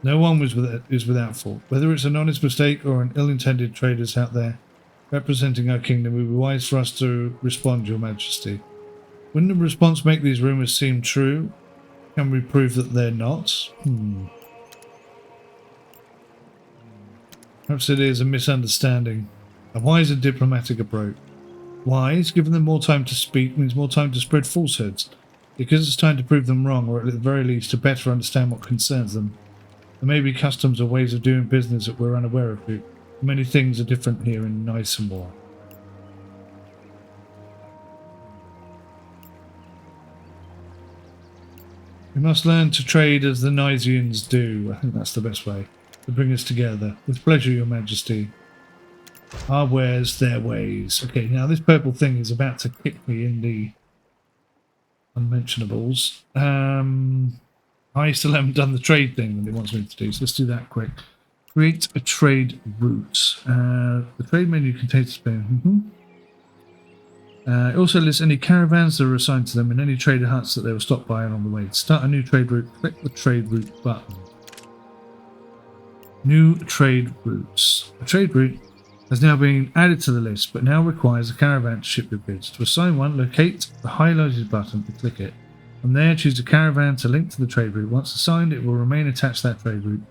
S2: No one is without fault. Whether it's an honest mistake or an ill-intended traders out there representing our kingdom, it would be wise for us to respond, Your Majesty. Wouldn't the response make these rumours seem true? Can we prove that they're not? Perhaps it is a misunderstanding. A wise and diplomatic approach. Wise, giving them more time to speak means more time to spread falsehoods. Because it's time to prove them wrong, or at the very least to better understand what concerns them. There may be customs or ways of doing business that we're unaware of. Many things are different here in Nysamore. We must learn to trade as the Nysians do. I think that's the best way to bring us together. With pleasure, Your Majesty. Our wares, their ways. Okay, now this purple thing is about to kick me in the unmentionables. I still haven't done the trade thing that it wants me to do, so let's do that quick. Create a trade route. The trade menu contains spin. It also lists any caravans that are assigned to them and any trader huts that they will stop by along the way. To start a new trade route, click the trade route button. New trade routes. A trade route has now been added to the list, but now requires a caravan to ship your goods. To assign one, locate the highlighted button and click it. From there, choose a caravan to link to the trade route. Once assigned, it will remain attached to that trade route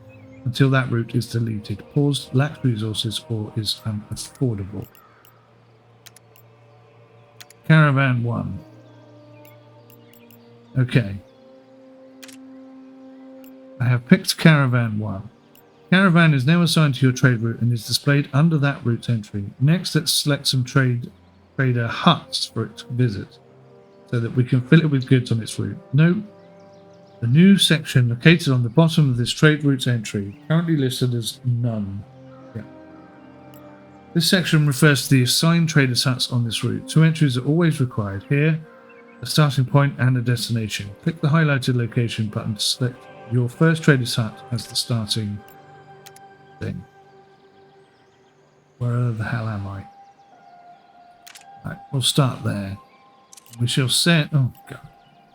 S2: until that route is deleted, paused, lacks resources, or is unaffordable. Caravan 1. Okay. I have picked Caravan 1. Caravan is now assigned to your trade route and is displayed under that route's entry. Next, let's select some trader huts for it to visit, so that we can fill it with goods on its route. Note, the new section located on the bottom of this trade route's entry, currently listed as none. This section refers to the assigned traders' huts on this route. 2 entries are always required. Here, a starting point and a destination. Click the highlighted location button to select your first trader's hut as the starting thing. Where the hell am I? Right, we'll start there. We shall set... Oh, God.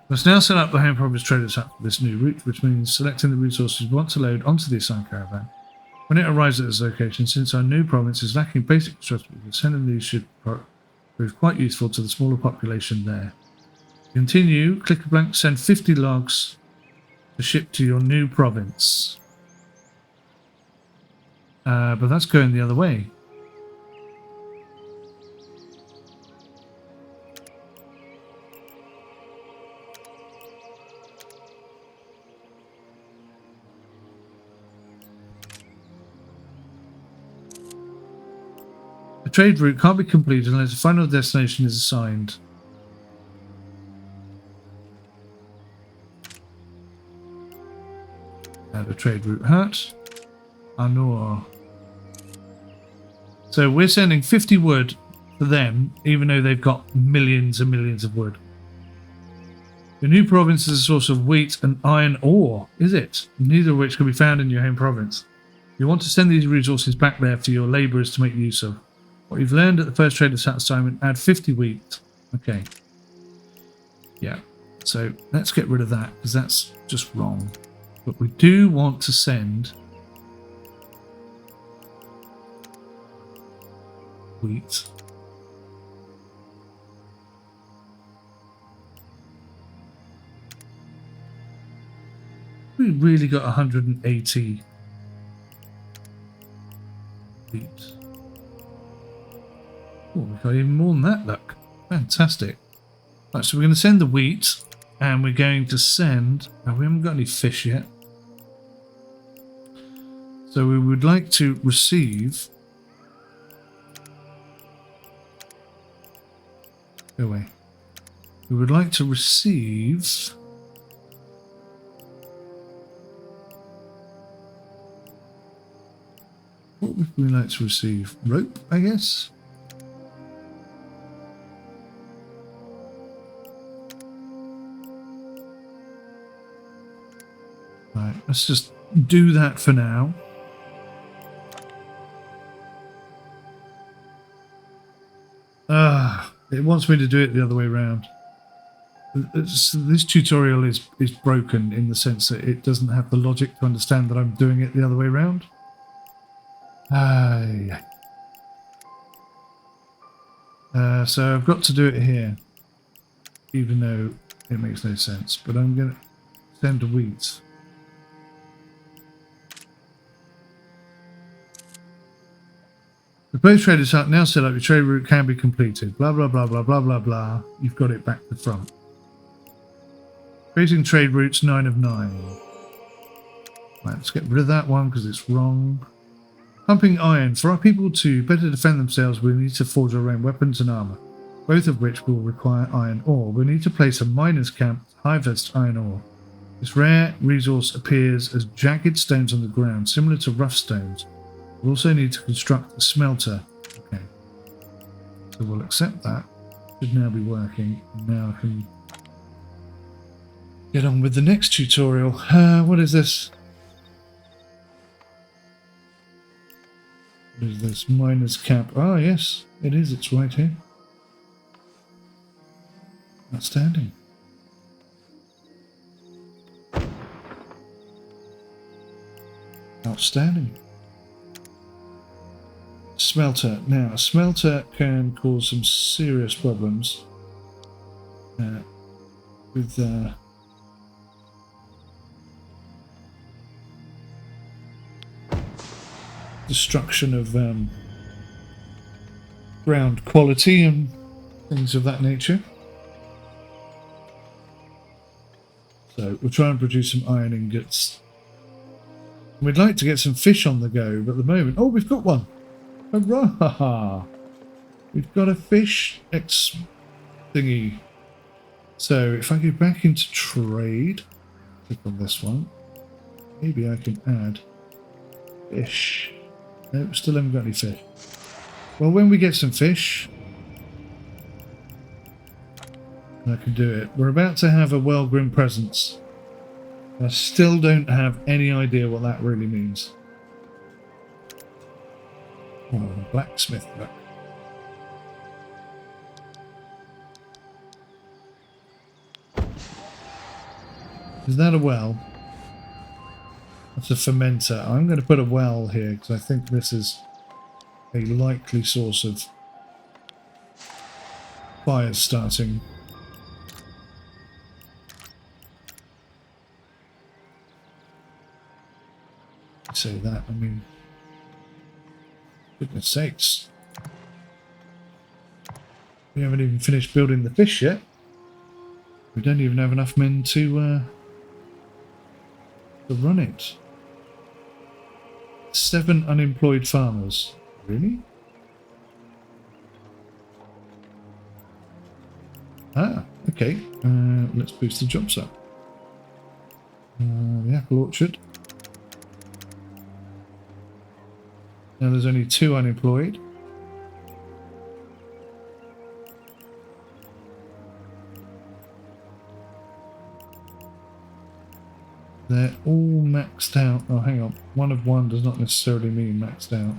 S2: Let's now set up the home province trader's hut for this new route, which means selecting the resources we want to load onto the assigned caravan. When it arrives at this location, since our new province is lacking basic construction, sending these should Proved quite useful to the smaller population there. Continue. Click a blank. Send 50 logs to ship to your new province. But that's going the other way. A trade route can't be completed unless a final destination is assigned. Add a trade route hut. Anor. So we're sending 50 wood to them, even though they've got millions and millions of wood. Your new province is a source of wheat and iron ore, is it? Neither of which can be found in your home province. You want to send these resources back there for your labourers to make use of. What you've learned at the first trader's hut assignment, add 50 wheat. Okay. Yeah. So let's get rid of that, because that's just wrong. But we do want to send wheat. We really got 180 wheat. Oh, we got even more than that, look. Fantastic. Right, so we're going to send the wheat, and we're going to send... Oh, we haven't got any fish yet. So we would like to receive... Go away. We would like to receive... What would we like to receive? Rope, I guess? Right, let's just do that for now. It wants me to do it the other way around. This tutorial is broken in the sense that it doesn't have the logic to understand that I'm doing it the other way around. So I've got to do it here, even though it makes no sense. But I'm going to send a wheat. The post trader's hut now set up. Your trade route can be completed. Blah blah blah blah blah blah blah. You've got it back to front. Creating trade routes 9 of 9. Right, let's get rid of that one because it's wrong. Pumping iron. For our people to better defend themselves, we need to forge our own weapons and armour, both of which will require iron ore. We need to place a miner's camp to harvest iron ore. This rare resource appears as jagged stones on the ground, similar to rough stones. We also need to construct a smelter. Okay. So we'll accept that. Should now be working. And now I can get on with the next tutorial. What is this? What is this? Miner's camp. Ah, yes, it is. It's right here. Outstanding. Outstanding. Smelter. Now, a smelter can cause some serious problems with destruction of ground quality and things of that nature. So we'll try and produce some iron ingots. We'd like to get some fish on the go, but at the moment... Oh, we've got one! Hurrah! We've got a fish thingy. So if I go back into trade, click on this one, maybe I can add fish. No, still haven't got any fish. Well, when we get some fish, I can do it. We're about to have a well-groomed presence. I still don't have any idea what that really means. Oh, blacksmith. Look. Is that a well? That's a fermenter. I'm going to put a well here because I think this is a likely source of Fire's starting. I say that, I mean, goodness sakes. We haven't even finished building the fish yet. We don't even have enough men to run it. 7 unemployed farmers. Really? Ah, okay. Let's boost the jobs up. The apple orchard. Now there's only 2 unemployed. They're all maxed out. Oh, hang on. 1 of 1 does not necessarily mean maxed out.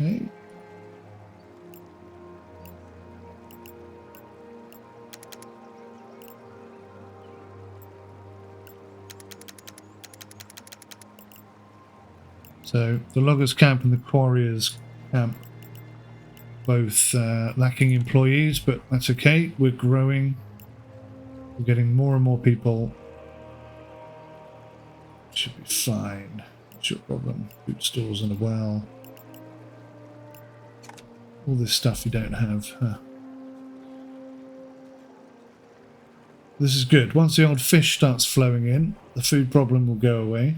S2: Okay. So the loggers camp and the quarriers camp both lacking employees, but that's okay. We're growing. We're getting more and more people. Should be fine. What's your problem? Food stores and a well. All this stuff you don't have. Huh. This is good. Once the old fish starts flowing in, the food problem will go away.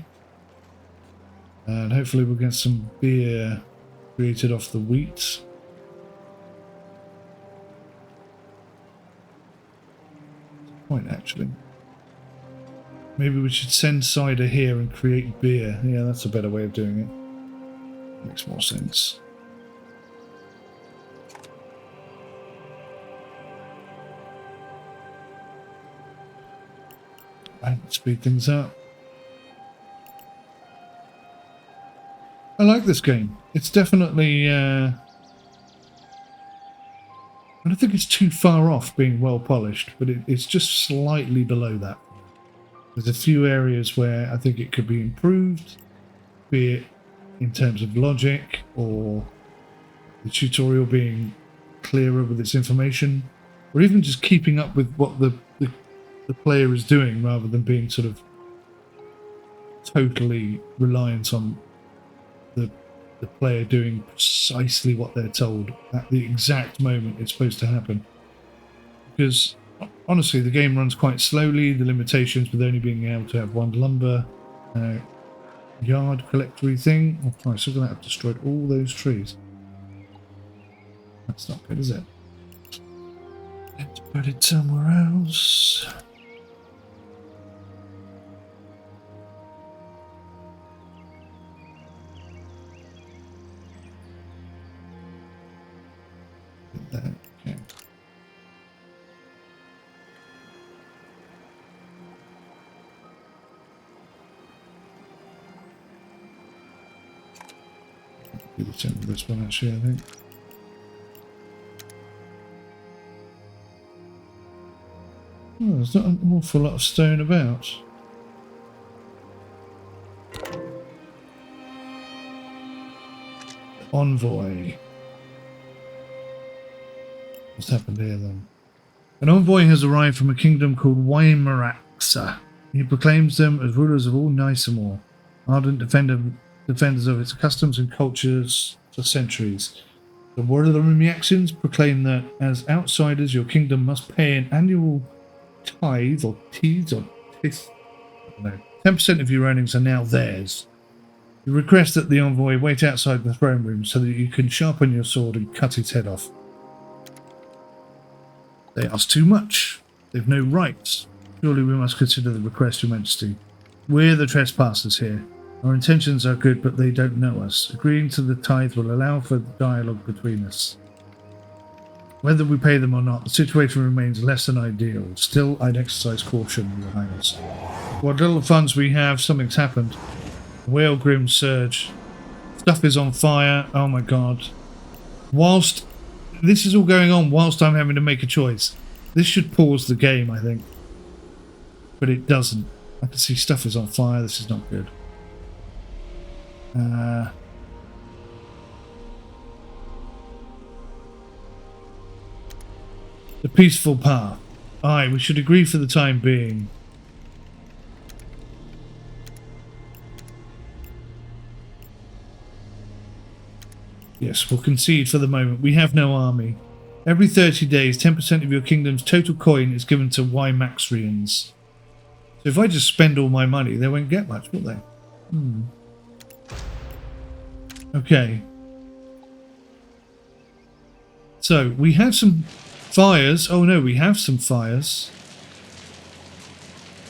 S2: And hopefully we'll get some beer created off the wheat. Point actually. Maybe we should send cider here and create beer. Yeah, that's a better way of doing it. Makes more sense. Right, speed things up. I like this game. It's definitely... I don't think it's too far off being well polished, but it's just slightly below that. There's a few areas where I think it could be improved, be it in terms of logic or the tutorial being clearer with its information, or even just keeping up with what the player is doing rather than being sort of totally reliant on the player doing precisely what they're told at the exact moment it's supposed to happen. Because honestly, the game runs quite slowly. The limitations with only being able to have 1 lumber yard collectory thing. Oh Christ, look at that, I've destroyed all those trees. That's not good, is it? Let's put it somewhere else. Okay. Do the same with this one actually, I think. Oh, there's not an awful lot of stone about. Envoy. What's happened here then? An envoy has arrived from a kingdom called Weimaraxa. He proclaims them as rulers of all Nisamor, ardent defenders of its customs and cultures for centuries. The reactions proclaim that as outsiders, your kingdom must pay an annual tithe or tees or tith. I don't know. 10% of your earnings are now theirs. You request that the envoy wait outside the throne room so that you can sharpen your sword and cut its head off. They ask too much. They've no rights. Surely we must consider the request, Your Majesty. We're the trespassers here. Our intentions are good, but they don't know us. Agreeing to the tithe will allow for dialogue between us. Whether we pay them or not, the situation remains less than ideal. Still, I'd exercise caution, Your Highness. What little funds we have, something's happened. Whale Grim surge. Stuff is on fire. Oh my god. Whilst this is all going on whilst I'm having to make a choice. This should pause the game, I think. But it doesn't. I can see stuff is on fire. This is not good. The peaceful path. Aye, we should agree for the time being. Yes, we'll concede for the moment. We have no army. Every 30 days, 10% of your kingdom's total coin is given to Wymaxrians. So if I just spend all my money, they won't get much, will they? Okay. So, we have some fires. Oh no, we have some fires.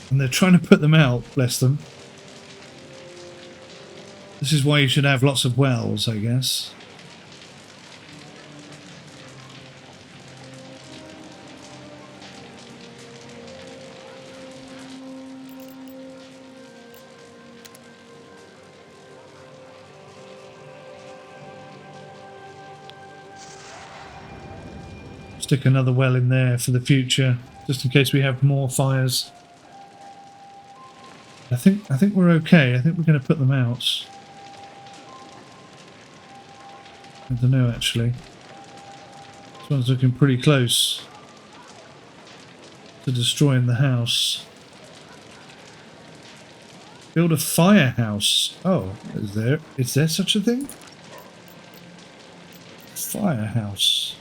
S2: And they're trying to put them out, bless them. This is why you should have lots of wells, I guess. Stick another well in there for the future, just in case we have more fires. I think we're okay. I think we're going to put them out. I don't know actually. This one's looking pretty close to destroying the house. Build a firehouse. Oh, is there such a thing? Firehouse.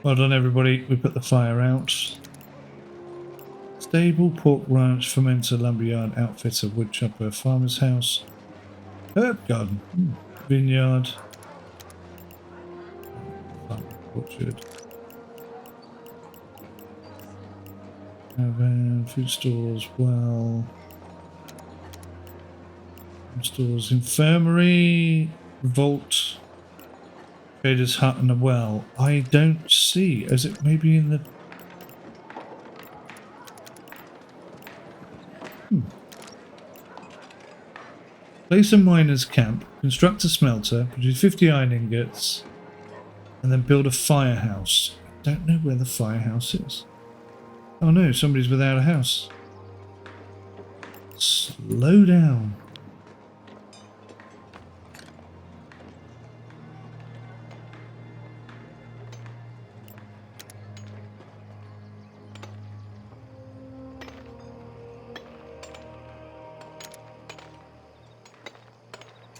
S2: Well done everybody, we put the fire out. Stable, pork ranch, fermenter, lumberyard, outfitter, wood chopper, farmer's house, herb garden, vineyard, orchard, caravan, food stores, well, stores, infirmary, vault, trader's hut and a well. I don't see. Is it maybe in the... Place a miner's camp, construct a smelter, produce 50 iron ingots, and then build a firehouse. I don't know where the firehouse is. Oh no, somebody's without a house. Slow down.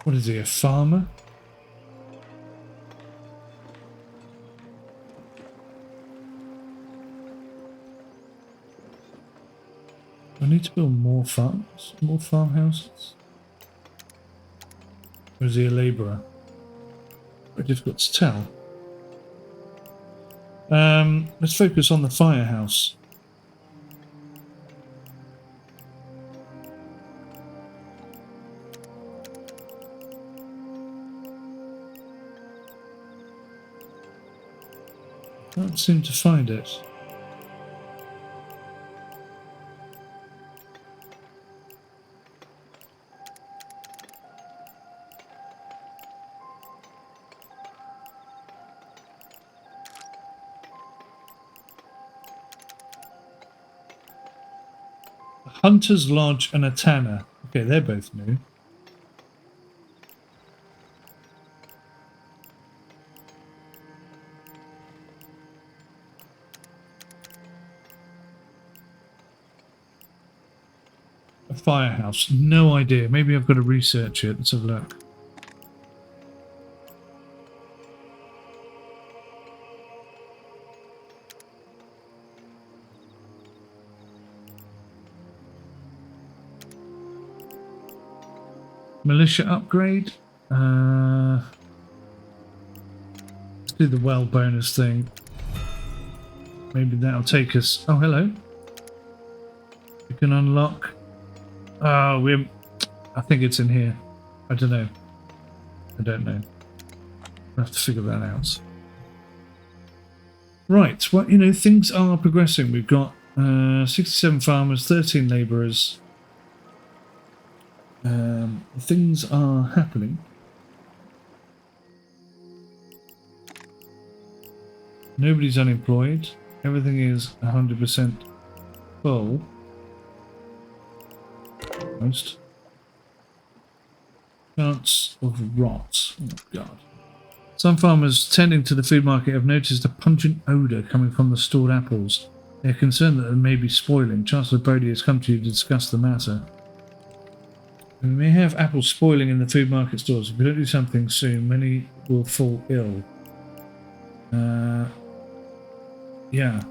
S2: What is he, a farmer? I need to build more farms, more farmhouses. Or is he a labourer? Very difficult to tell. Let's focus on the firehouse. Can't seem to find it. A Hunter's Lodge and a Tanner. Okay, they're both new. Firehouse, no idea. Maybe I've got to research it. Let's have a look. Militia upgrade. Let's do the well bonus thing. Maybe that'll take us. Oh, hello. You can unlock. Oh, I think it's in here. I don't know. I don't know. We'll have to figure that out. Right, well, you know, things are progressing. We've got 67 farmers, 13 labourers. Things are happening. Nobody's unemployed. Everything is 100% full. Most. Chance of rot. Oh, God. Some farmers tending to the food market have noticed a pungent odour coming from the stored apples. They are concerned that they may be spoiling. Chancellor Brody has come to you to discuss the matter. We may have apples spoiling in the food market stores. If we don't do something soon, many will fall ill. Yeah.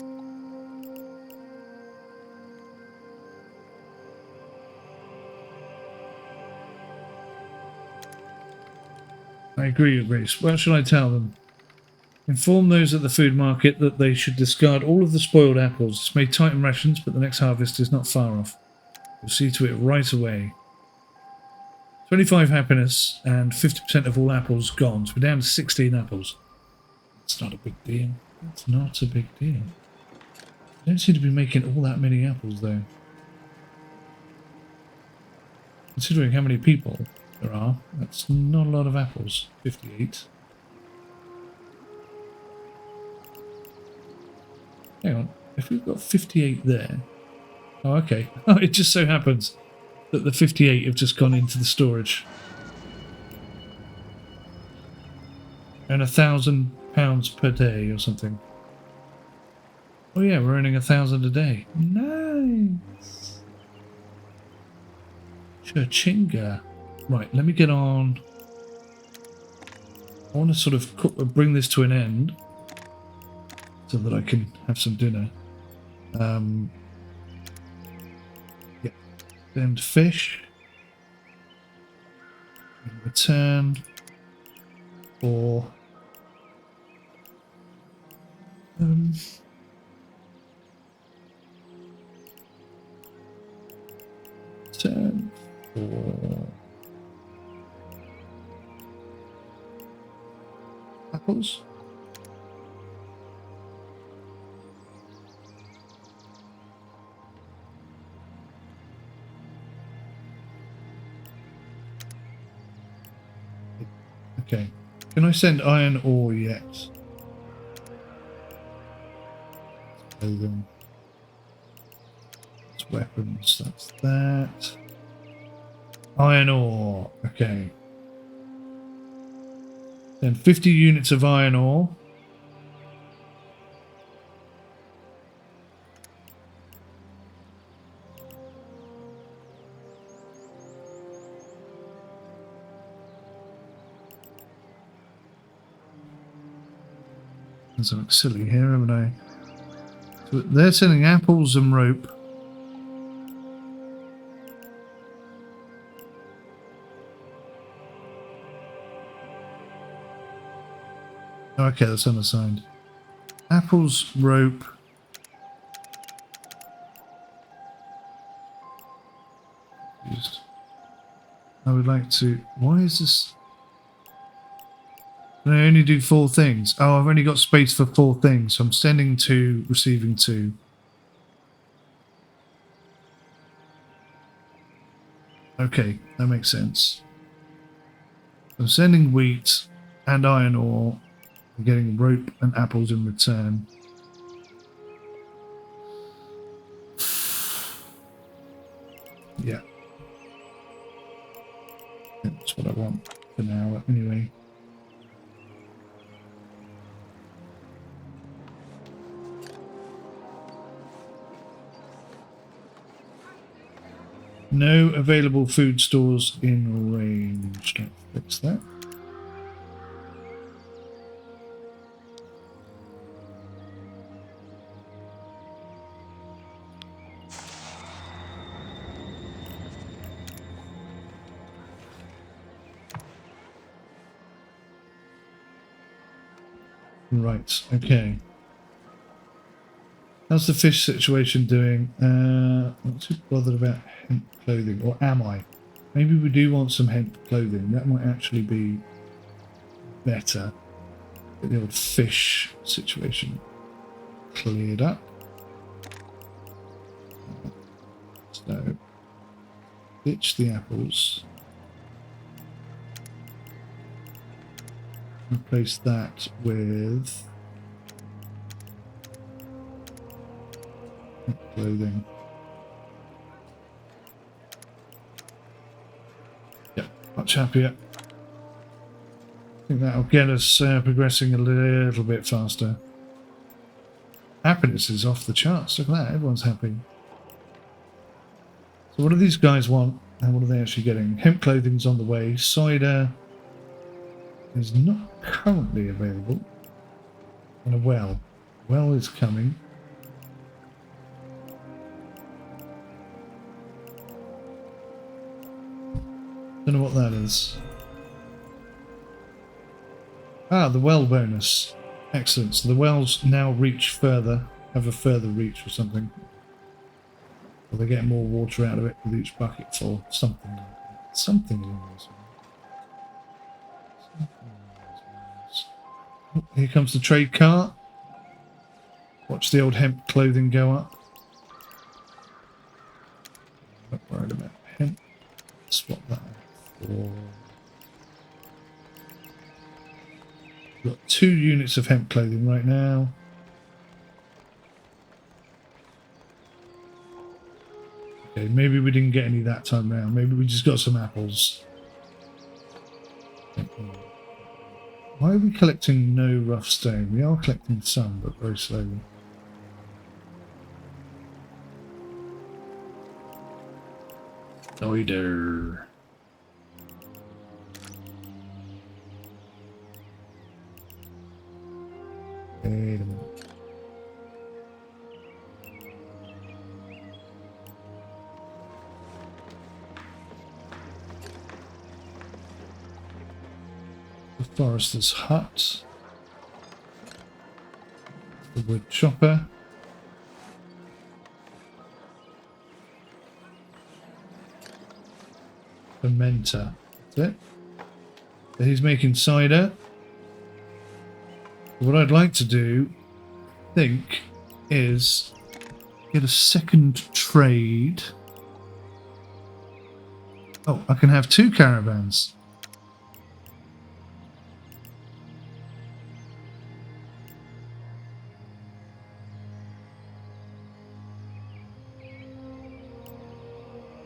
S2: I agree, Grace. What shall I tell them? Inform those at the food market that they should discard all of the spoiled apples. This may tighten rations, but the next harvest is not far off. We'll see to it right away. 25 happiness and 50% of all apples gone. So we're down to 16 apples. It's not a big deal. It's not a big deal. I don't seem to be making all that many apples, though. Considering how many people there are, that's not a lot of apples. 58. Hang on. If we've got 58 there... Oh, okay. Oh, it just so happens that the 58 have just gone into the storage. And £1,000 per day or something. Oh yeah, we're earning 1,000 a day. Nice. Churchinga. Right, let me get on. I want to sort of bring this to an end so that I can have some dinner. Yeah. Send fish. In return for return for apples. Okay. Can I send iron ore yet? Clothing. That's weapons. That's that. Iron ore. Okay. Then 50 units of iron ore. Something silly here, haven't I? So they're sending apples and rope. Okay, that's unassigned. Apples, rope. I would like to... Why is this... Can I only do 4 things? Oh, I've only got space for 4 things. So I'm sending 2, receiving 2. Okay, that makes sense. I'm sending wheat and iron ore. I'm getting rope and apples in return. Yeah. That's what I want for now, anyway. No available food stores in range. Let's fix that. Right, okay. How's the fish situation doing? Not too bothered about hemp clothing, or am I? Maybe we do want some hemp clothing. That might actually be better. The old fish situation. cleared up. So ditch the apples. Replace that with clothing. Yep, much happier. I think that'll get us progressing a little bit faster. Happiness is off the charts. Look at that, everyone's happy. So what do these guys want, and what are they actually getting? Hemp clothing's on the way. Cider is not currently available. And a well. Well is coming. Don't know what that is. Ah, the well bonus. Excellent. So the wells now reach further, have a further reach or something. Or they get more water out of it with each bucket full. Something like that. Something along those lines. Oh, here comes the trade cart. Watch the old hemp clothing go up. Not worried about hemp. Swap that out for... We've got 2 units of hemp clothing right now. Okay, maybe we didn't get any that time round. Maybe we just got some apples. Why are we collecting no rough stone? We are collecting some, but very slowly. Cider. Wait a minute. The forester's hut. The wood chopper. Fermenter. That's it. So he's making cider. What I'd like to do, I think, is get a second trade. Oh, I can have 2 caravans.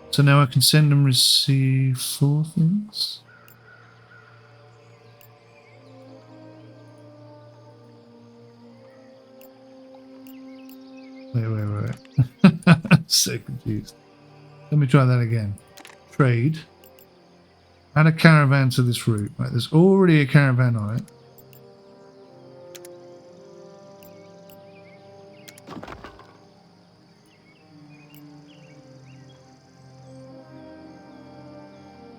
S2: So now I can send and receive 4 things. Wait. I'm so confused. Let me try that again. Trade. Add a caravan to this route. Right, there's already a caravan on it.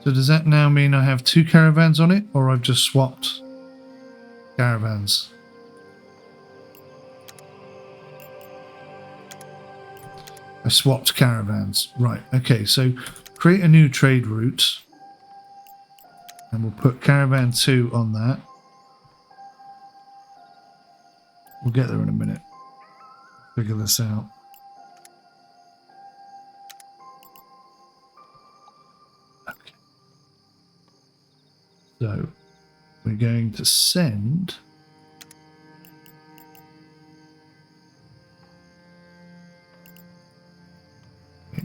S2: So does that now mean I have 2 caravans on it, or I've just swapped caravans? I swapped caravans. Right, okay, so create a new trade route. And we'll put caravan 2 on that. We'll get there in a minute. Figure this out. Okay. So, we're going to send... Wait.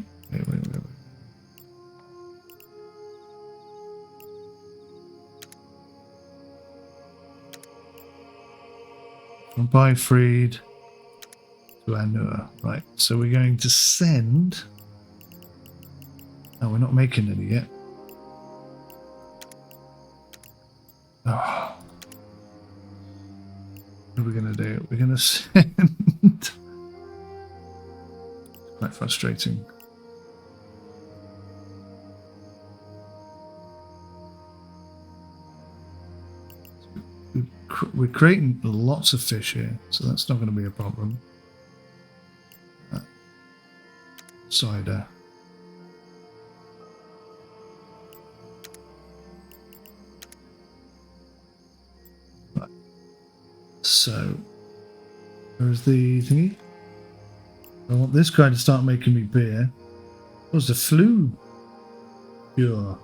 S2: From Byfried to Anur. Right, so we're going to send... Oh, we're not making any yet. Oh. What are we going to do? We're going to send... Quite frustrating. We're creating lots of fish here, so that's not going to be a problem. Cider. Right. So Where's the thingy? I want this guy to start making me beer. What's the flu? Pure.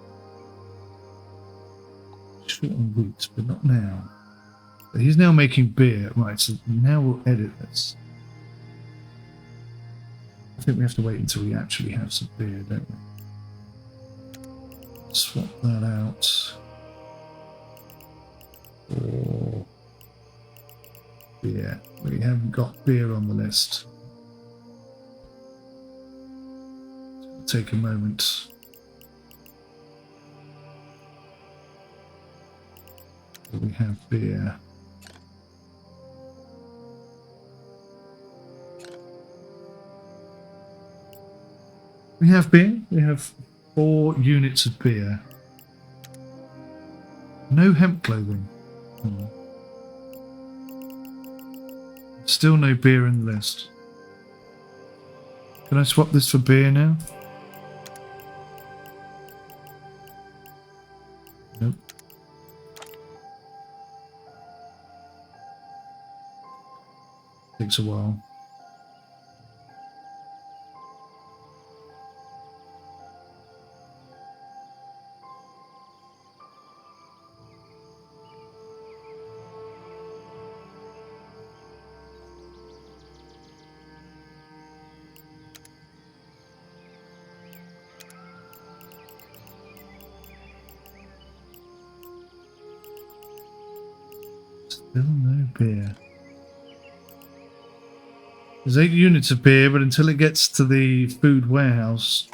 S2: Short on wheat, but not now. But he's now making beer. Right, so now we'll edit this. I think we have to wait until we actually have some beer, don't we? Swap that out. Or beer. We haven't got beer on the list. It'll take a moment. We have beer. We have beer. We have 4 units of beer. No hemp clothing. Still no beer in the list. Can I swap this for beer now? Nope. Takes a while. Still no beer. There's 8 units of beer, but until it gets to the food warehouse,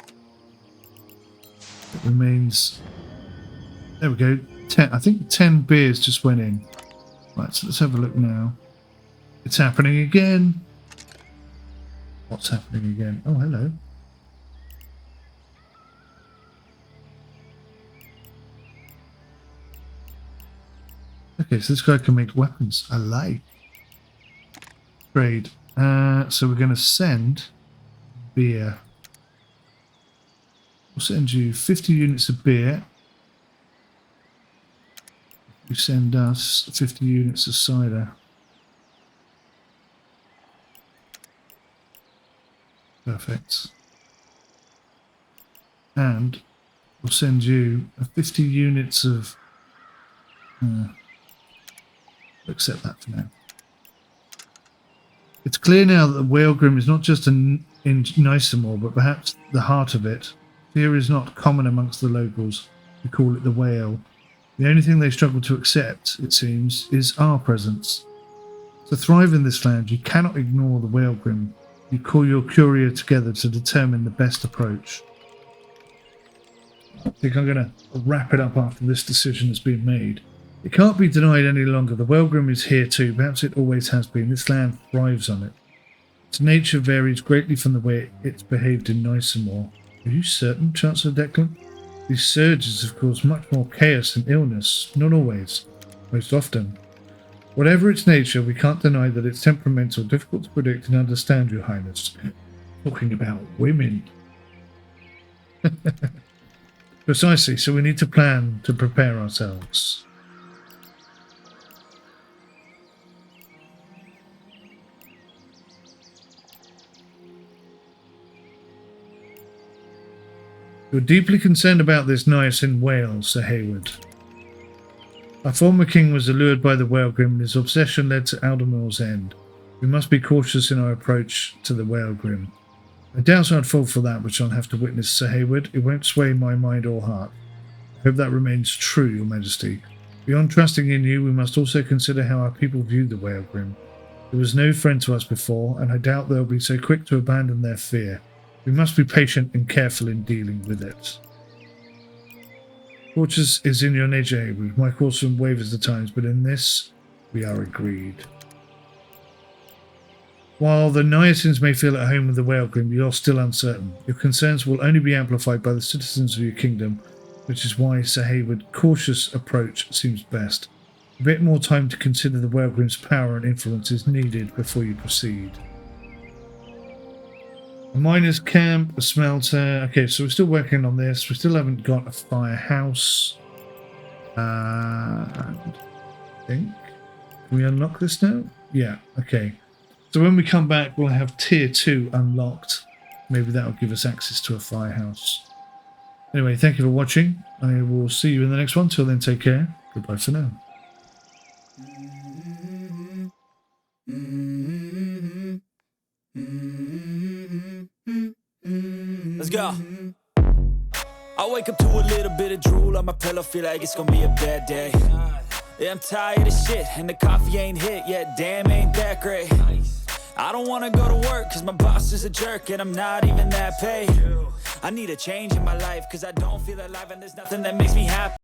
S2: it remains... There we go. 10. I think 10 beers just went in. Right, so let's have a look now. It's happening again. What's happening again? Oh, hello. Okay, so this guy can make weapons. I like. Trade. So we're going to send beer. We'll send you 50 units of beer. You send us 50 units of cider. Perfect. And we'll send you 50 units of... accept that for now. It's clear now that the Whalegrim is not just in Nysamore, but perhaps the heart of it. Fear is not common amongst the locals. We call it the whale. The only thing they struggle to accept, it seems, is our presence. To thrive in this land, you cannot ignore the Whalegrim. You call your courier together to determine the best approach. I think I'm going to wrap it up after this decision has been made. It can't be denied any longer. The Whalegrim is here too. Perhaps it always has been. This land thrives on it. Its nature varies greatly from the way it's behaved in Nysamore. Are you certain, Chancellor Declan? These surges have caused much more chaos than illness. Not always. Most often. Whatever its nature, we can't deny that it's temperamental, difficult to predict and understand, Your Highness. Talking about women. Precisely, so we need to plan to prepare ourselves. You're deeply concerned about this niacin whale, Sir Hayward. Our former king was allured by the Whalegrim and his obsession led to Aldermore's end. We must be cautious in our approach to the Whalegrim. I doubt I'd fall for that which I'll have to witness, Sir Hayward. It won't sway my mind or heart. I hope that remains true, Your Majesty. Beyond trusting in you, we must also consider how our people view the Whalegrim. It was no friend to us before, and I doubt they'll be so quick to abandon their fear. We must be patient and careful in dealing with it. Cautious is in your nature, Hayward. My caution wavers at times, but in this, we are agreed. While the Niacins may feel at home with the Whalegrim, you're still uncertain. Your concerns will only be amplified by the citizens of your kingdom, which is why, Sir Hayward, cautious approach seems best. A bit more time to consider the Whalegrim's power and influence is needed before you proceed. A miner's camp, a smelter. Okay, so we're still working on this. We still haven't got a firehouse. I think. Can we unlock this now? Yeah, okay. So when we come back, we'll have tier 2 unlocked. Maybe that'll give us access to a firehouse. Anyway, thank you for watching. I will see you in the next one. Till then, take care. Goodbye for now.
S4: Let's go. I wake up to a little bit of drool on my pillow, feel like it's gonna be a bad day. Yeah, I'm tired of shit, and the coffee ain't hit yet, damn, ain't that great. I don't wanna go to work, cause my boss is a jerk, and I'm not even that paid. I need a change in my life, cause I don't feel alive, and there's nothing that makes me happy.